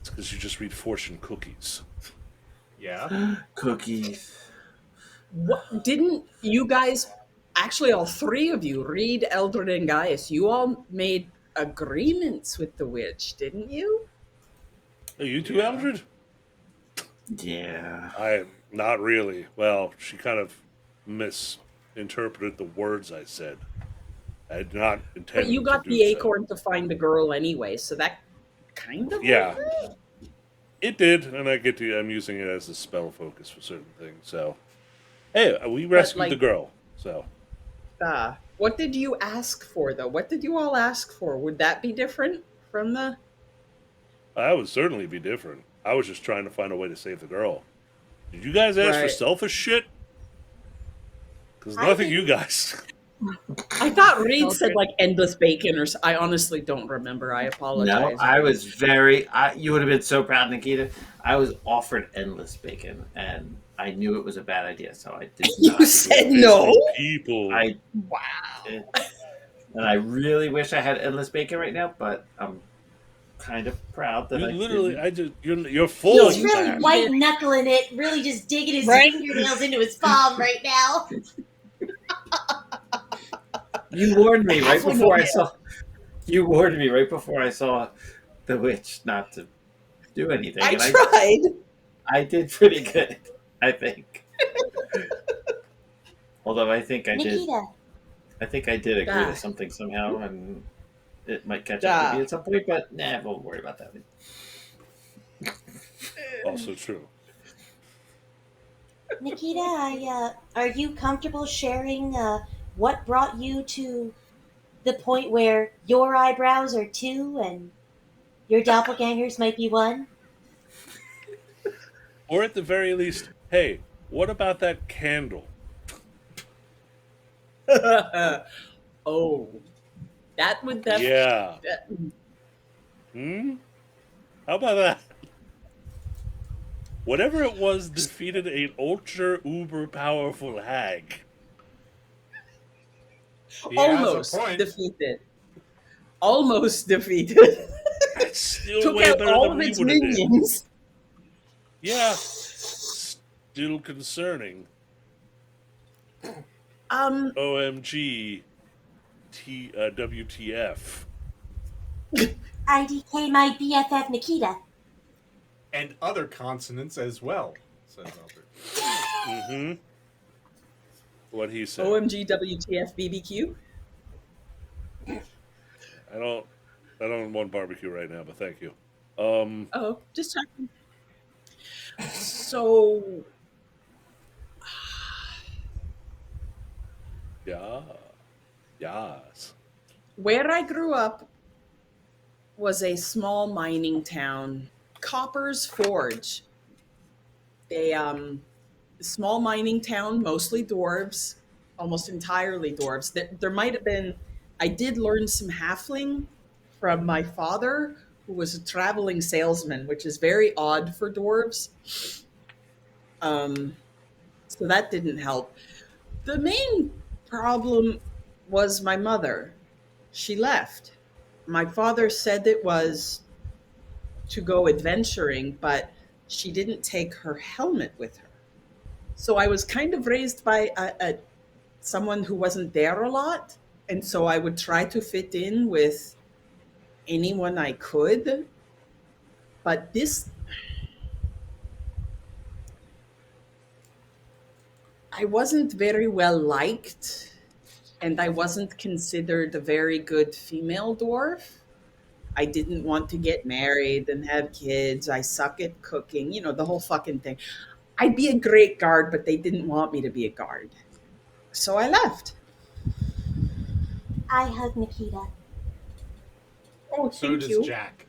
It's because you just read fortune cookies. Yeah. cookies. what didn't you guys actually all three of you read Eldred and Gaius? You all made agreements with the witch, didn't you? Hey, you too, Yeah. Eldred? Yeah. I not really. Well, she kind of misinterpreted the words I said. I had not intended. But you got to do the so. acorn to find the girl anyway, so that kind of Yeah. worked. It did, and I'm using it as a spell focus for certain things. So, hey, we rescued like- the girl. So, What did you ask for, though? What did you all ask for? Would that be different from the... that would certainly be different. I was just trying to find a way to save the girl. Did you guys ask for Right. selfish shit? Because I nothing think- you guys. I thought Reed Eldred. said, like, endless bacon, or... I honestly don't remember. I apologize. No, I was you would have been so proud, Nikita. I was offered endless bacon, and I knew it was a bad idea, so I did You not. said no? People. Wow. And I really wish I had endless bacon right now, but kind of proud that You I literally, didn't. you're full No, of He's really that. white knuckling it, really just digging his Right? fingernails into his palm right now. You warned me right Halfling before I O'Hare. saw. You warned me right before I saw the witch not to do anything, I and tried. I did pretty good, I think. Although I think I did. Nikita, I think I did agree Ah. to something somehow, and it might catch up to me Ah. at some point. But nah, we'll worry about that. Also true. Nikita, are you comfortable sharing what brought you to the point where your eyebrows are two and your doppelgangers might be one? Or at the very least, hey, what about that candle? Oh, that would Yeah. that, Hmm? How about that? Whatever it was defeated an ultra uber powerful hag. He has a almost point. defeated. Almost defeated. That's still Took way out better all than of we its would have did. minions. Yeah. Still concerning. OMG. WTF. IDK my BFF Nikita. And other consonants as well, says Albert. Mm-hmm. What he said. OMG WTF BBQ. I don't want barbecue right now, but thank you. Oh, just checking. So Yeah. Yes. where I grew up was a small mining town, Copper's Forge. A small mining town, mostly dwarves, almost entirely dwarves. There might have been. I did learn some halfling from my father, who was a traveling salesman, which is very odd for dwarves. So that didn't help. The main problem was my mother. She left. My father said it was to go adventuring, but she didn't take her helmet with her. So I was kind of raised by someone who wasn't there a lot, and so I would try to fit in with anyone I could. But this, I wasn't very well liked, and I wasn't considered a very good female dwarf. I didn't want to get married and have kids. I suck at cooking, the whole fucking thing. I'd be a great guard, but they didn't want me to be a guard. So I left. I hug Nikita. Oh, So thank does you. Jack.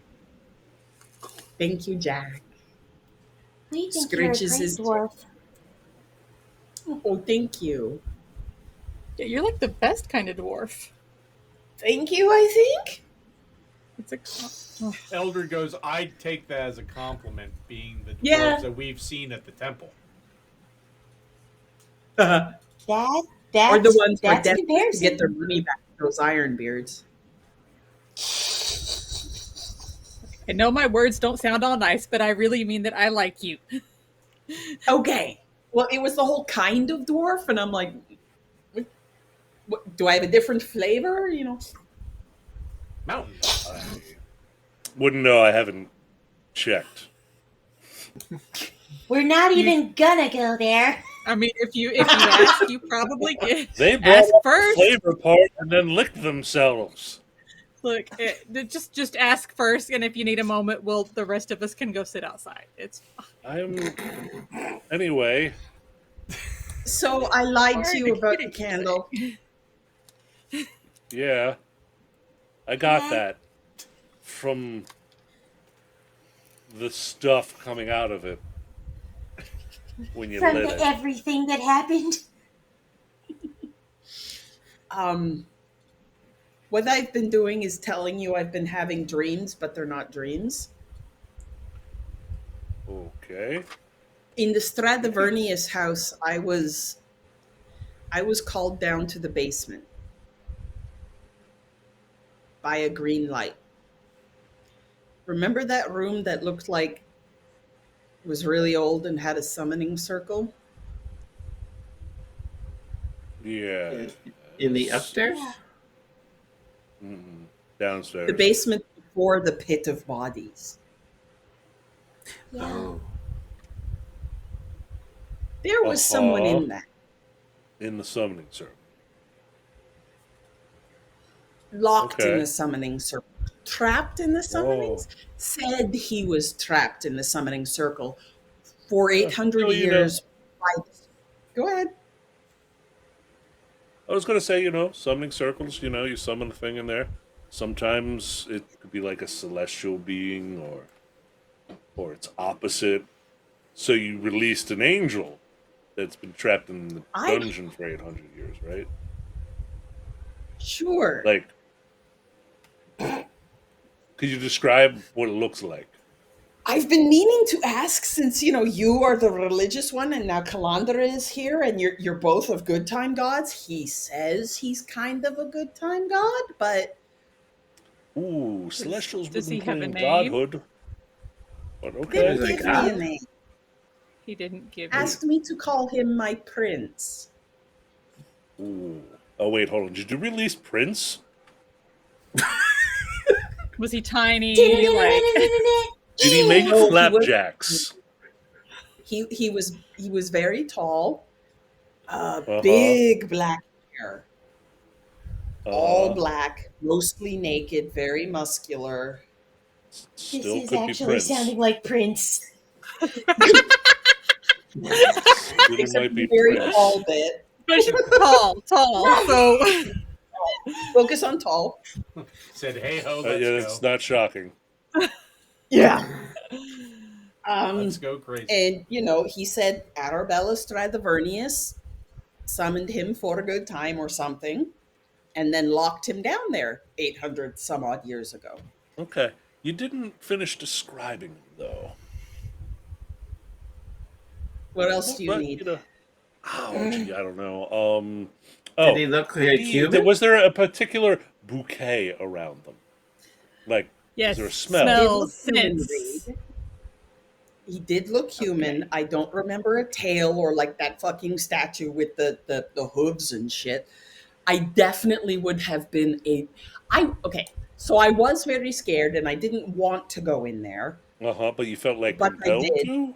Thank you, Jack. We think you're a Scritches great his dwarf. Oh, thank you. Yeah, you're like the best kind of dwarf. Thank you, I think. It's a Elder goes, I'd take that as a compliment, being the dwarves Yeah. that we've seen at the temple. Or That's the ones who are that's a desperate to comparison. get their money back, those Ironbeards. I know my words don't sound all nice, but I really mean that I like you. Okay. Well, it was the whole kind of dwarf, and I'm like, what, do I have a different flavor? Mountain. I wouldn't know. I haven't checked. We're not even gonna go there. I mean, if you ask, you probably get. They brought Ask up the first. flavor part and then licked themselves. Look, just ask first, and if you need a moment, the rest of us can go sit outside. It's Anyway. So I lied to you Sorry, about the kidding. candle. Yeah. I got Yeah. that from the stuff coming out of it when you From lit the it. everything that happened. What I've been doing is telling you I've been having dreams, but they're not dreams. Okay. In the Stradivernius house, I was called down to the basement by a green light. Remember that room that looked like it was really old and had a summoning circle? Yeah. In the upstairs? Yeah. Mm-mm. The Downstairs. basement before the pit of bodies. Yeah. Oh. There was someone Uh-huh. in that. In the summoning circle. Locked in Okay. the summoning circle. Trapped in the summonings? Oh. Said he was trapped in the summoning circle for 800 Well, years. Go ahead. I was gonna say, summoning circles, you summon a thing in there. Sometimes it could be like a celestial being or its opposite. So you released an angel that's been trapped in the I dungeon for 800 years, right? Sure. Like, could you describe what it looks like? I've been meaning to ask since you are the religious one and now Kalandra is here and you're both of good time gods. He says he's kind of a good time god, but Ooh, celestials Does he wouldn't have a claim name? godhood. But didn't okay. He's like, give me a name. He didn't give Asked me to call him my prince. Ooh. Oh wait, hold on. Did you release Prince? Was he tiny? Like, Did he make No, he was- flapjacks? He was very tall, Uh-huh. big black hair, all Uh, black, mostly naked, very muscular. This Still is could be actually Prince. sounding like Prince. Still Except might be a very Prince. tall bit. but tall. So Focus on tall. Said, "Hey ho, let's Yeah, go. it's not shocking. Yeah. Let's go crazy." And he said Arabella Stradivarius summoned him for a good time or something, and then locked him down there 800 some odd years ago. Okay. You didn't finish describing him, though. What else do you But, need? Oh, gee, I don't know. Did he look like human? Was there a particular bouquet around them? Like, yes, is there a smell? Did smell, look human, sense. Reed. He did look human. Okay. I don't remember a tail or like that fucking statue with the hooves and shit. I definitely would have been okay. So I was very scared and I didn't want to go in there, Uh-huh, but you felt like but I compelled did. to?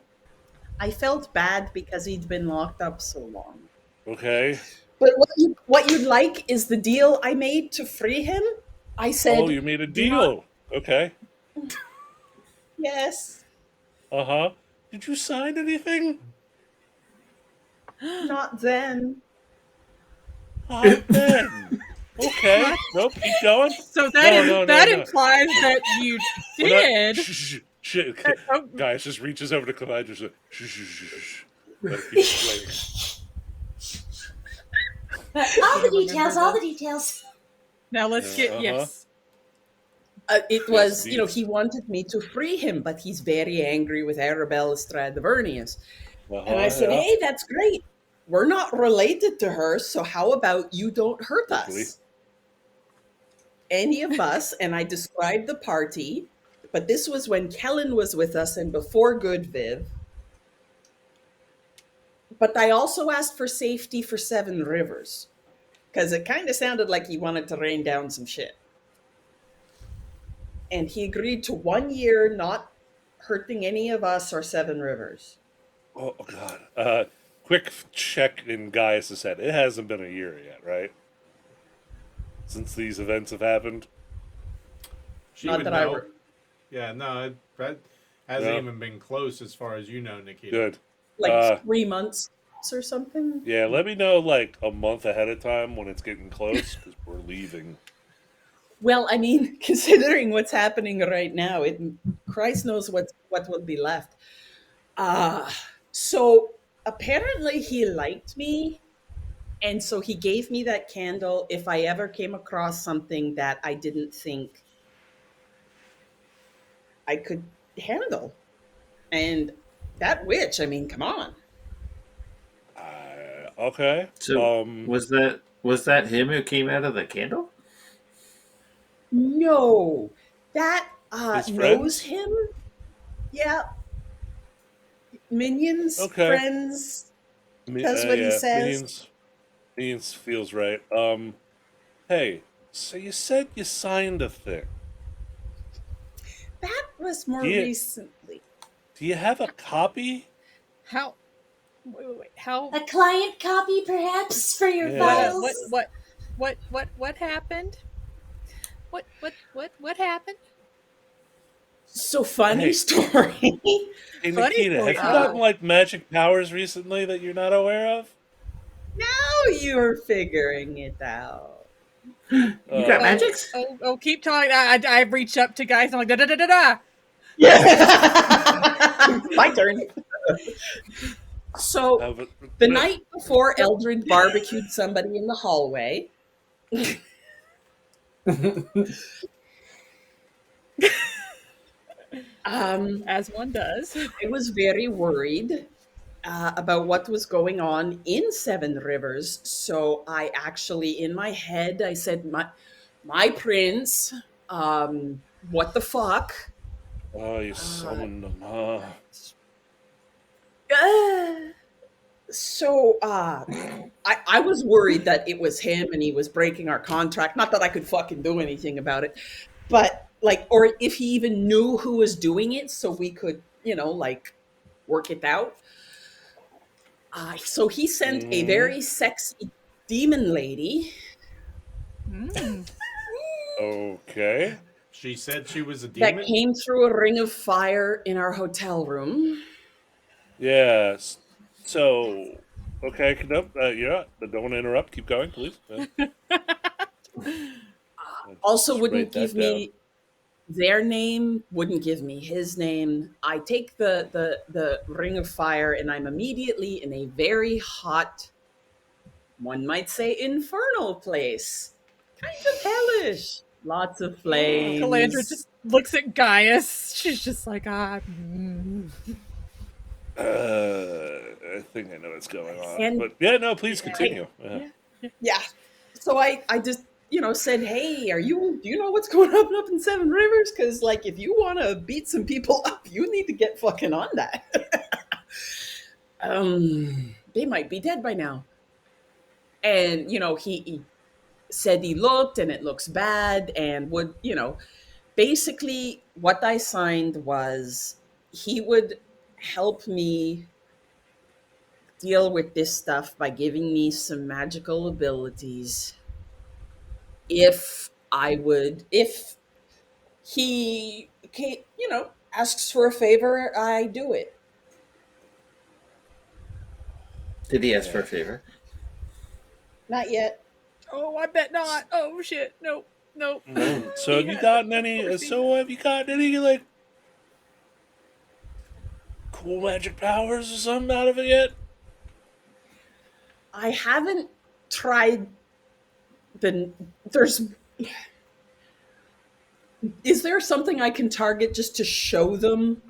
I felt bad because he'd been locked up so long. Okay. But what you'd like is the deal I made to free him. I said, Oh, you made a "Do not-" deal. Okay. Yes, Uh-huh. Did you sign anything? not then. Not then. Okay. Nope, keep going. So that No. implies that you We're not- did. Shh. Shit. Oh, Guys, just reaches over to Clyde and says, shh. Let it keep explaining. All the details, all the details. now let's get Uh-huh. yes. It was, Yes, he wanted me to free him, but he's very angry with Arabella Stradivarius. And I said, yeah. hey, that's great. We're not related to her, so how about you don't hurt Hopefully. us? Any of us, and I described the party, but this was when Kellen was with us and before Good Viv. But I also asked for safety for Seven Rivers, because it kind of sounded like he wanted to rain down some shit. And he agreed to 1 year not hurting any of us or Seven Rivers. Oh, God. Quick check in Gaius' head. It hasn't been a year yet, right? Since these events have happened? She Not would that I know. were- Yeah, no, that hasn't No. even been close as far as you know, Nikita. Good. Like 3 months or something. Yeah, let me know like a month ahead of time when it's getting close, because we're leaving. Well, I mean, considering what's happening right now, Christ knows what will be left. So apparently he liked me, and so he gave me that candle if I ever came across something that I didn't think I could handle. And that witch, I mean, come on. Okay. So was that him who came out of the candle? No, that His knows friends? him. Yeah. Minions, Okay. friends. That's what he Yeah, says. Minions feels right. Hey, so you said you signed a thing. That was more Do you, recently. do you have a copy? How? Wait. How? A client copy, perhaps, for your Yeah. files? What happened? What happened? So funny Hey. story. Hey, Funny Nikita, story. have you gotten like magic powers recently that you're not aware of? Now you're figuring it out. You got Oh. magics? Oh, keep talking. I reach up to guys. I'm like, da da da da da. Yeah. My turn. So the night before Eldred barbecued somebody in the hallway. As one does. I was very worried about what was going on in Seven Rivers. So I actually, in my head, I said, my prince, what the fuck? Oh, you summoned them, huh? So I was worried that it was him and he was breaking our contract. Not that I could fucking do anything about it, but like, or if he even knew who was doing it, so we could, like, work it out. So he sent a very sexy demon lady. Mm. Okay. She said she was a That demon. came through a ring of fire in our hotel room. Yes. So, okay, yeah, but don't interrupt. Keep going, please. Also Just wouldn't write that give me their name, wouldn't give me his name. I take the ring of fire and I'm immediately in a very hot, one might say infernal place. Kind of hellish. Lots of flames. Calandra just looks at Gaius. She's just like, I think I know what's going on. And- but yeah, no, please continue. Yeah. So I just, said, hey, do you know what's going on up in Seven Rivers? Because, like, if you want to beat some people up, you need to get fucking on that. They might be dead by now. And, he said he looked and it looks bad and would, basically what I signed was he would help me deal with this stuff by giving me some magical abilities. If he, asks for a favor, I do it. Did he ask for a favor? Not yet. oh, I bet not. Oh shit, no. So have you gotten any? So have you gotten any like cool magic powers or something out of it yet? I haven't tried is there something I can target just to show them?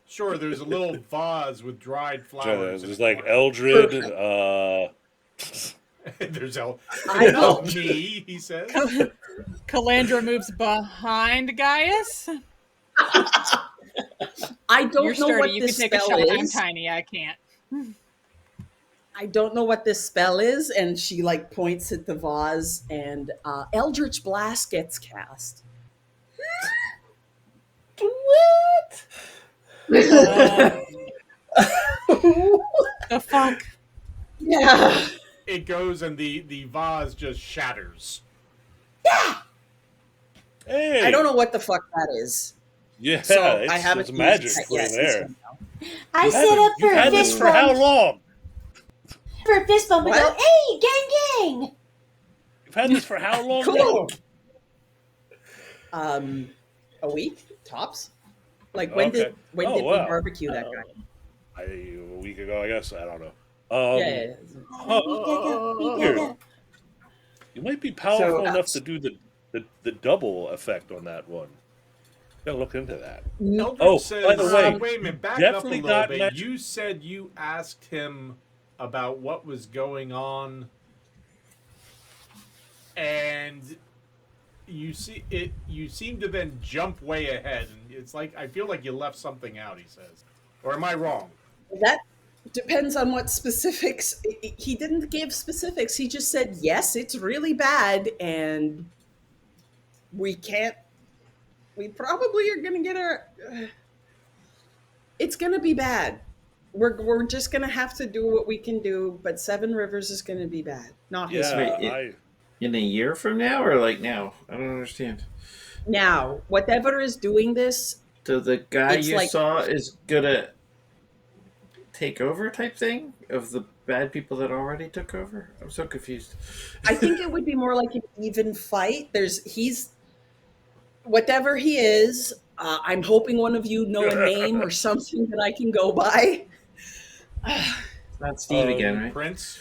Sure. There's a little vase with dried flowers. There's like Eldred. There's I not don't. me, he says. Calandra moves behind Gaius. I don't You're know sturdy. what You this can take a spell shot. I'm is. tiny. I can't. I don't know what this spell is, and she like points at the vase, and Eldritch Blast gets cast. What? The fuck. Yeah. It goes and the vase just shatters. Hey, I don't know what the fuck that is. Yeah, So I it's haven't used magic that for yet. there. I set up for You've a had this fist for how bump. long? For a fist bump and go, What? hey, gang, gang! You've had this for how long? Cool. A week tops. Like when Okay. did we wow. barbecue that guy? A week ago, I guess. I don't know. Yeah. Here. You might be powerful So, enough to do the double effect on that one. Gotta look into that. Eldred Oh, says, by the way, wait a minute, back up a definitely little got bit. magic- You said you asked him about what was going on, and you see it. You seem to then jump way ahead, and it's like I feel like you left something out. He says, or am I wrong? That depends on what specifics. He didn't give specifics. He just said, yes, it's really bad, and we can't. We probably are going to get our. It's going to be bad. We're just going to have to do what we can do, but Seven Rivers is going to be bad. Not his Yeah, Wait, in a year from now or like now? I don't understand. Now, whatever is doing this, So the guy It's you like- saw is gonna take over type thing of the bad people that already took over? I'm so confused. I think it would be more like an even fight. He's whatever he is. I'm hoping one of you know a name or something that I can go by. It's not Steve again, right? Prince.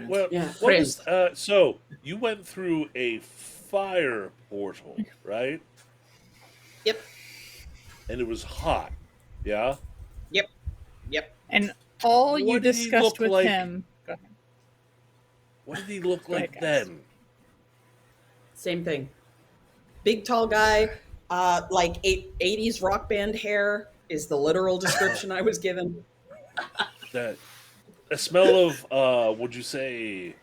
Well, Yeah, what Prince. was, so you went through a fire portal, right? Yep. And it was hot, yeah? Yep. And all you What did he discussed look with like? him. Go ahead. What did he look Go ahead, like guys. then? Same thing. Big tall guy, like 80s rock band hair is the literal description I was given. That a smell of would you say,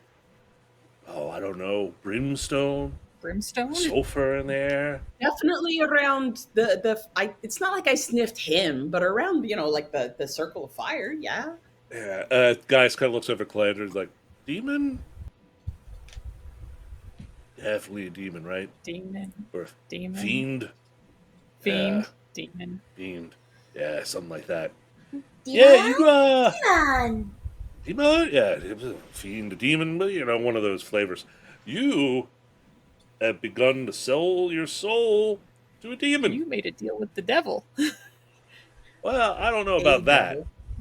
oh, I don't know, brimstone, Brimstone? sulfur in there? Definitely around it's not like I sniffed him, but around, like the circle of fire, yeah. Yeah, guys kind of looks over Calandra like, demon? Definitely a demon, right? Demon. Or Demon. fiend? Fiend. Yeah, Demon. fiend. Yeah, something like that. Yeah, you, Demon. demon? Yeah, it was a fiend, a demon, but, one of those flavors. You have begun to sell your soul to a demon. You made a deal with the devil. Well, I don't know about that.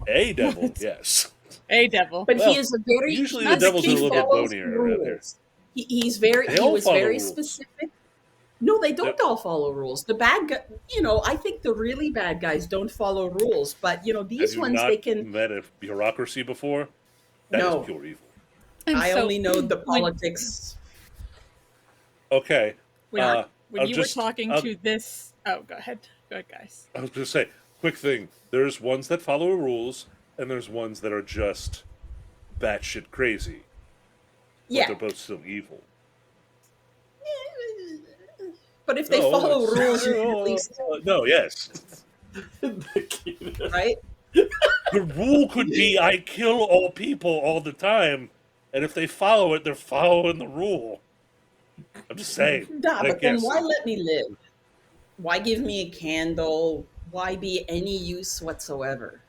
A devil, yes. A devil. But Well, he is a very usually the devils are a he little bit follows bonier around here. rules. He's very They he all was follow very rules. specific. No, they don't Yep. all follow rules. The bad guy, I think the really bad guys don't follow rules, but these Have you ones not they can. met a bureaucracy before? That is No. pure evil. And I so only know the when- politics. Okay. When, when I'll you just- were talking I'll- to this... Oh, go ahead. Go ahead, guys. I was going to say, quick thing. There's ones that follow rules, and there's ones that are just batshit crazy. But Yeah, they're both still evil. but if they No, follow it's- rules, you can at least No, yes. right. The rule could be I kill all people all the time, and if they follow it, they're following the rule. I'm just saying. Nah, I but then guess. why let me live? Why give me a candle? Why be any use whatsoever?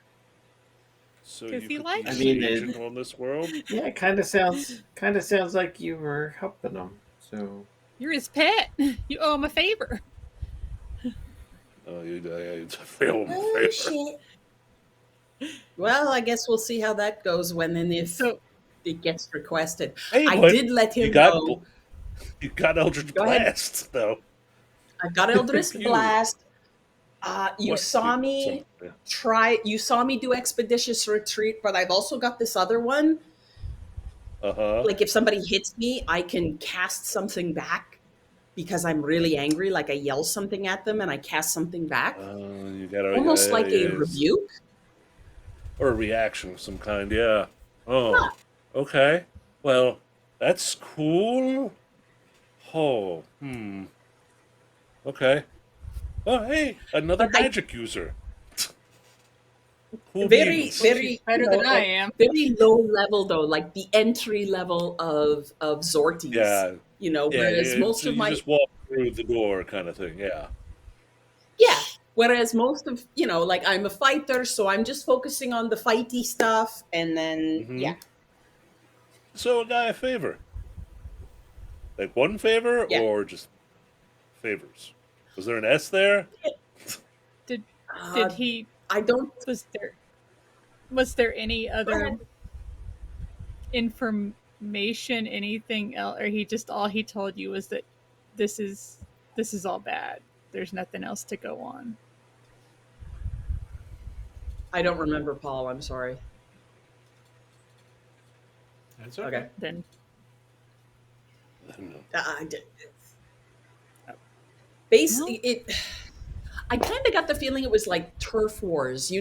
So 'Cause you he could likes be I mean, an agent on this world? Yeah, it kind of sounds like you were helping them. So You're his pet. You owe him a favor. Oh, you fail him a Oh favor. shit. Well, I guess we'll see how that goes when and if So it gets requested. Hey, I but did let him you got know. you got Eldritch Go ahead. Blast though. I got Eldritch You. Blast. You What? saw me You saw me do Expeditious Retreat, but I've also got this other one. Uh huh. Like if somebody hits me, I can cast something back because I'm really angry. Like I yell something at them and I cast something back, You got almost like a rebuke. or a reaction of some kind. Yeah. Oh. Okay. Well, that's cool. Oh. Hmm. Okay. Oh, hey, another But I- magic user. Cool Very, beans. very better than I am. Very low level though, like the entry level of Zorties. Yeah. Whereas yeah, most so of you my just walk through the door, kind of thing. Yeah. yeah. Whereas most of like I'm a fighter, so I'm just focusing on the fighty stuff, and then Mhm. yeah, So, a guy a favor. Like one favor, Yeah. or just favors? Was there an S there? did Uh, he... I don't. Was there any other ahead. information, anything else, or all he told you was that this is all bad. There's nothing else to go on. I don't remember, Paul. I'm sorry. That's okay. Okay. Then I don't know. I did. Basically, I kind of got the feeling it was like turf wars,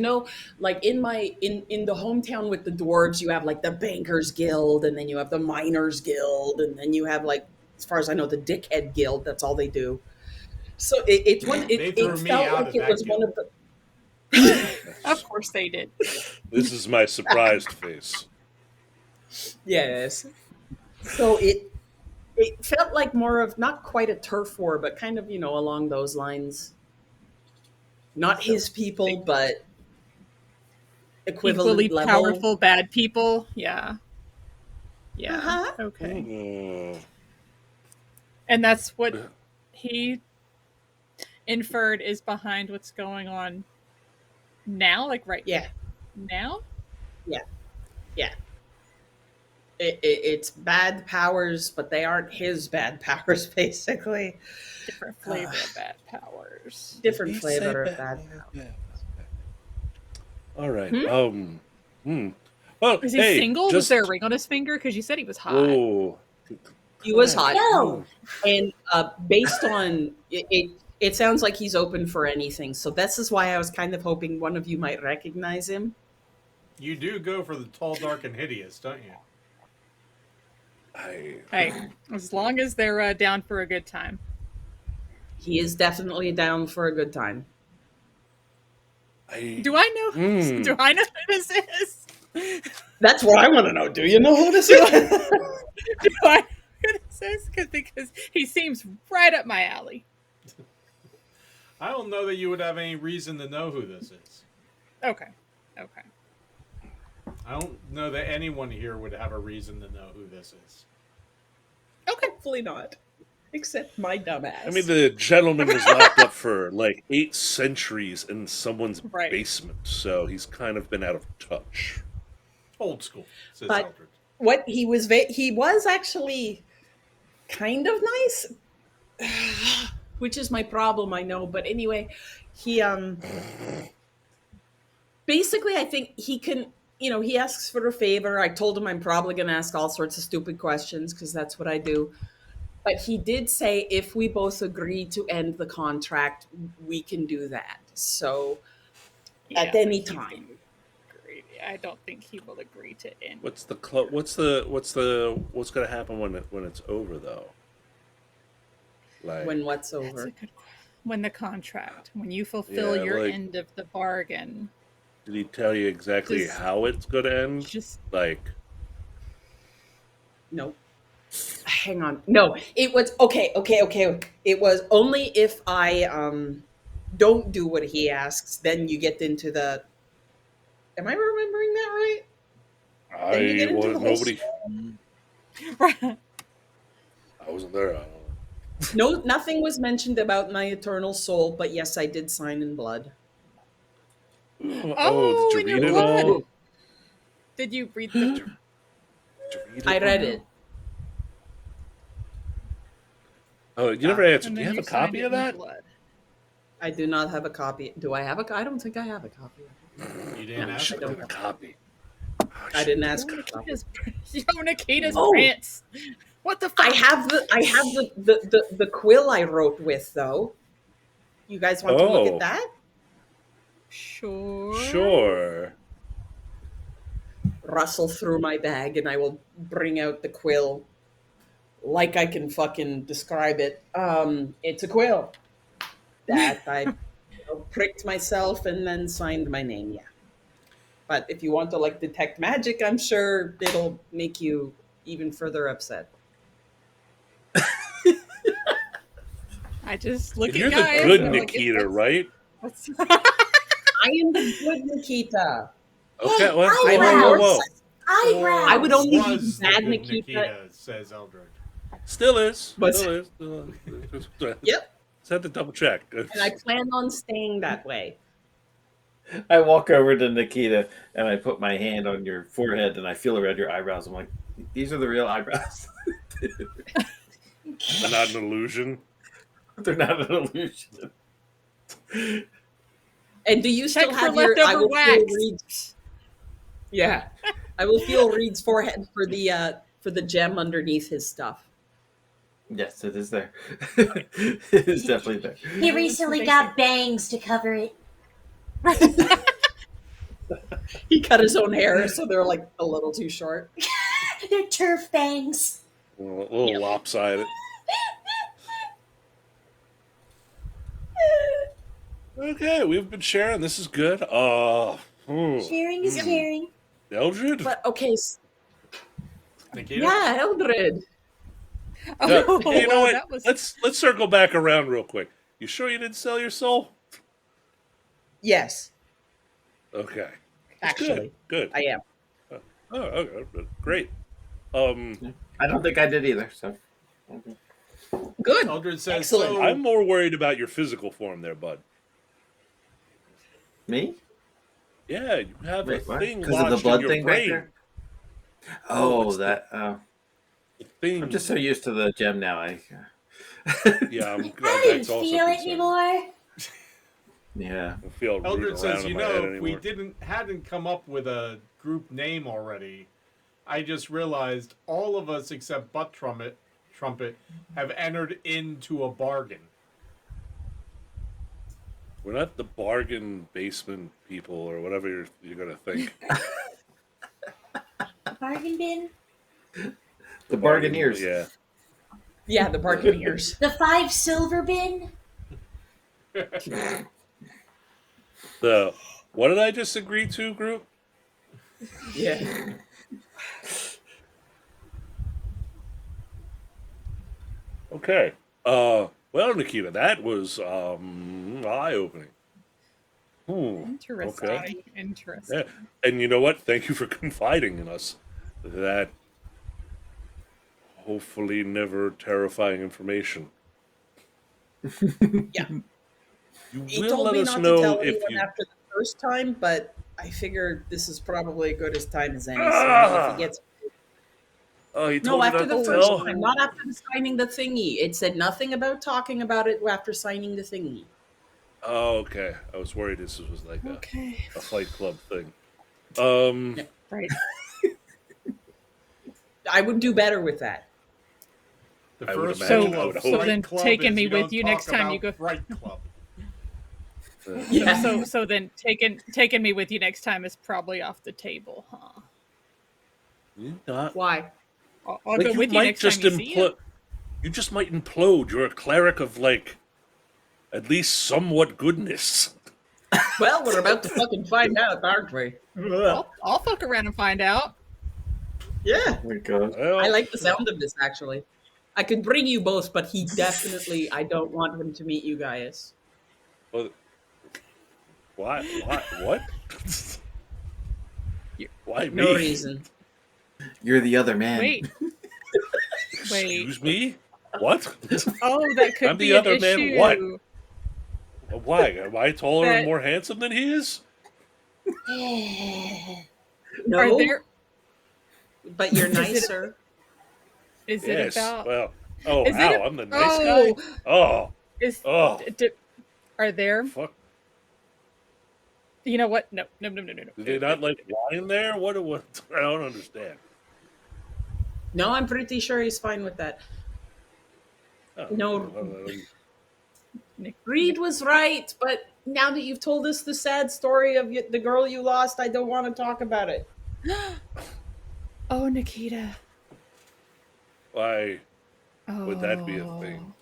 like in the hometown with the dwarves, you have like the bankers guild, and then you have the miners guild, and then you have like, as far as I know, the dickhead guild. That's all they do. So They threw it me felt out like of it that was guild. one of the. Of course they did. This is my surprised face. Yes. So it felt like more of not quite a turf war, but kind of along those lines. Not his people, but equivalent Equally level. powerful bad people. Yeah. Yeah. Uh-huh. Okay. Mm. And that's what he inferred is behind what's going on now, like right Yeah. now. Yeah. It's bad powers, but they aren't his bad powers, basically. Different flavor of bad powers. Different flavor of bad powers. All right. Is he single? Was there a ring on his finger? Because you said he was hot. Oh, He was hot. No. And based on it sounds like he's open for anything. So this is why I was kind of hoping one of you might recognize him. You do go for the tall, dark, and hideous, don't you? Hey, as long as they're down for a good time. He is definitely down for a good time. Do I know? Do I know who this is? That's what I want to know. Do you know who this is? Do I know who this is? Because he seems right up my alley. I don't know that you would have any reason to know who this is. Okay. I don't know that anyone here would have a reason to know who this is. Okay, hopefully not. Except my dumbass. I mean, the gentleman was locked up for like 8 centuries in someone's basement, so he's kind of been out of touch. Old school, says But Eldred. what he was actually kind of nice, which is my problem, I know. But anyway, he basically, I think he can. He asks for a favor. I told him I'm probably going to ask all sorts of stupid questions because that's what I do. But he did say if we both agree to end the contract, we can do that. So at any time. I don't think he will agree to end. What's going to happen when it's over though? Like When what's over? That's a good question. When the contract, when you fulfill your end of the bargain. Did he tell you exactly how it's going to end? No. Hang on. No, it was okay. It was only if I don't do what he asks, then you get into the. Am I remembering that right? I wasn't there. I don't know. No, nothing was mentioned about my eternal soul, but yes, I did sign in blood. Oh, did you read it all? Did you read the? I read it. Oh, you never answered. Do you have a copy of that? I do not have a copy. Do I have a copy? I don't think I have a copy. You didn't ask for a copy. I didn't ask for a copy. Nikita's rants. What the fuck? I have the quill I wrote with though. You guys want to look at that? Sure. Rustle through my bag and I will bring out the quill like I can fucking describe it. It's a quill that I pricked myself and then signed my name, yeah. But if you want to like detect magic, I'm sure it'll make you even further upset. I just look You're at guys. You're the good Nikita, right? I am the good Nikita. Okay, well, whoa. Eyebrows. I would only be Was the bad good Nikita. says Eldred. Still is. But- Still is. Yep. Just had to double check. And I plan on staying that way. I walk over to Nikita and I put my hand on your forehead and I feel around your eyebrows. I'm like, these are the real eyebrows. They're not an illusion. They're not an illusion. And do you still Check have for your? I leftover will wax. feel Reed's. Yeah, I will feel Reed's forehead for the gem underneath his stuff. Yes, it is there. It is definitely there. He recently got bangs to cover it. He cut his own hair, so they're like a little too short. They're turf bangs. A little lopsided. Okay, we've been sharing. This is good. Sharing is caring. Eldred? But okay, Nikita? yeah, Eldred. Oh, Hey, you know what? that was Let's circle back around real quick. You sure you didn't sell your soul? Yes, Okay. actually, Good. I am. Oh, okay. Great. I don't think I did either. So Good. Eldred says, Excellent. so I'm more worried about your physical form there, bud. me? Yeah, you have Wait, a what? thing Because of the lodged blood in your thing back brain. there? Oh, Oh, it's that. The thing. I'm just so used to the gem now. Yeah, I'm I glad didn't that's also feel it concerned. anymore. Yeah. I feel rooting Eldred around says, in you my head know, if we anymore. hadn't come up with a group name already, I just realized all of us except Butt Trumpet have entered into a bargain. We're not the bargain basement people or whatever you're gonna think. Bargain bin. The Bargaineers. Yeah. Yeah, the Bargaineers. The 5 silver bin. The what did I just agree to, group? Yeah. Okay. Well, Nikita, that was eye-opening. interesting. Okay. Interesting. Yeah. And you know what? Thank you for confiding in us that hopefully never terrifying information. Yeah. You He will told let me us not to know tell if anyone you. after the first time, but I figure this is probably as good as time as any. So if he gets Oh, he no told you after not the to first tell. time, not after the signing the thingy. It said nothing about talking about it after signing the thingy. Oh, okay. I was worried this was like Okay. a Fight Club thing. Yeah. Right. I would do better with that. The I would first imagine- rule I would of hope. So Fright then Club taking is me you with don't you talk next time you about go- Fright Club. Yeah. So then taking me with you next time is probably off the table, huh? Not. Why? I'll Like, go with you next time you see him. You just might implode. You're a cleric of like at least somewhat goodness. Well, we're about to fucking find out, aren't we? I'll fuck around and find out. Yeah. Oh my god. Well, I like the sound of this actually. I could bring you both, but he definitely I don't want him to meet you guys. well, why? What? Why me? No reason. You're the other man. Wait. Excuse me? What? Oh, that could I'm the be an other man, issue. what? Why? Am I taller That- and more handsome than he is? No, Are there? but you're Is it- nicer. Is Yes. it about? Well. Oh, Is it how? a- I'm the nice oh, guy. Oh. is Oh. are there? Fuck. You know what? No. Do they not like wine there? What? I don't understand. No, I'm pretty sure he's fine with that. Oh, No. well, Reed was right, but now that you've told us the sad story of the girl you lost, I don't want to talk about it. Oh, Nikita. why Oh. would that be a thing?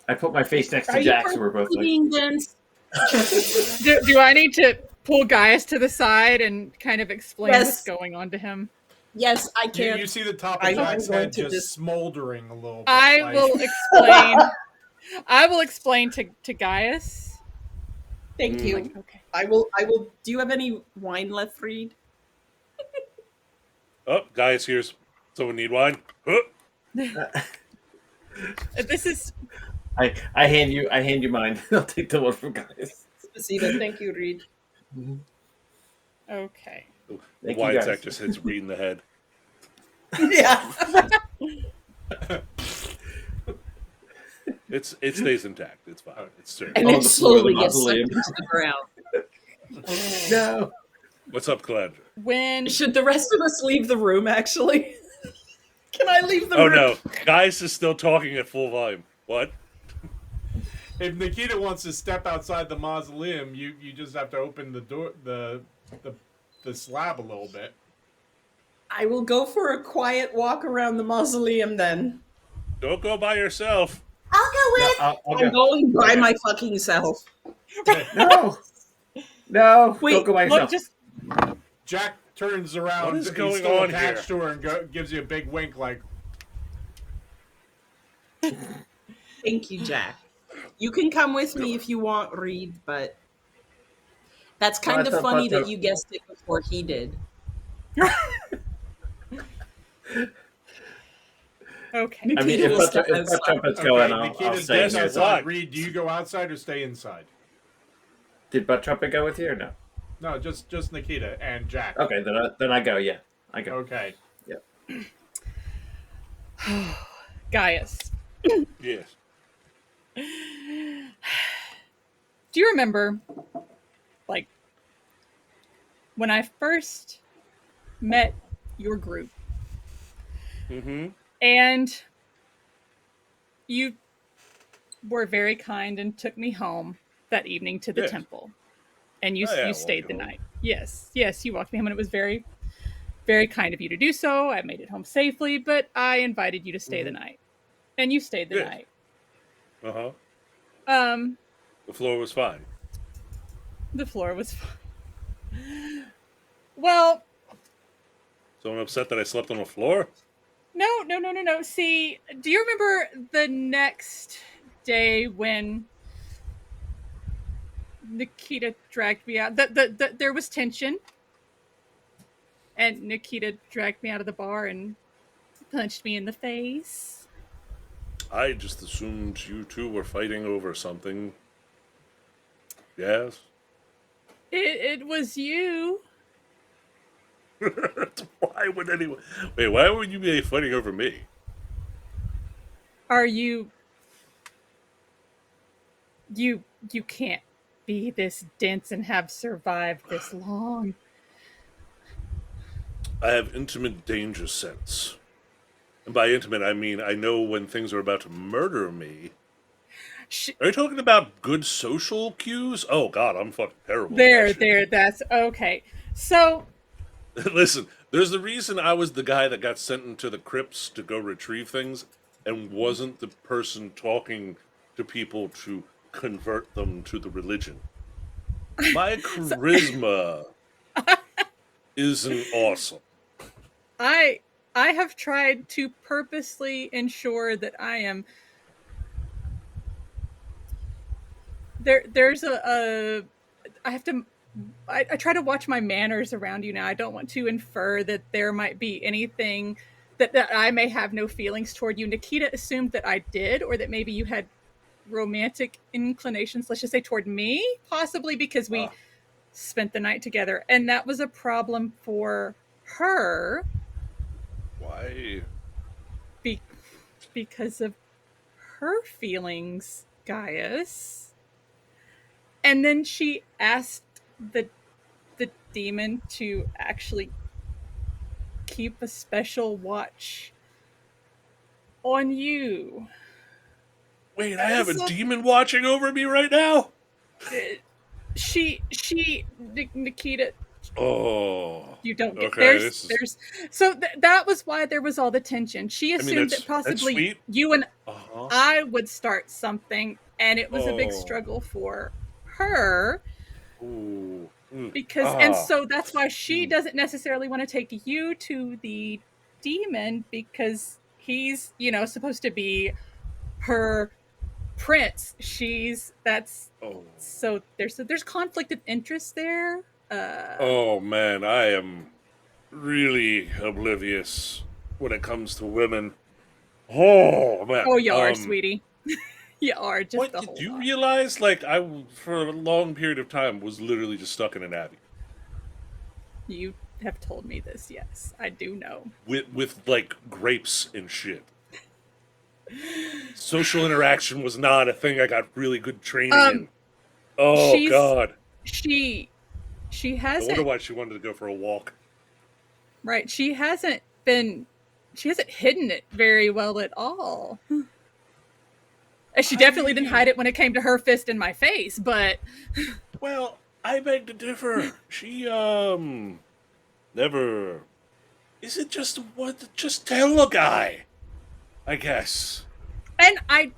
I put my face next Are to you Jack, so we're both like, being dense? Do I need to pull Gaius to the side and kind of explain Yes. what's going on to him? Yes, I You, can't. you see the top I'm of Jack's going head to just just- smoldering a little bit. I like- will explain. I will explain to Gaius. Thank you. Like, okay. I will. Do you have any wine left, Reed? Oh, guys, here's someone need wine. This is I hand you mine. I'll take the one from guys. Spasiba. Thank you, Reed. okay. The Thank you, wine guys. sack just hits Reed in the head. Yeah. It stays intact. It's fine. It's certain. And On it the floor of the slowly gets sucked mausoleum. into the ground. No. What's up, Calandra? When Should the rest of us leave the room, actually? Can I leave the Oh room? no, Gaius is still talking at full volume. What? If Nikita wants to step outside the mausoleum, you just have to open the door, the slab a little bit. I will go for a quiet walk around the mausoleum then. Don't go by yourself. I'll go No, with. I'll I'm go. going by Okay. my fucking self. No. No. Wait, don't go by Look, yourself. just Jack turns around. What is he's going still on attached here? to her and gives you a big wink, like, Thank you, Jack. You can come with me if you want, Reed, but that's No, I kind of thought funny Buck- that you guessed it before he did. okay. I mean, Nikita will if step Buck outside. Trumpet's okay, going, I'll Nikita stay steps here. outside. What? Reed, do you go outside or stay inside? Did Butt Trumpet go with you or no? No, just Nikita and Jack. Okay, then I go. Yeah, I go. Okay. Gaius, Yes. do you remember, like, when I first met your group Mm-hmm. and you were very kind and took me home that evening to the Yes. temple, and you Oh, yeah, I you walked stayed you the home. night. Yes, you walked me home, and it was very, very kind of you to do so. I made it home safely, but I invited you to stay the night, and you stayed the Yes. night. Uh-huh. Um, The floor was fine. the floor was fine. Well, So I'm upset that I slept on the floor? no. See, do you remember the next day when Nikita dragged me out? There was tension, and Nikita dragged me out of the bar and punched me in the face. I just assumed you two were fighting over something. Yes? It was you. Why would anyone... Wait, why would you be fighting over me? Are you? You can't be this dense and have survived this long. I have intimate danger sense. And by intimate, I mean I know when things are about to murder me. Sh- Are you talking about good social cues? Oh, God, I'm fucking terrible. at that shit. That's okay. So, Listen, there's the reason I was the guy that got sent into the crypts to go retrieve things and wasn't the person talking to people to convert them to the religion. My charisma isn't awesome. I have tried to purposely ensure that I am there's I have to I try to watch my manners around you now. I don't want to infer that there might be anything that I may have no feelings toward you. Nikita assumed that I did, or that maybe you had romantic inclinations, let's just say toward me, possibly because we spent the night together. And that was a problem for her Why? because of her feelings, Gaius. And then she asked the demon to actually keep a special watch on you. Wait, I have a demon watching over me right now? Nikita, Oh. you don't get Okay, there's so that was why there was all the tension. She assumed that's that possibly sweet. you and Uh-huh. I would start something, and it was a big Oh. struggle for her Ooh. because and so that's why she doesn't necessarily want to take you to the demon, because he's, supposed to be her prince. So there's conflict of interest there. Oh, man, I am really oblivious when it comes to women. Oh, man. Oh, you are, sweetie. You are just What, the did whole you lot. realize, like, I, for a long period of time, was literally just stuck in an abbey? You have told me this, yes. I do know. With like, grapes and shit. Social interaction was not a thing I got really good training in. Oh, God. She I hasn't... wonder why she wanted to go for a walk. Right, she hasn't been hasn't hidden it very well at all. And she definitely didn't hide it when it came to her fist in my face, but Well, I beg to differ. She never. Is it just what? Just tell a guy, I guess. and I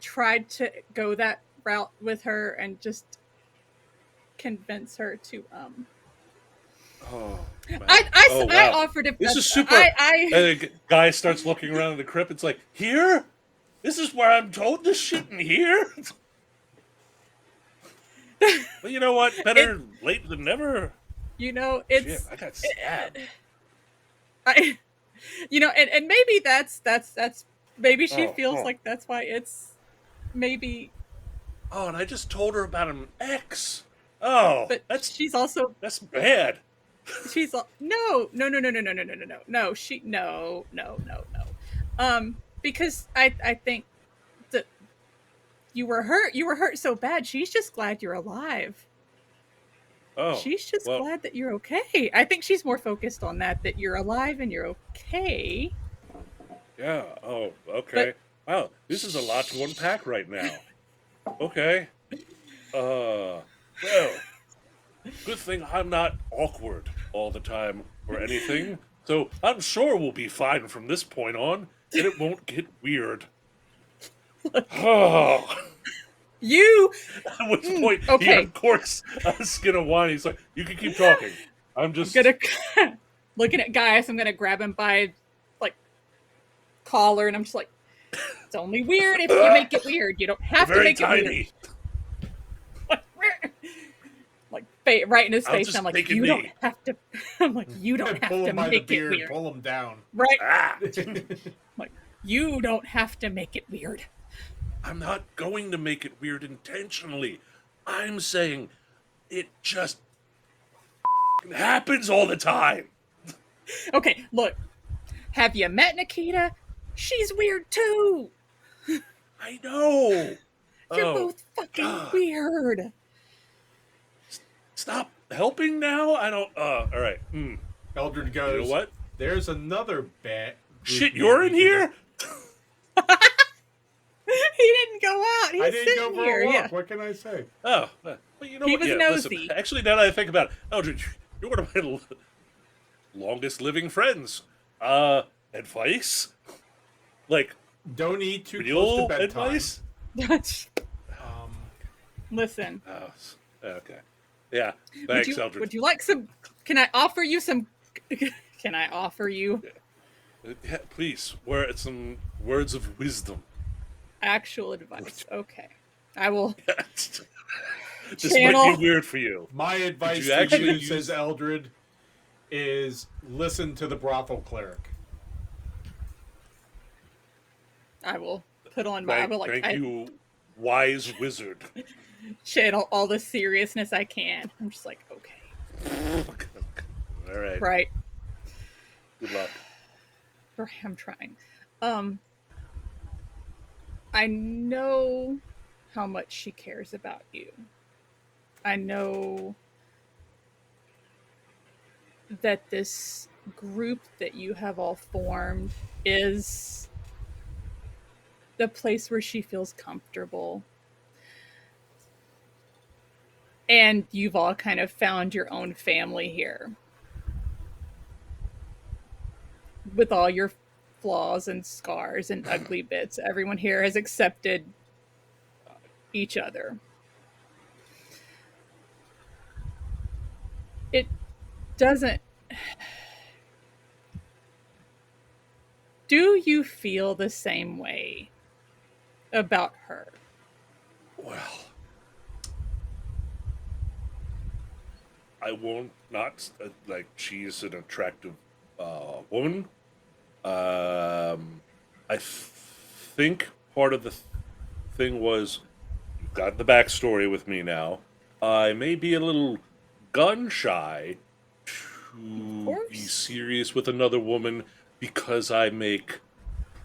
tried to go that route with her and just convince her to Oh, man. I offered if This that's- is super. I And the guy starts looking around the crypt. It's like, here? This is where I'm told this shit in here? Well, you know what? Better late than never. you know Shit, it's I got stabbed. I you know and maybe that's maybe she Oh, feels oh. like that's why it's maybe Oh, and I just told her about an ex. Oh, but that's she's also bad. she's no she no because I think that you were hurt so bad she's just glad you're alive. Oh, She's just well, glad that you're okay. I think she's more focused on that you're alive and you're okay. yeah. Oh, okay. Wow, this is a lot to unpack right now. Okay. Well, good thing I'm not awkward all the time or anything. So I'm sure we'll be fine from this point on, and it won't get weird. Oh. You At which point he okay. uncorks a skin of wine. He's like, "You can keep talking. I'm just gonna looking at Gaius, I'm gonna grab him by like collar and I'm just like, it's only weird if you make it weird. You don't have to very make it weird. tiny. Like right in his I'll face, just and I'm like, take a you knee." don't have to. I'm like, you don't have Pull to him by the make it beard, weird, pull him down. right? Ah, Like, you don't have to make it weird. I'm not going to make it weird intentionally. I'm saying it just happens all the time. Okay, look, have you met Nikita? She's weird too. I know. You're Oh, both fucking God. weird. Stop helping now. I don't. All right. Eldred You goes, know what? there's another bat. Shit, you're in here. He didn't go out. He's I didn't go sitting for here. a walk. Yeah. What can I say? Oh, well, you know He what? was Yeah, nosy. listen, actually, now that I think about it, Eldred, you're one of my longest living friends. Advice? Like, Don't eat too close real to bedtime. advice? Listen. Oh, okay. Yeah. Thanks, Eldred. Would you like some? Can I offer you some? Can I offer you Yeah, please, some words of wisdom. actual advice? Okay, I will. This Channel. might be weird for you. My advice you to actually you, use- says Eldred, is listen to the brothel cleric. I will put on my. I will Thank you, wise wizard. channel all the seriousness I can. I'm just like, okay, All right. right. Good luck. I'm trying. I know how much she cares about you. I know that this group that you have all formed is the place where she feels comfortable. And you've all kind of found your own family here. With all your flaws and scars and ugly bits, everyone here has accepted each other. It doesn't. Do you feel the same way about her? Well, I won't not like she's an attractive woman. I think part of the thing was you've got the backstory with me now. I may be a little gun shy to be serious with another woman because I make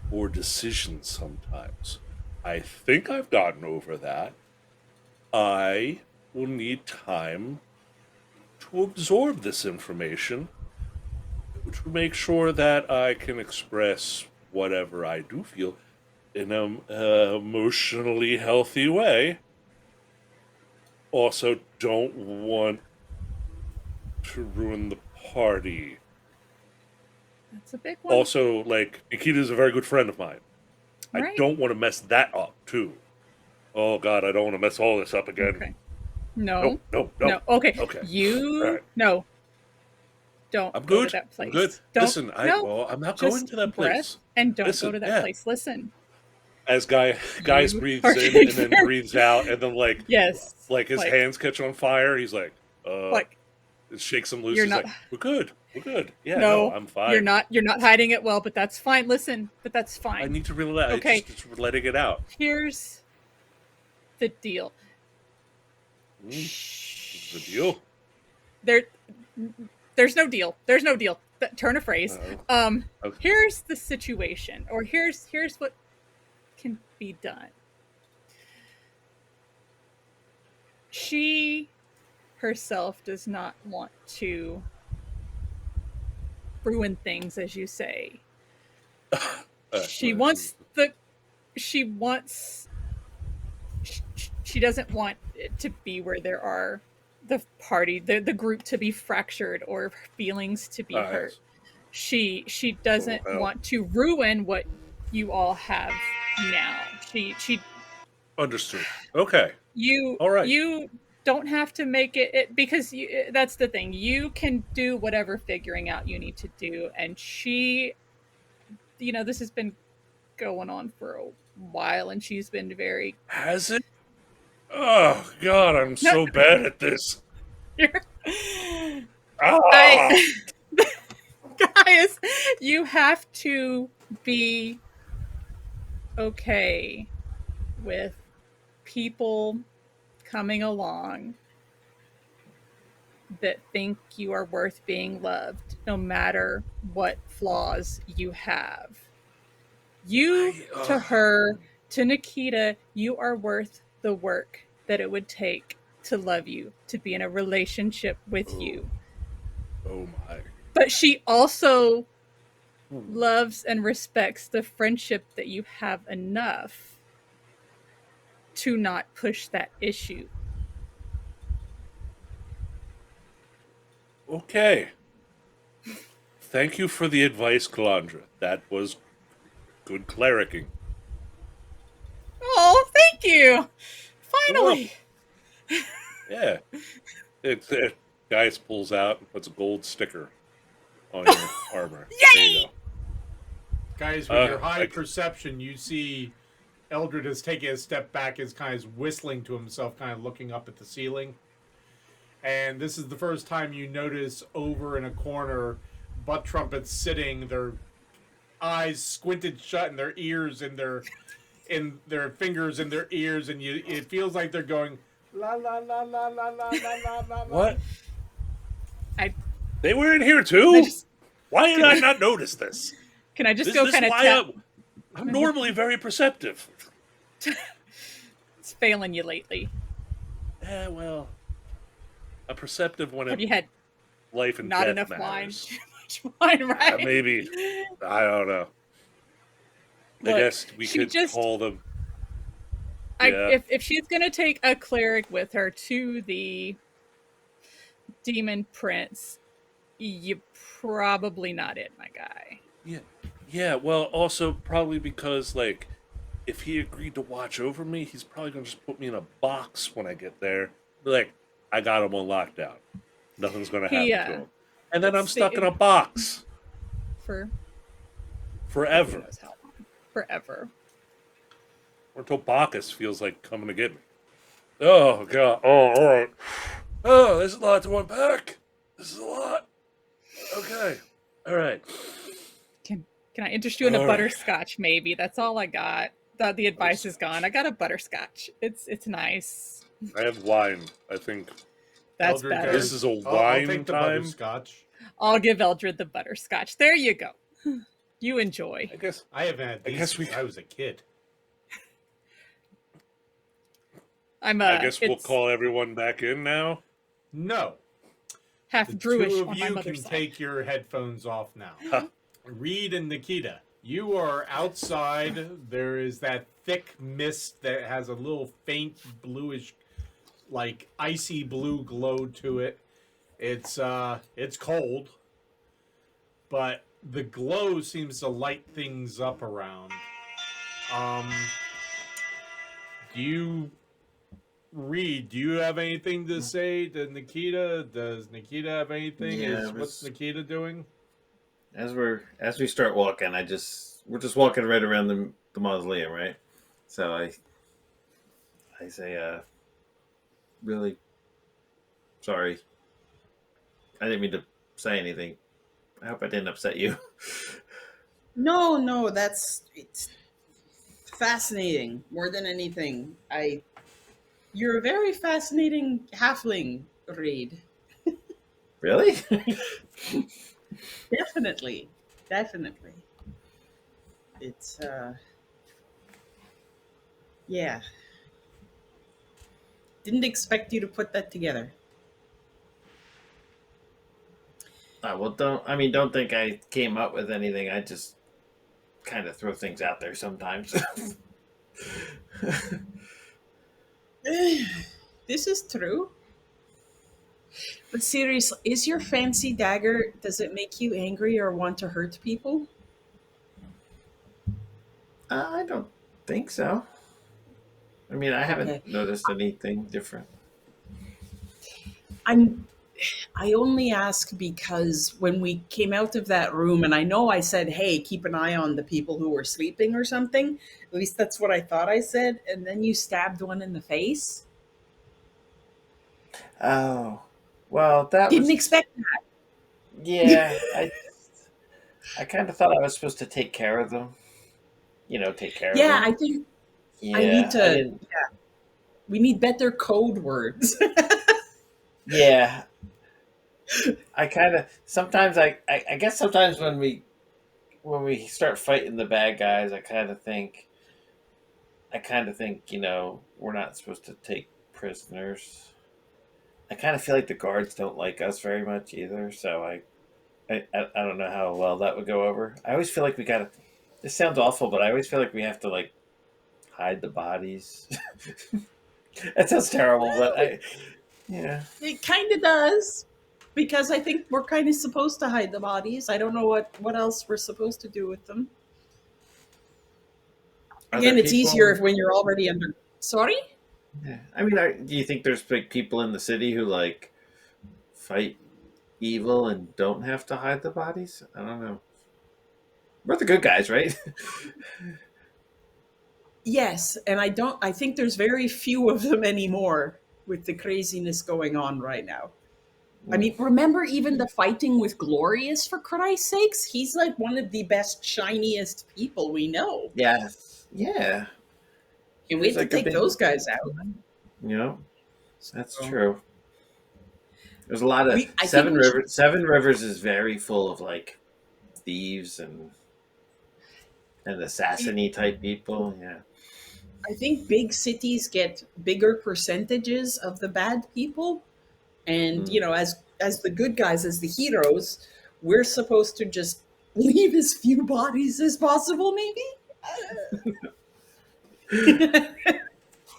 poor decisions sometimes. I think I've gotten over that. I will need time to absorb this information to make sure that I can express whatever I do feel in an emotionally healthy way. Also, don't want to ruin the party. That's a big one. Also, like, Nikita's a very good friend of mine. I Right. don't want to mess that up, too. Oh, God, I don't want to mess all this up again. Okay. No. No. Okay. Okay. You All right. no. Don't I'm go good. to that place. I'm good. Don't, Listen, I'm not just going to that breath place. and don't Listen, go to that yeah. place. Listen. As guys You breathes are in getting and then very- breathes out, and then Yes. like his hands catch on fire. He's like, Like shakes him loose. you're He's not- like, we're good. Yeah, no, I'm fine. You're not hiding it well, but that's fine. Listen, but that's fine. I need to relax. Okay. Just letting it out. Here's the deal. The deal. There's no deal. There's no deal. Turn a phrase. Okay. Here's the situation, or here's what can be done. She herself does not want to ruin things, as you say. She doesn't want it to be where there are the group to be fractured or feelings to be hurt. Yes. She doesn't Oh, hell. want to ruin what you all have now. She Understood. Okay. All right. You don't have to make it because that's the thing. You can do whatever figuring out you need to do, and she, this has been going on for a while, and she's been very. Has it? Oh God, I'm so bad at this. Guys, you have to be okay with people coming along that think you are worth being loved, no matter what flaws you have. To her, to Nikita, you are worth the work that it would take to love you, to be in a relationship with you. Oh my. But she also loves and respects the friendship that you have enough to not push that issue. Okay. Thank you for the advice, Calandra. That was good clericing. Oh, thank you! Finally! Yeah. It guys pulls out and puts a gold sticker on your armor. Yay! There you go. Guys, with your high perception, you see Eldred is taking a step back, is kind of whistling to himself, kind of looking up at the ceiling. And this is the first time you notice over in a corner, butt trumpets sitting, their eyes squinted shut, and their ears in their fingers in their ears, and it feels like they're going la la la la la la la la la. What? They were in here too? Why did I not notice this? Can I just This go is kind of why tap? I'm normally very perceptive. It's failing you lately. Yeah, well, I'm perceptive when Have you had life and not death enough wine? matters. Too much wine, right? Maybe. I don't know. Look, I guess we she could just- call them. Yeah. If she's gonna take a cleric with her to the demon prince, you probably not it, my guy. Yeah, well, also probably because, like, if he agreed to watch over me, he's probably going to just put me in a box when I get there. Be like, I got him on lockdown. Nothing's going to happen to him. And then I'm stuck in a box. For Forever. who knows how long. Forever. Or until Bacchus feels like coming to get me. Oh, God. Oh, all right. Oh, there's a lot to unpack. This is a lot. Okay. All right. Can I interest you in a All right. butterscotch? Maybe that's all I got. The advice is gone. I got a butterscotch. It's nice. I have wine. I think That's Eldred better. this is a I'll wine take the time. butterscotch. I'll give Eldred the butterscotch. There you go. You enjoy. I guess. I haven't had these guess we- since I was a kid. I I guess we'll call everyone back in now. No. half The Druish two of on my you mother's can side. take your headphones off now. Reed and Nikita, you are outside. There is that thick mist that has a little faint bluish, like icy blue glow to it. It's cold, but the glow seems to light things up around. Do you Reed, do you have anything to say to Nikita? Does Nikita have anything? Yeah, What's Nikita doing? as we start walking, we're just walking right around the mausoleum, right? So I say, really sorry. I didn't mean to say anything. I hope I didn't upset you. No, it's fascinating more than anything. You're a very fascinating halfling, Reed. Really? Definitely. It's yeah. Didn't expect you to put that together. Well, don't think I came up with anything. I just kind of throw things out there sometimes. This is true. But seriously, is your fancy dagger, does it make you angry or want to hurt people? I don't think so. I mean, I haven't Okay. noticed anything different. I only ask because when we came out of that room, and I know I said, hey, keep an eye on the people who were sleeping or something. At least that's what I thought I said. And then you stabbed one in the face. Oh, well, that Didn't was expect that. yeah. I kind of thought I was supposed to take care of them. Take care of Yeah, them. I think I need Yeah, I to. didn't. We need better code words. Yeah, I kind of sometimes I guess sometimes when we start fighting the bad guys, I kind of think we're not supposed to take prisoners. I kind of feel like the guards don't like us very much either, so I don't know how well that would go over. I always feel like we gotta. This sounds awful, but I always feel like we have to like hide the bodies. That sounds terrible, but yeah. It kind of does. Because I think we're kind of supposed to hide the bodies. I don't know what else we're supposed to do with them. Are there Again, it's people? easier when you're already under. Sorry? Yeah. I mean, do you think there's like people in the city who like fight evil and don't have to hide the bodies? I don't know. We're the good guys, right? Yes, and I think there's very few of them anymore with the craziness going on right now. I mean, remember even the fighting with Glorious, for Christ's sakes? He's like one of the best, shiniest people we know. Yes. Yeah. And we He's have like to a take big, those guys out. that's So, true. There's a lot of I think we should, Seven Rivers is very full of like thieves and assassin-y type people. Yeah. I think big cities get bigger percentages of the bad people. And, Mm. as the good guys, as the heroes, we're supposed to just leave as few bodies as possible, maybe?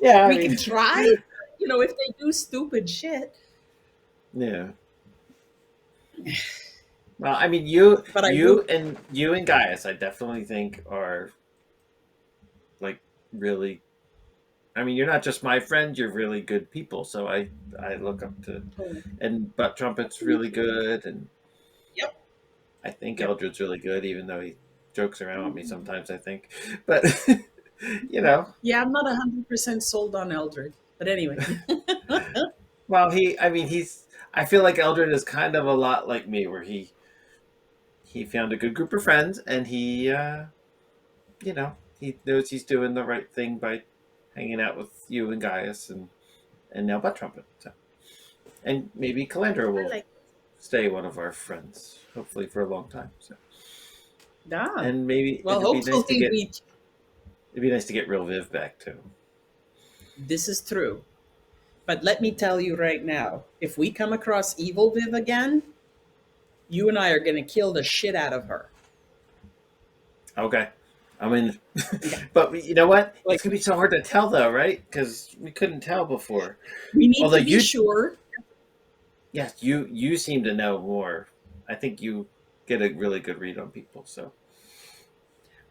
Yeah. We can try, if they do stupid shit. Yeah. Well, I mean, you, But I you will. and you and Gaius, I definitely think are like really. I mean, you're not just my friend; you're really good people. So I look up to, and Butt Trumpet's really good, and Yep. I think Yep. Eldred's really good, even though he jokes around with me sometimes. I think, but Yeah, I'm not 100% sold on Eldred. But anyway. well, I mean, I feel like Eldred is kind of a lot like me, where he found a good group of friends, and he knows he's doing the right thing by hanging out with you and Gaius and now Butt Trumpet. So. And maybe Calandra will stay one of our friends, hopefully for a long time. So. Yeah. And maybe Well, it'd hopefully be nice to get real Viv back too. This is true. But let me tell you right now, if we come across Evil Viv again, you and I are going to kill the shit out of her. Okay. I mean, Yeah. but you know what? Like, It's gonna be so hard to tell, though, right? Because we couldn't tell before. we need Although to be sure. yes, you seem to know more. I think you get a really good read on people. So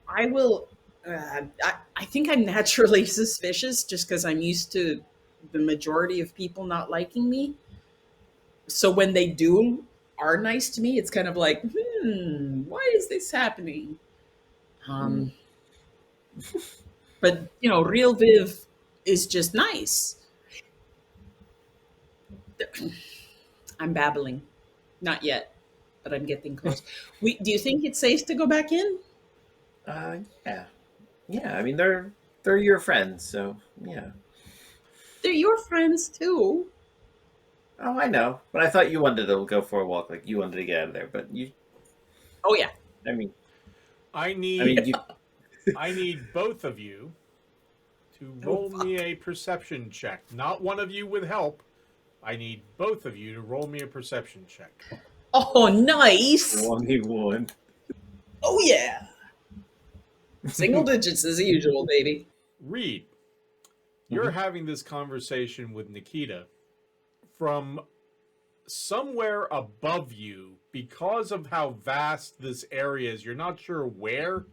I will. I think I'm naturally suspicious just because I'm used to the majority of people not liking me. So when they are nice to me, it's kind of like, why is this happening? Um, but real Viv is just nice. I'm babbling, not yet, but I'm getting close. Do you think it's safe to go back in? yeah, yeah. I mean, they're your friends, so yeah. They're your friends too. Oh, I know, but I thought you wanted to go for a walk, like you wanted to get out of there. But you, Oh yeah. I mean, I I mean, need you. I need both of you to roll me a perception check. Not one of you with help. I need both of you to roll me a perception check. Oh, nice. 21. Oh yeah. Single digits as usual, baby. Reed, you're having this conversation with Nikita from somewhere above you because of how vast this area is. You're not sure where.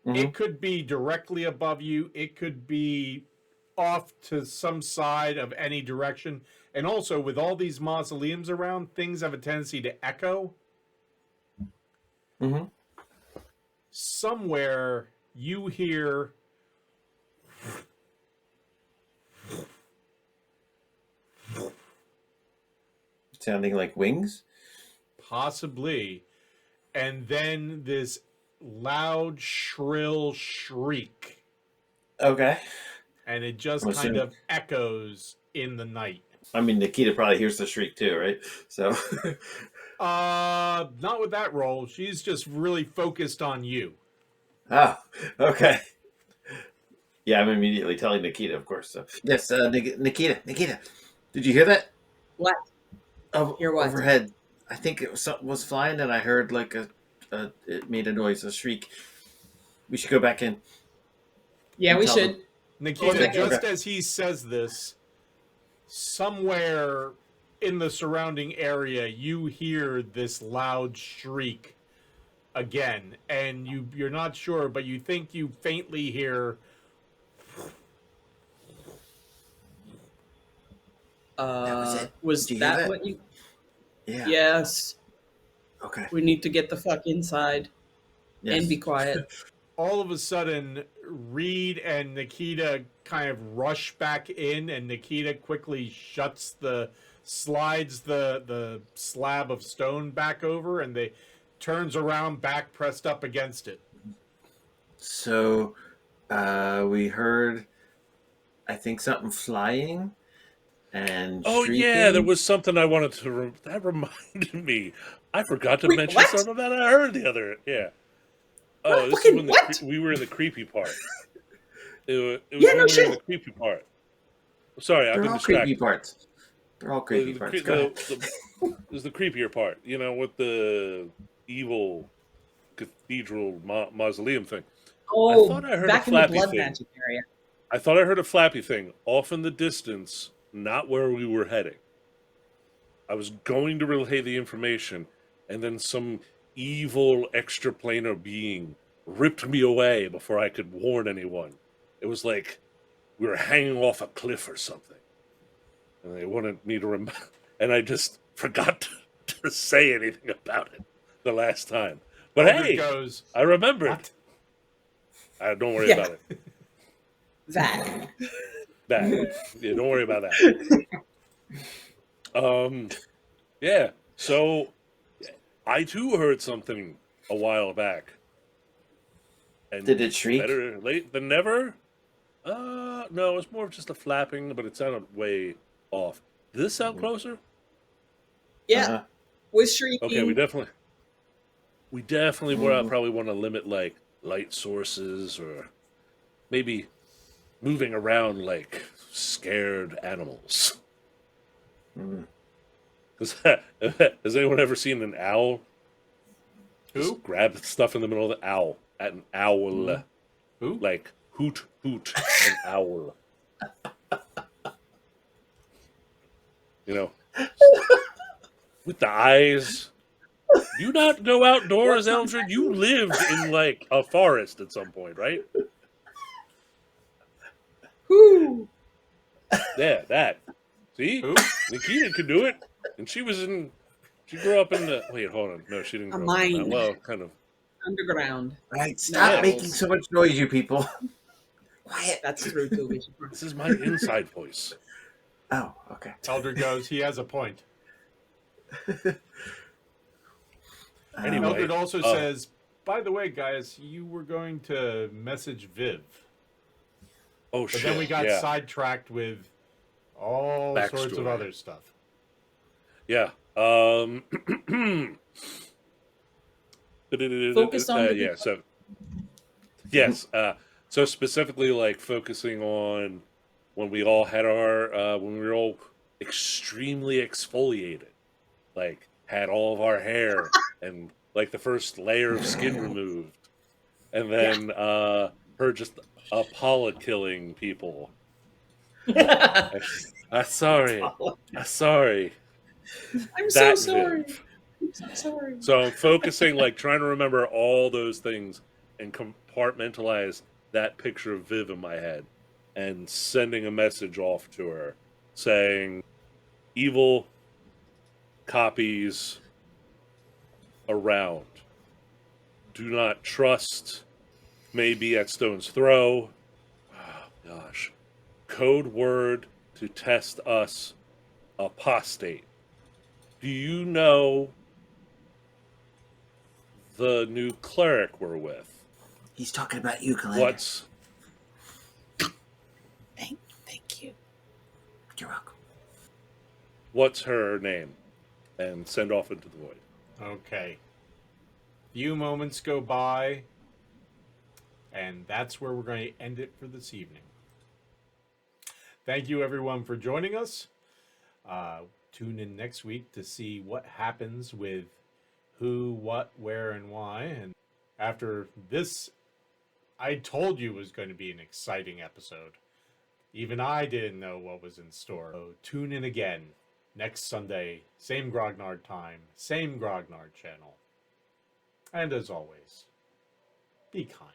It could be directly above you. It could be off to some side of any direction. And also, with all these mausoleums around, things have a tendency to echo. Mm-hmm. Somewhere you hear Sounding like wings. possibly, and then this loud, shrill shriek. Okay. And it just I'm kind assuming- of echoes in the night. I mean, Nikita probably hears the shriek too, right? So, Not with that roll. She's just really focused on you. okay. Yeah, I'm immediately telling Nikita, of course. So, yes, Nikita, did you hear that? What? Hear what? Overhead. I think it was flying, and I heard like it made a noise, a shriek. We should go back in. Yeah, we Tell should. them. Nikita, Okay. just as he says this, somewhere in the surrounding area, you hear this loud shriek again, and you're not sure, but you think you faintly hear. That was it. Was Did you hear that that? what you? Yeah. Yes. Okay. We need to get the fuck inside Yes. and be quiet. All of a sudden, Reed and Nikita kind of rush back in, and Nikita quickly slides the slab of stone back over, and they turns around, back pressed up against it. So, we heard, I think, something flying and Oh shrieking. yeah, there was something I wanted to. That reminded me. I forgot to Wait, mention what? something that I heard the other. Yeah. Oh, What? this is Fucking when what? we were in the creepy part. It was Yeah, when no we were in shit. the creepy part. Sorry, I've They're been all distracted. creepy parts. They're all creepy parts. Go ahead. There's the creepier part, with the evil cathedral mausoleum thing. Oh, thought I heard back a in the flappy blood thing. magic area. I thought I heard a flappy thing off in the distance, not where we were heading. I was going to relay the information, and then some evil extraplanar being ripped me away before I could warn anyone. It was like we were hanging off a cliff or something. And they wanted me to remember, and I just forgot to say anything about it the last time. But Eldred hey, goes, I remembered. "What?" Don't worry Yeah. about it. That. Yeah, don't worry about that. Yeah. So I too heard something a while back. And Did it shriek? better late than never? No, it was more of just a flapping, but it sounded way off. Did this sound closer? Yeah, Uh-huh. with shrieking. Okay, we definitely probably want to limit like light sources, or maybe moving around like scared animals. Mm. Has anyone ever seen an owl? Who? Just grab stuff in the middle of the owl. At an owl. Who? Like hoot, hoot, an owl. You know, with the eyes. You not go outdoors, Eldred? You lived in like a forest at some point, right? Whoo! Yeah, that. See? Who? Nikita could do it. And she grew up in the... Wait, hold on. No, she didn't A grow up in that. mine. Well, kind of. Underground. Right, stop Yeah. making so much noise, you people. Quiet. That's true too. This is my inside voice. Oh, okay. Elder goes, he has a point. Anyway, Eldred also says, by the way, guys, you were going to message Viv. Oh, But shit. then we got yeah. sidetracked with all sorts of Backstory. other stuff. Yeah. Focus on the yeah, so yes, so specifically like focusing on when we all had our when we were all extremely exfoliated, like had all of our hair and like the first layer of skin removed, and then her just Apollo killing people. I'm sorry. I'm sorry. I'm so That sorry. Viv. I'm so sorry. So I'm focusing, like trying to remember all those things and compartmentalize that picture of Viv in my head and sending a message off to her saying, evil copies around. Do not trust. May be at stone's throw. Oh, gosh. Code word to test us. Apostate. Do you know the new cleric we're with? He's talking about you, Kalender. Thank you. You're welcome. What's her name? And send off into the void. Okay. Few moments go by, and that's where we're going to end it for this evening. Thank you, everyone, for joining us. Tune in next week to see what happens with who, what, where, and why. And after this, I told you it was going to be an exciting episode. Even I didn't know what was in store. So tune in again next Sunday, same Grognard time, same Grognard channel. And as always, be kind.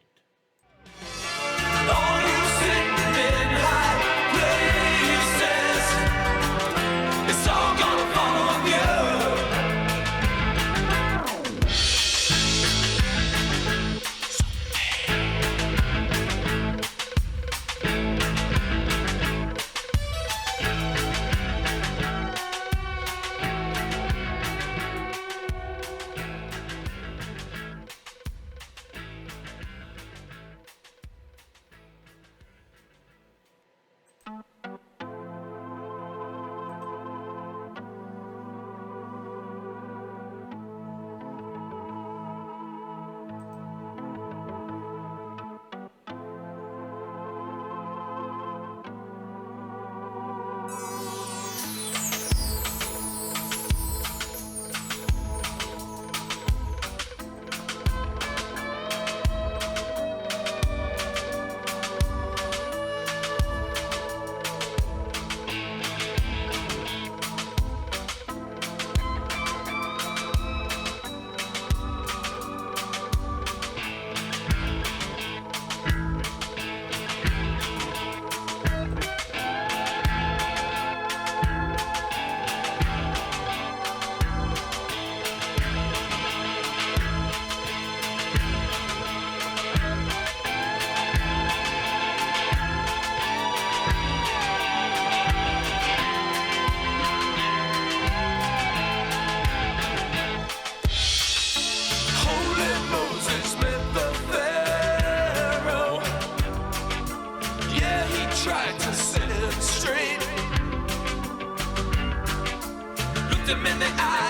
Tried to set it straight. Looked him in the eye.